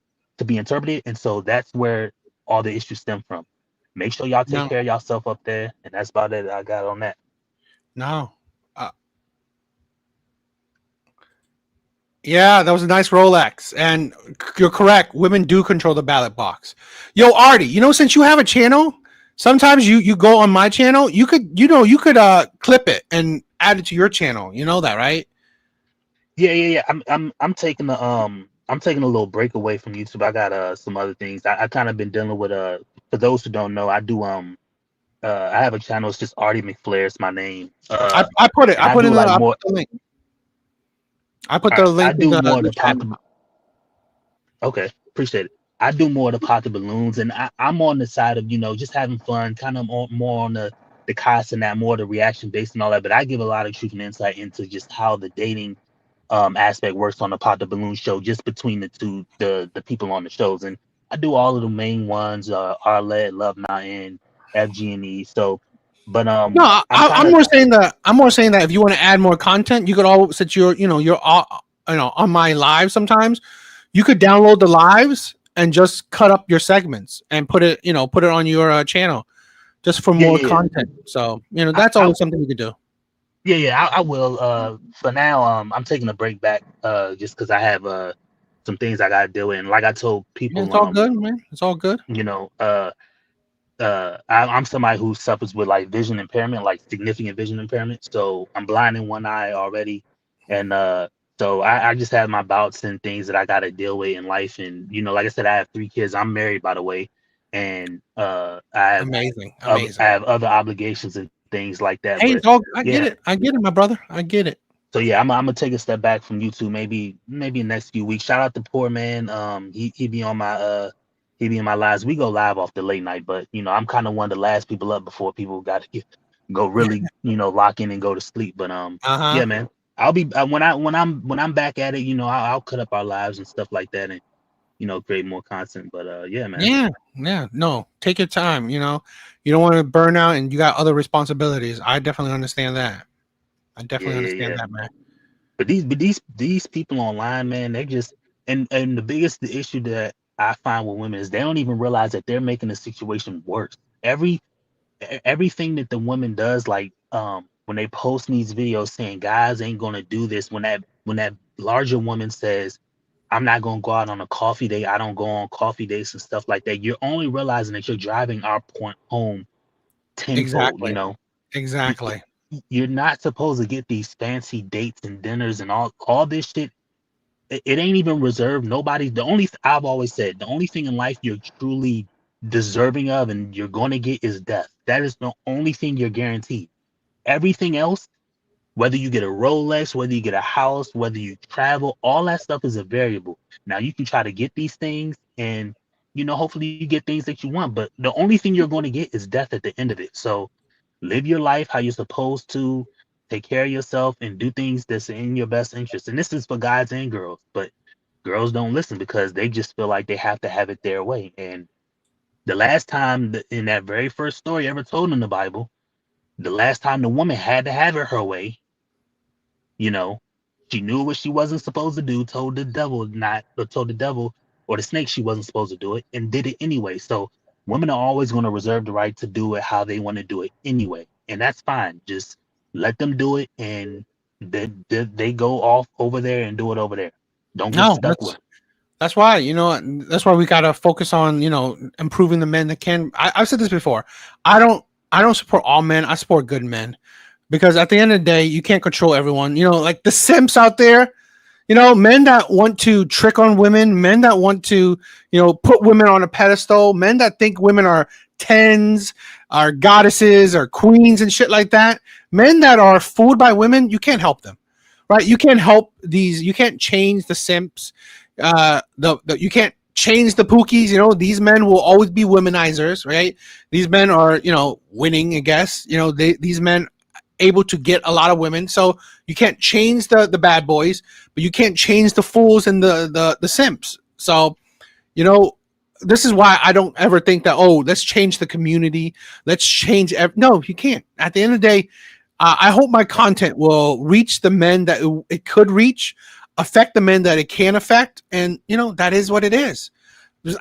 Speaker 14: be interpreted, and so that's where all the issues stem from. Make sure y'all take
Speaker 1: No,
Speaker 14: care of yourself up there, and that's about it I got on that.
Speaker 1: no. Uh, yeah, that was a nice Rolex, and you're correct. Women do control the ballot box. Yo, Artie, since you have a channel, sometimes you go on my channel. You could clip it and add it to your channel. You know that, right?
Speaker 14: Yeah. I'm taking a little break away from YouTube. I got some other things. I kind of been dealing with for those who don't know, I do I have a channel. It's just Artie McFlair. It's my name.
Speaker 1: I put it.
Speaker 14: And
Speaker 1: I
Speaker 14: I
Speaker 1: put
Speaker 14: do
Speaker 1: in the.
Speaker 14: like
Speaker 1: I put
Speaker 14: more.
Speaker 1: the link. I put the
Speaker 14: I
Speaker 1: link in
Speaker 14: do more of
Speaker 1: the
Speaker 14: the pop.
Speaker 1: channel.
Speaker 14: Okay, appreciate it. I do more of the pocket balloons, and I'm on the side of just having fun, kind of more on the cost and that, more the reaction based and all that. But I give a lot of truth and insight into just how the dating aspect works on the Pop the Balloon show, just between the two the people on the shows. And I do all of the main ones, Arlette, Love Mountain, FG&E. So, but
Speaker 1: No,
Speaker 14: I'm kind
Speaker 1: I'm
Speaker 14: of
Speaker 1: more saying that. I'm more saying that if you want to add more content, you could all since you're all, on my live sometimes. You could download the lives and just cut up your segments and put it on your channel just for
Speaker 14: yeah
Speaker 1: more
Speaker 14: yeah yeah.
Speaker 1: content. So
Speaker 14: I,
Speaker 1: that's
Speaker 14: I
Speaker 1: always something you could do.
Speaker 14: I will. For now, I'm taking a break back, just because I have some things I gotta deal with. And like I told
Speaker 1: Yeah,
Speaker 14: people,
Speaker 1: it's all good, man. It's all good.
Speaker 14: you know, uh, I'm somebody who suffers with like vision impairment, like significant vision impairment. So I'm blind in one eye already, and so I just have my bouts and things that I got to deal with in life. And like I said, I have 3 kids. I'm married, by the way, and
Speaker 1: Amazing,
Speaker 14: I
Speaker 1: amazing.
Speaker 14: have other obligations and things like that.
Speaker 1: Hey,
Speaker 14: But
Speaker 1: it's all. I
Speaker 14: yeah,
Speaker 1: get it. I get it, my brother. I get it.
Speaker 14: so yeah, I'm gonna take a step back from YouTube, maybe in the next few weeks. Shout out to Poor Man. He be on my he be in my lives. We go live off the late night, but I'm kind of one of the last people up before people got to go really lock in and go to sleep. But
Speaker 1: Uh huh.
Speaker 14: yeah, man, I'll be when I'm back at it. I'll cut up our lives and stuff like that, and create more content. But yeah, man.
Speaker 1: Yeah, yeah. No, take your time. You don't want to burn out, and you got other responsibilities. I definitely understand that. I
Speaker 14: Yeah,
Speaker 1: definitely
Speaker 14: yeah,
Speaker 1: understand
Speaker 14: yeah.
Speaker 1: that, man.
Speaker 14: But these people online, man, they just and the biggest issue that I find with women is they don't even realize that they're making the situation worse. Everything that the woman does, like when they post these videos saying guys ain't gonna do this, when that larger woman says, I'm not gonna go out on a coffee date, I don't go on coffee dates and stuff like that, you're only realizing that you're driving our point home tenfold.
Speaker 1: Exactly.
Speaker 14: Y-
Speaker 1: Exactly.
Speaker 14: you're not supposed to get these fancy dates and dinners and all this shit. It ain't even reserved. Nobody. I've always said the only thing in life you're truly deserving of and you're going to get is death. That is the only thing you're guaranteed. Everything else, whether you get a Rolex, whether you get a house, whether you travel, all that stuff is a variable. Now you can try to get these things, and hopefully you get things that you want, but the only thing you're going to get is death at the end of it. So live your life how you're supposed to, take care of yourself, and do things that's in your best interest. And this is for guys and girls, but girls don't listen because they just feel like they have to have it their way. And the last time in that very first story ever told in the Bible, the last time the woman had to have it her way, you know, she knew what she wasn't supposed to do, told the devil or the snake she wasn't supposed to do it, and did it anyway. So women are always going to reserve the right to do it how they want to do it anyway, and that's fine. Just let them do it, and they go off over there and do it over there. Don't get
Speaker 1: No,
Speaker 14: stuck with.
Speaker 1: that's why, that's why we gotta focus on, improving the men that can. I've said this before. I don't support all men. I support good men, because at the end of the day, you can't control everyone. Like the simps out there. Men that want to trick on women, men that want to, put women on a pedestal, men that think women are tens, are goddesses, or queens and shit like that. Men that are fooled by women, you can't help them, right? You can't help these. You can't change the simps. You can't change the pookies. These men will always be womanizers, right? These men are, winning, I guess. These men able to get a lot of women. So you can't change the bad boys, but you can't change the fools and the simps. So, this is why I don't ever think that, let's change the community. Let's change. No, you can't. At the end of the day, I hope my content will reach the men that it could reach, affect the men that it can affect. And, that is what it is.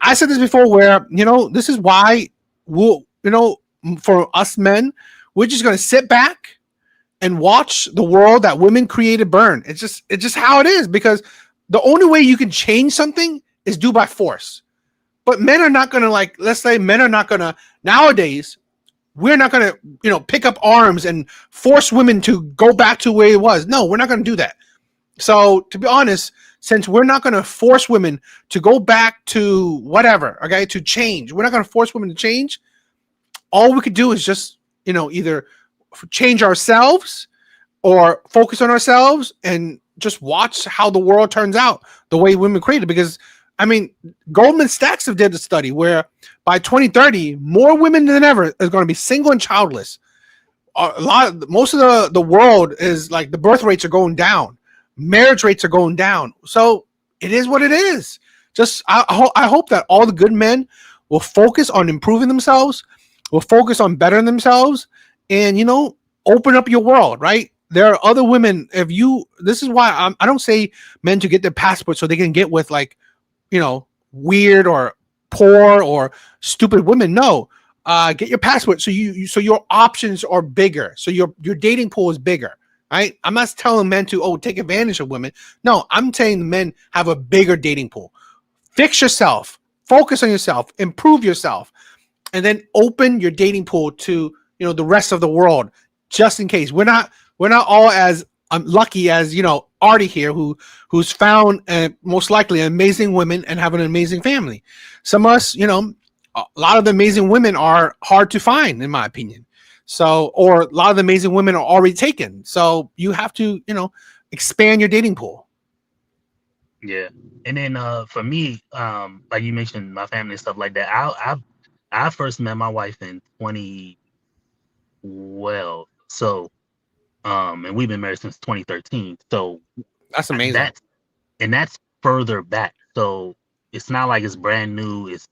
Speaker 1: I said this before where, this is why for us men, we're just going to sit back and watch the world that women created burn. It's just how it is, because the only way you can change something is do by force. But men are not going to, let's say men are not going to, nowadays, we're not going to, pick up arms and force women to go back to where it was. No, we're not going to do that. So to be honest, since we're not going to force women to go back to whatever, okay, to change, we're not going to force women to change. All we could do is just, either change ourselves or focus on ourselves and just watch how the world turns out the way women created. Because Goldman Sachs have did a study where by 2030, more women than ever is going to be single and childless. Most of the world is like the birth rates are going down, marriage rates are going down. So it is what it is. Just I hope that all the good men will focus on improving themselves, will focus on bettering themselves, and open up your world, right? There are other women. This is why I don't say men to get their passport so they can get with weird or poor or stupid women. No, get your passport so your options are bigger, so your dating pool is bigger, right? I'm not telling men to take advantage of women. No, I'm saying men have a bigger dating pool. Fix yourself, focus on yourself, improve yourself, and then open your dating pool to the rest of the world, just in case. We're not all as lucky as Artie here, who's found most likely amazing women and have an amazing family. Some of us, a lot of the amazing women are hard to find, in my opinion. So, or a lot of the amazing women are already taken. So you have to, expand your dating pool.
Speaker 14: Yeah. And then for me, like you mentioned, my family and stuff like that. I first met my wife in 2012. So and we've been married since 2013. So
Speaker 1: that's amazing.
Speaker 14: That's further back. So it's not like it's brand new. It's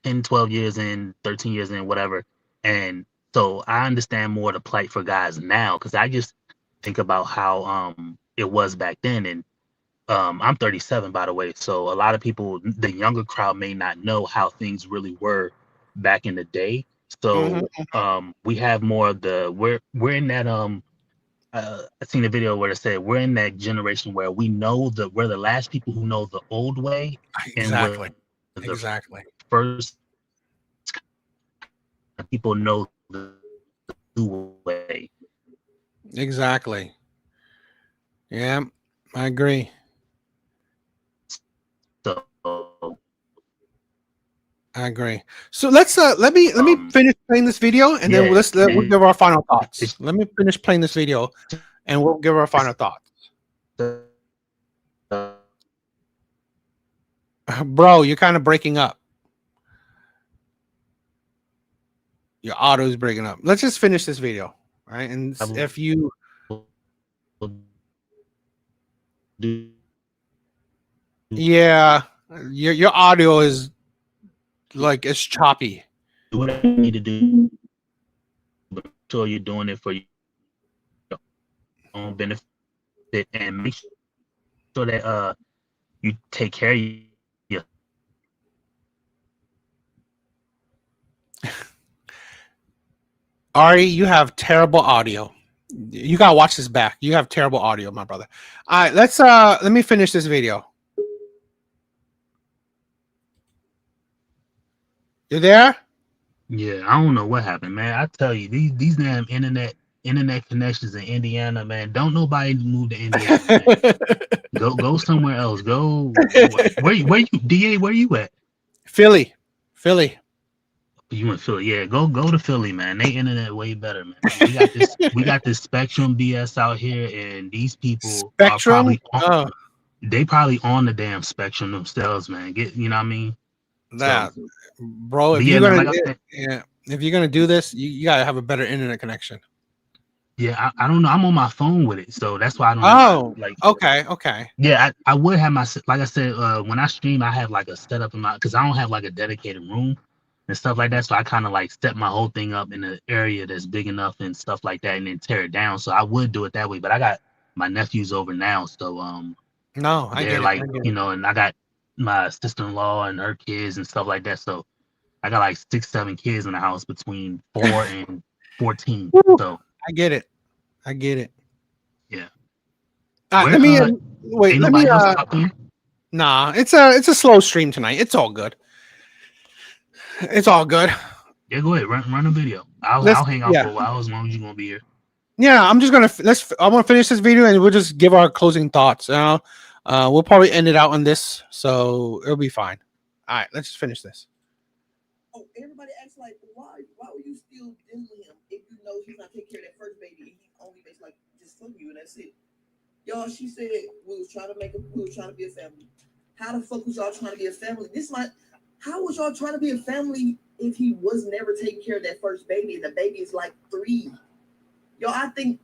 Speaker 14: 10, 12 years in, 13 years in, whatever. And so I understand more the plight for guys now, because I just think about how it was back then. And I'm 37, by the way. So a lot of people, the younger crowd, may not know how things really were back in the day. So we have more of we're in that I seen a video where it said we're in that generation where we're the last people who know the old way,
Speaker 1: Exactly.
Speaker 14: and we're the first people know the new way.
Speaker 1: Exactly. Yeah, I agree.
Speaker 14: So
Speaker 1: I agree. So let me finish playing this video, and then we'll give our final thoughts. Let me finish playing this video, and we'll give our final thoughts. Bro, you're kind of breaking up. Your audio is breaking up. Let's just finish this video, right? And if you yeah, your audio is like it's choppy.
Speaker 14: Do what you need to do, but make sure you're doing it for your own benefit, and make sure that you take care of
Speaker 1: Ari, you have terrible audio. You gotta watch this back. You have terrible audio, my brother. All right, let me finish this video. You there?
Speaker 14: Yeah, I don't know what happened, man. I tell you, these damn internet connections in Indiana, man. Don't nobody move to Indiana, man. Go somewhere else. Go where you DA? Where you at?
Speaker 1: Philly.
Speaker 14: You in Philly? Yeah, go to Philly, man. They internet way better, man. We got this Spectrum BS out here, and these people are
Speaker 1: Spectrum.
Speaker 14: they probably on the damn Spectrum themselves, man. You know what I mean?
Speaker 1: That, bro. If
Speaker 14: yeah,
Speaker 1: you're
Speaker 14: man,
Speaker 1: gonna,
Speaker 14: like
Speaker 1: if you're gonna do this, you gotta have a better internet connection.
Speaker 14: Yeah, I don't know. I'm on my phone with it, so that's why I don't.
Speaker 1: Oh,
Speaker 14: like.
Speaker 1: Okay.
Speaker 14: Yeah, I would have my, like I said, when I stream, I have like a setup in my, because I don't have like a dedicated room and stuff like that. So I kind of like set my whole thing up in an area that's big enough and stuff like that, and then tear it down. So I would do it that way. But I got my nephews over now, so
Speaker 1: no, I
Speaker 14: they're
Speaker 1: get
Speaker 14: like,
Speaker 1: it.
Speaker 14: you know, and I got my sister-in-law and her kids and stuff like that. So I got like 6-7 kids in the house between 4 and 14. So
Speaker 1: I get it.
Speaker 14: Yeah.
Speaker 1: Let me wait. Let me. Nah, it's a slow stream tonight. It's all good.
Speaker 14: Yeah, go ahead. Run a video. I'll hang out for a while as long as you're gonna be here.
Speaker 1: Yeah, I'm just gonna I'm gonna finish this video and we'll just give our closing thoughts. We'll probably end it out on this, so it'll be fine. All right, let's just finish this.
Speaker 13: Oh, everybody acts like, why were you still dealing with him if you know he's not taking care of that first baby and he only makes like just fuck you and that's it? Y'all, she said we was trying to be a family. How the fuck was y'all trying to be a family? How was y'all trying to be a family if he was never taking care of that first baby and the baby is like 3? Y'all, I think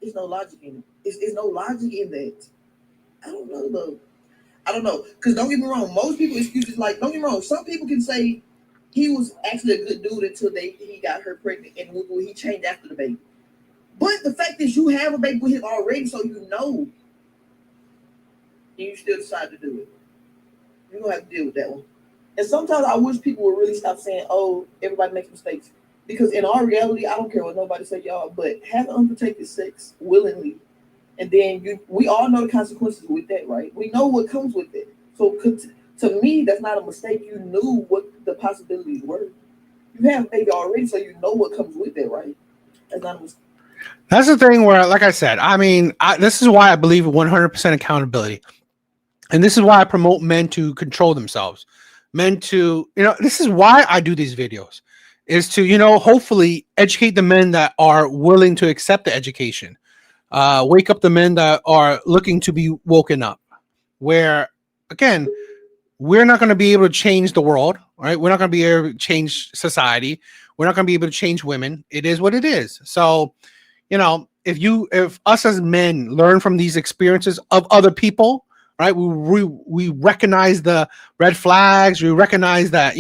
Speaker 13: there's no logic in it. There's no logic in that. I don't know though. I don't know. Because don't get me wrong, most people excuses like, don't get me wrong, some people can say he was actually a good dude until he got her pregnant and he changed after the baby. But the fact is you have a baby with him already, so you know, and you still decide to do it. You're going to have to deal with that one. And sometimes I wish people would really stop saying, oh, everybody makes mistakes. Because in our reality, I don't care what nobody say, y'all, but have unprotected sex willingly. And then we all know the consequences with that, right? We know what comes with it. So to me, that's not a mistake. You knew what the possibilities were. You have a baby already, so you know what comes with it, right? That's not a mistake.
Speaker 1: That's the thing where, like I said, I mean, this is why I believe in 100% accountability. And this is why I promote men to control themselves. Men to, this is why I do these videos, is to, hopefully educate the men that are willing to accept the education. Wake up the men that are looking to be woken up. Where, again, we're not going to be able to change the world, right? We're not going to be able to change society. We're not going to be able to change women. It is what it is. So, if us as men learn from these experiences of other people, right? We recognize the red flags. We recognize that,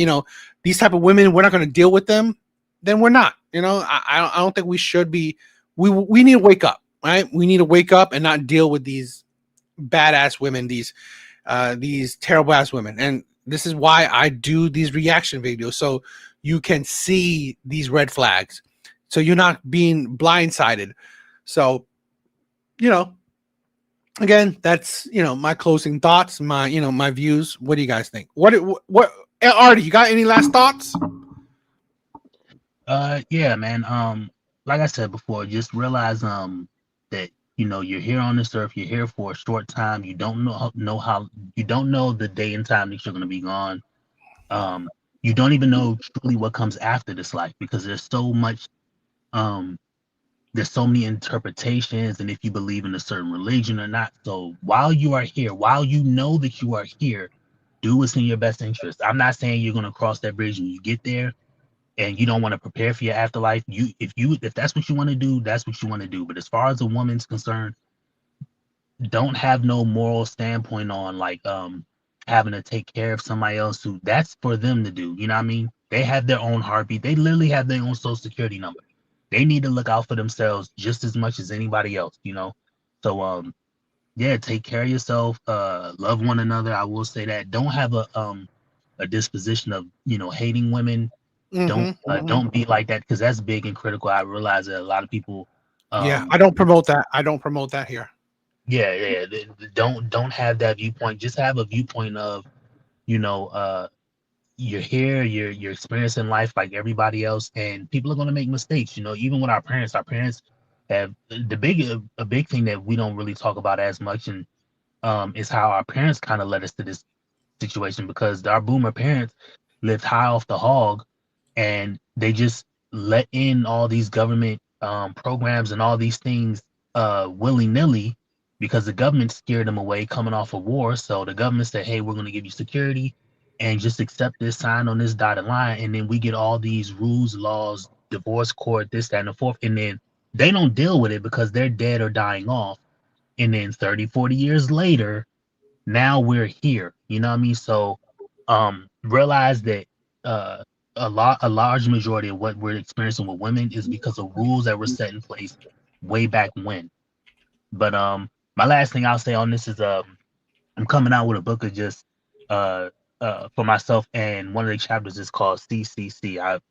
Speaker 1: these type of women, we're not going to deal with them. Then we're not, I don't think we should be. We need to wake up, right? We need to wake up and not deal with these badass women, these terrible ass women. And this is why I do these reaction videos. So you can see these red flags. So you're not being blindsided. So, again, that's, my closing thoughts, my views. What do you guys think? What, Artie, you got any last thoughts?
Speaker 14: Yeah, man. Like I said before, just realize, that, you're here on this earth, you're here for a short time. You don't you don't know the day and time that you're going to be gone. You don't even know truly what comes after this life, because there's so much, there's so many interpretations, and if you believe in a certain religion or not. So while you are here, while you know that you are here, do what's in your best interest. I'm not saying you're going to cross that bridge when you get there and you don't want to prepare for your afterlife. If that's what you want to do, that's what you want to do. But as far as a woman's concerned, don't have no moral standpoint on like having to take care of somebody else who that's for them to do. You know what I mean? They have their own heartbeat. They literally have their own social security number. They need to look out for themselves just as much as anybody else, So yeah, take care of yourself, love one another. I will say that. Don't have a disposition of, hating women. Don't be like that, because that's big and critical. I realize that a lot of people
Speaker 1: Yeah, I don't promote that. I don't promote that here.
Speaker 14: don't have that viewpoint. Just have a viewpoint of, you know, you're here, you're experiencing life like everybody else, and people are going to make mistakes. You know, even with our parents have a big thing that we don't really talk about as much, and is how our parents kind of led us to this situation, because our boomer parents lived high off the hog, and they just let in all these government programs and all these things willy-nilly, because the government scared them away coming off a war. So the government said, hey, we're going to give you security and just accept this, sign on this dotted line, and then we get all these rules, laws, divorce court, this, that, and the fourth, and then they don't deal with it because they're dead or dying off. And then 30, 40 years later, now we're here. You know what I mean? So realize that a large majority of what we're experiencing with women is because of rules that were set in place way back when. But my last thing I'll say on this is I'm coming out with a book of just for myself, and one of the chapters is called CCC. I've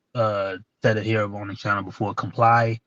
Speaker 14: said it here on the channel before: comply,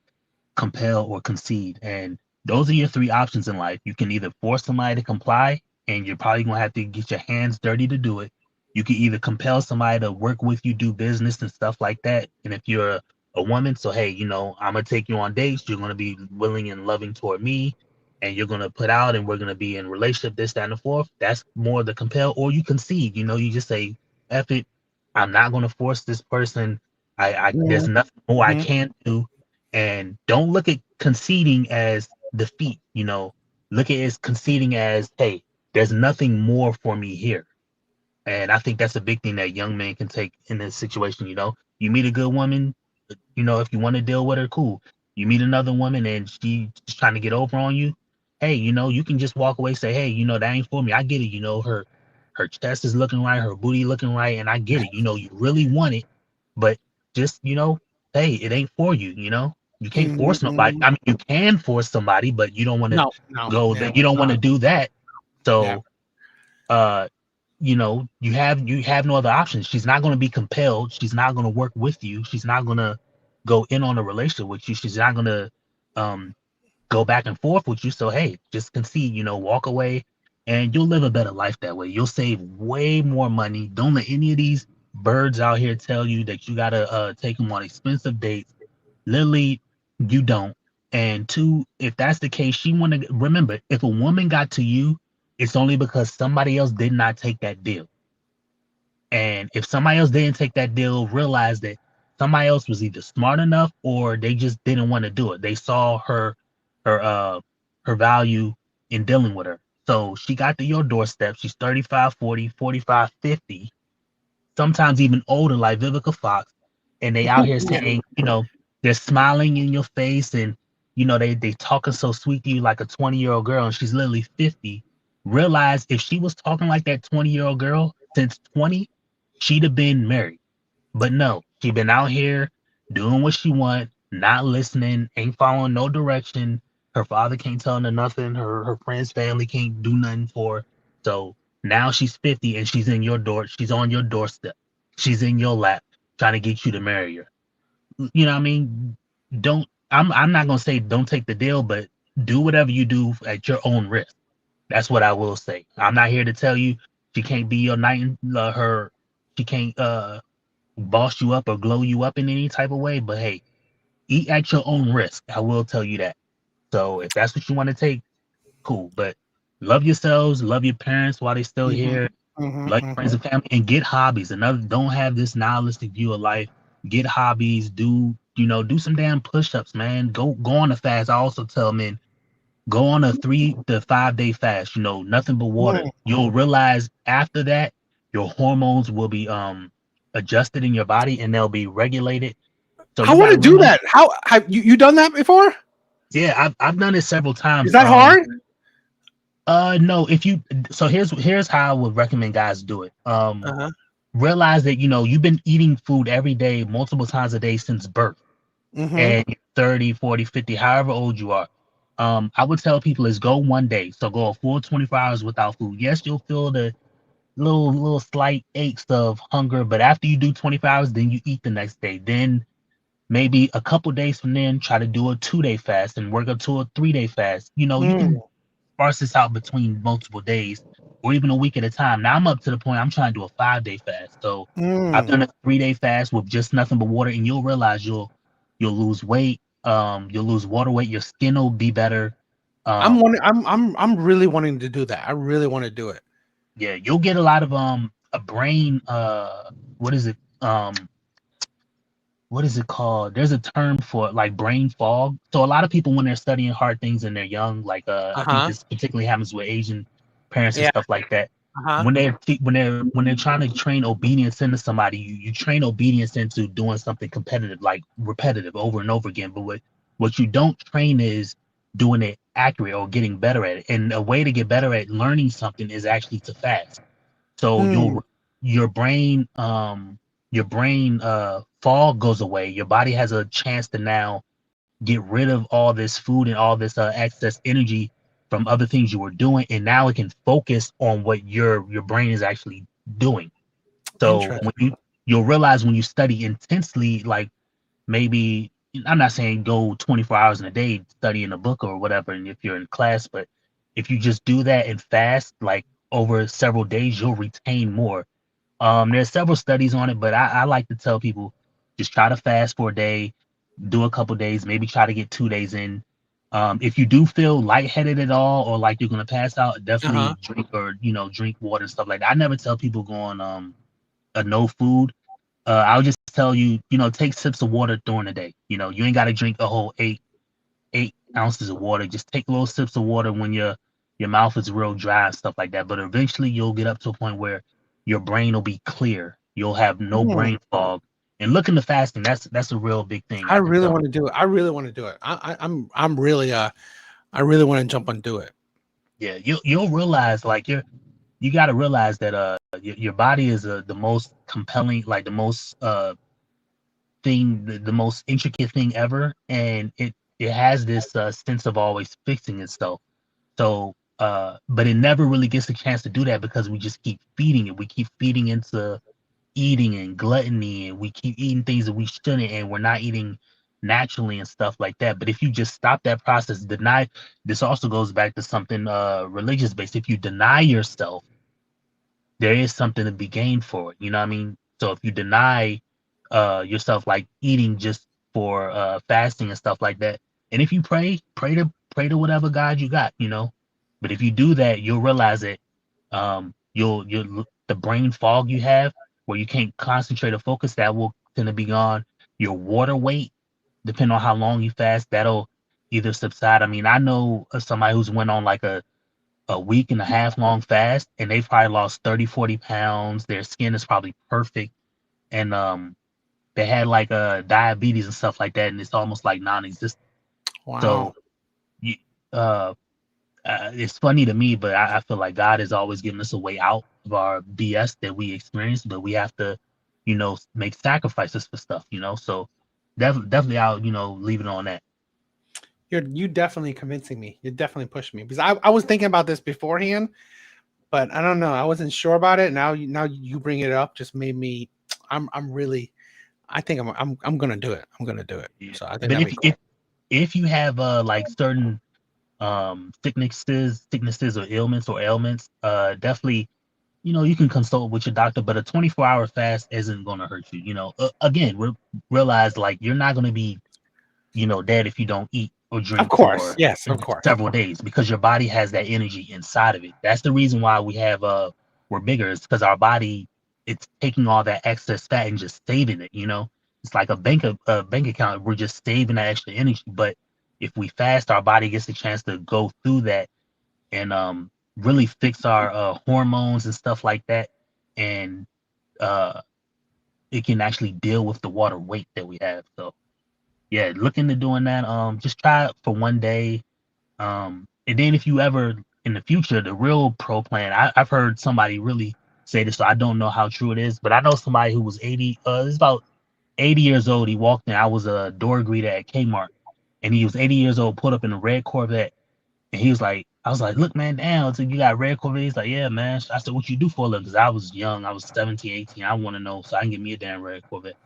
Speaker 14: compel, or concede. And those are your three options in life. You can either force somebody to comply, and you're probably gonna have to get your hands dirty to do it. You can either compel somebody to work with you, do business and stuff like that. And if you're a woman, so hey, you know, I'm gonna take you on dates. You're gonna be willing and loving toward me, and you're gonna put out, and we're gonna be in relationship, this, that, and the fourth. That's more the compel. Or you concede. You know, you just say, F it, I'm not gonna force this person. I there's nothing more I can do. And don't look at conceding as defeat. You know, look at it as conceding as, hey, there's nothing more for me here. And I think that's a big thing that young men can take in this situation. You know, you meet a good woman, you know, if you want to deal with her, cool. You meet another woman and she's trying to get over on you, hey, you know, you can just walk away, say, hey, you know, that ain't for me. I get it. You know, her chest is looking right, her booty looking right, and I get it. You know, you really want it, but just, you know, hey, it ain't for you. You know, you can't force nobody. I mean, you can force somebody, but you don't want to go that. You don't want to do that. So, you know, you have no other options. She's not going to be compelled. She's not going to work with you. She's not going to go in on a relationship with you. She's not going to go back and forth with you. So hey, just concede, you know, walk away, and you'll live a better life that way. You'll save way more money. Don't let any of these birds out here tell you that you gotta take them on expensive dates. Literally, you don't. And two, if that's the case, she want to remember, if a woman got to you, it's only because somebody else did not take that deal. And if somebody else didn't take that deal, realize that somebody else was either smart enough or they just didn't want to do it. They saw her her value in dealing with her. So she got to your doorstep. She's 35, 40, 45, 50, sometimes even older, like Vivica Fox. And they out here saying, you know, they're smiling in your face, and you know, they talking so sweet to you like a 20-year-old girl, and she's literally 50. Realize if she was talking like that 20-year-old girl since 20, she'd have been married. But no, she been out here doing what she want, not listening, ain't following no direction. Her father can't tell her nothing. Her friends, family can't do nothing for her. So now she's 50 and she's in your door. She's on your doorstep. She's in your lap trying to get you to marry her. You know what I mean? I'm not gonna say don't take the deal, but do whatever you do at your own risk. That's what I will say. I'm not here to tell you she can't be your knight, she can't boss you up or glow you up in any type of way, but hey, eat at your own risk. I will tell you that. So if that's what you want to take, cool. But love yourselves, love your parents while they're still here, love your friends and family, and get hobbies. Another, don't have this nihilistic view of life. Get hobbies, do some damn push-ups, man. Go on a fast. I also tell men, go on a 3 to 5 day fast, you know, nothing but water. You'll realize after that your hormones will be adjusted in your body and they'll be regulated. So
Speaker 1: I want to do that. How have you done that before?
Speaker 14: Yeah, I've done it several times.
Speaker 1: Is that hard?
Speaker 14: No, here's how I would recommend guys do it. Realize that, you know, you've been eating food every day, multiple times a day since birth. And 30, 40, 50, however old you are. I would tell people is go one day. So go a full 24 hours without food. Yes, you'll feel the little slight aches of hunger, but after you do 24 hours, then you eat the next day. Then maybe a couple days from then, try to do a 2-day fast and work up to a 3-day fast. You
Speaker 1: Mm.
Speaker 14: can sparse this out between multiple days or even a week at a time. Now I'm up to the point I'm trying to do a 5-day fast. So I've done a 3-day fast with just nothing but water, and you'll realize you'll lose weight. You'll lose water weight. Your skin will be better.
Speaker 1: I'm really wanting to do that. I really want to do it.
Speaker 14: Yeah, you'll get a lot of a brain what is it? What is it called? There's a term for it, like brain fog. So a lot of people when they're studying hard things and they're young, like I think this particularly happens with Asian parents and
Speaker 1: Yeah.
Speaker 14: stuff like that. When they're trying to train obedience into somebody, you train obedience into doing something competitive, like repetitive over and over again. But what you don't train is doing it accurate or getting better at it. And a way to get better at learning something is actually to fast. So your brain fog goes away. Your body has a chance to now get rid of all this food and all this excess energy from other things you were doing, and now it can focus on what your brain is actually doing. So when you'll realize when you study intensely, like maybe I'm not saying go 24 hours in a day studying a book or whatever, and if you're in class, but if you just do that and fast like over several days, you'll retain more. There's several studies on it, but I like to tell people just try to fast for a day, do a couple days, maybe try to get 2 days in. If you do feel lightheaded at all or like you're gonna pass out, definitely drink or drink water and stuff like that. I never tell people go on a no food. I'll just tell you, take sips of water during the day. You ain't gotta drink a whole 8 ounces of water. Just take little sips of water when your mouth is real dry and stuff like that. But eventually you'll get up to a point where your brain will be clear. You'll have no brain fog. And look into fasting. That's a real big thing.
Speaker 1: I really want to do it. I really want to do it. I'm really I really want to jump and do it.
Speaker 14: Yeah, you'll realize like you got to realize that your body is the most compelling, like the most thing, the most intricate thing ever, and it has this sense of always fixing itself. So but it never really gets a chance to do that because we just keep feeding it. We keep feeding into eating and gluttony, and we keep eating things that we shouldn't, and we're not eating naturally and stuff like that. But if you just stop that process, this also goes back to something religious based. If you deny yourself, there is something to be gained for it. You know what I mean? So if you deny yourself, like eating just for fasting and stuff like that, and if you pray to whatever God you got, but if you do that, you'll realize that you'll the brain fog you have where you can't concentrate or focus, that will tend to be gone. Your water weight, depending on how long you fast, that'll either subside. I mean, I know somebody who's went on like a week and a half long fast, and they've probably lost 30-40 pounds. Their skin is probably perfect, and they had like diabetes and stuff like that, and it's almost like non-existent.
Speaker 1: Wow.
Speaker 14: So you it's funny to me, but I feel like God has always given us a way out of our BS that we experience, but we have to make sacrifices for stuff. So definitely I'll leave it on that.
Speaker 1: You definitely convincing me. You're definitely pushing me, because I was thinking about this beforehand, but I don't know. I wasn't sure about it. Now you bring it up just made me. I'm really. I think I'm gonna do it. I'm gonna do it. So I think
Speaker 14: if you have like certain sicknesses or ailments, definitely you can consult with your doctor, but a 24-hour fast isn't going to hurt you. Again, realize like you're not going to be dead if you don't eat or drink for several days, because your body has that energy inside of it. That's the reason why we're bigger. It's because our body, it's taking all that excess fat and just saving it. It's like a bank account. We're just saving that extra energy. But if we fast, our body gets a chance to go through that and really fix our hormones and stuff like that, and it can actually deal with the water weight that we have. So yeah, look into doing that. Just try it for one day, and then if you ever in the future, the real pro plan, I've heard somebody really say this, so I don't know how true it is, but I know somebody who was 80, it's about 80 years old. He walked in. I was a door greeter at Kmart, and he was 80 years old, put up in a red Corvette, and he was like, I was like, look, man, damn. So you got red Corvette? He's like, yeah, man. I said, what you do for a living? Because I was young. I was 17, 18. I want to know. So I can get me a damn red Corvette.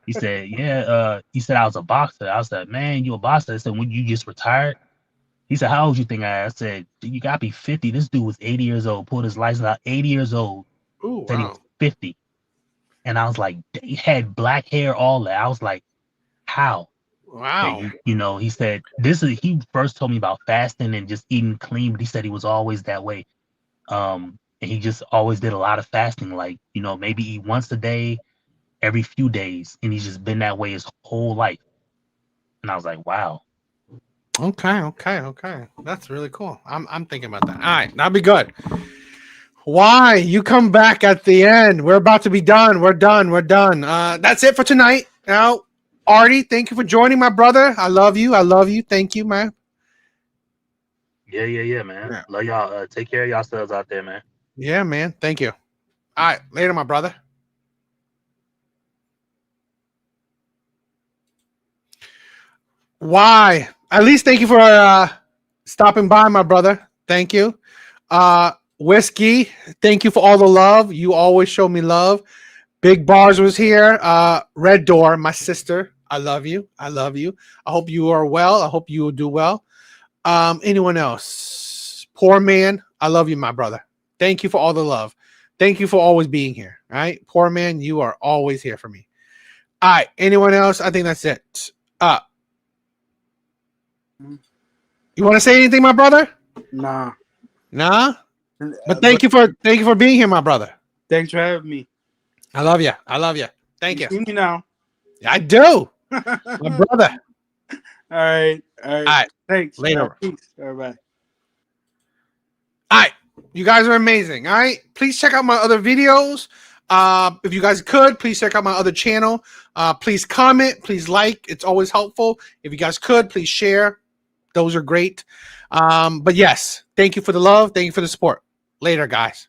Speaker 14: He said, yeah. He said, I was a boxer. I was like, man, you a boxer? I said, when you just retired? He said, how old you think I am? I said, you got to be 50. This dude was 80 years old. Pulled his license out, 80 years old.
Speaker 1: Ooh,
Speaker 14: Said he was 50. And I was like, he had black hair, all that. I was like, how?
Speaker 1: Wow.
Speaker 14: He said he first told me about fasting and just eating clean, but he said he was always that way. And he just always did a lot of fasting, like, maybe eat once a day, every few days, and he's just been that way his whole life. And I was like, wow.
Speaker 1: Okay. That's really cool. I'm thinking about that. All right, that'll be good. Why you come back at the end? We're about to be done. We're done. That's it for tonight. Now, Artie, thank you for joining, my brother. I love you. Thank you, man.
Speaker 14: Yeah, man. Yeah. Love y'all. Take care of yourselves out there, man.
Speaker 1: Yeah, man. Thank you. All right, later, my brother. Why? At least thank you for stopping by, my brother. Thank you. Whiskey, thank you for all the love. You always show me love. Big Bars was here. Red Door, my sister. I love you. I hope you are well. I hope you will do well. Anyone else? Poor man, I love you, my brother. Thank you for all the love. Thank you for always being here. All right, poor man, you are always here for me. All right, anyone else? I think that's it. You want to say anything, my brother?
Speaker 15: Nah.
Speaker 1: But thank you for being here, my brother.
Speaker 15: Thanks for having me.
Speaker 1: I love you. Thank you.
Speaker 15: See me now.
Speaker 1: I do. My brother.
Speaker 15: All right. Thanks.
Speaker 1: Later.
Speaker 15: Peace. Everybody.
Speaker 1: All right. You guys are amazing. All right. Please check out my other videos. If you guys could, please check out my other channel. Please comment. Please like. It's always helpful. If you guys could, please share. Those are great. But yes, thank you for the love. Thank you for the support. Later, guys.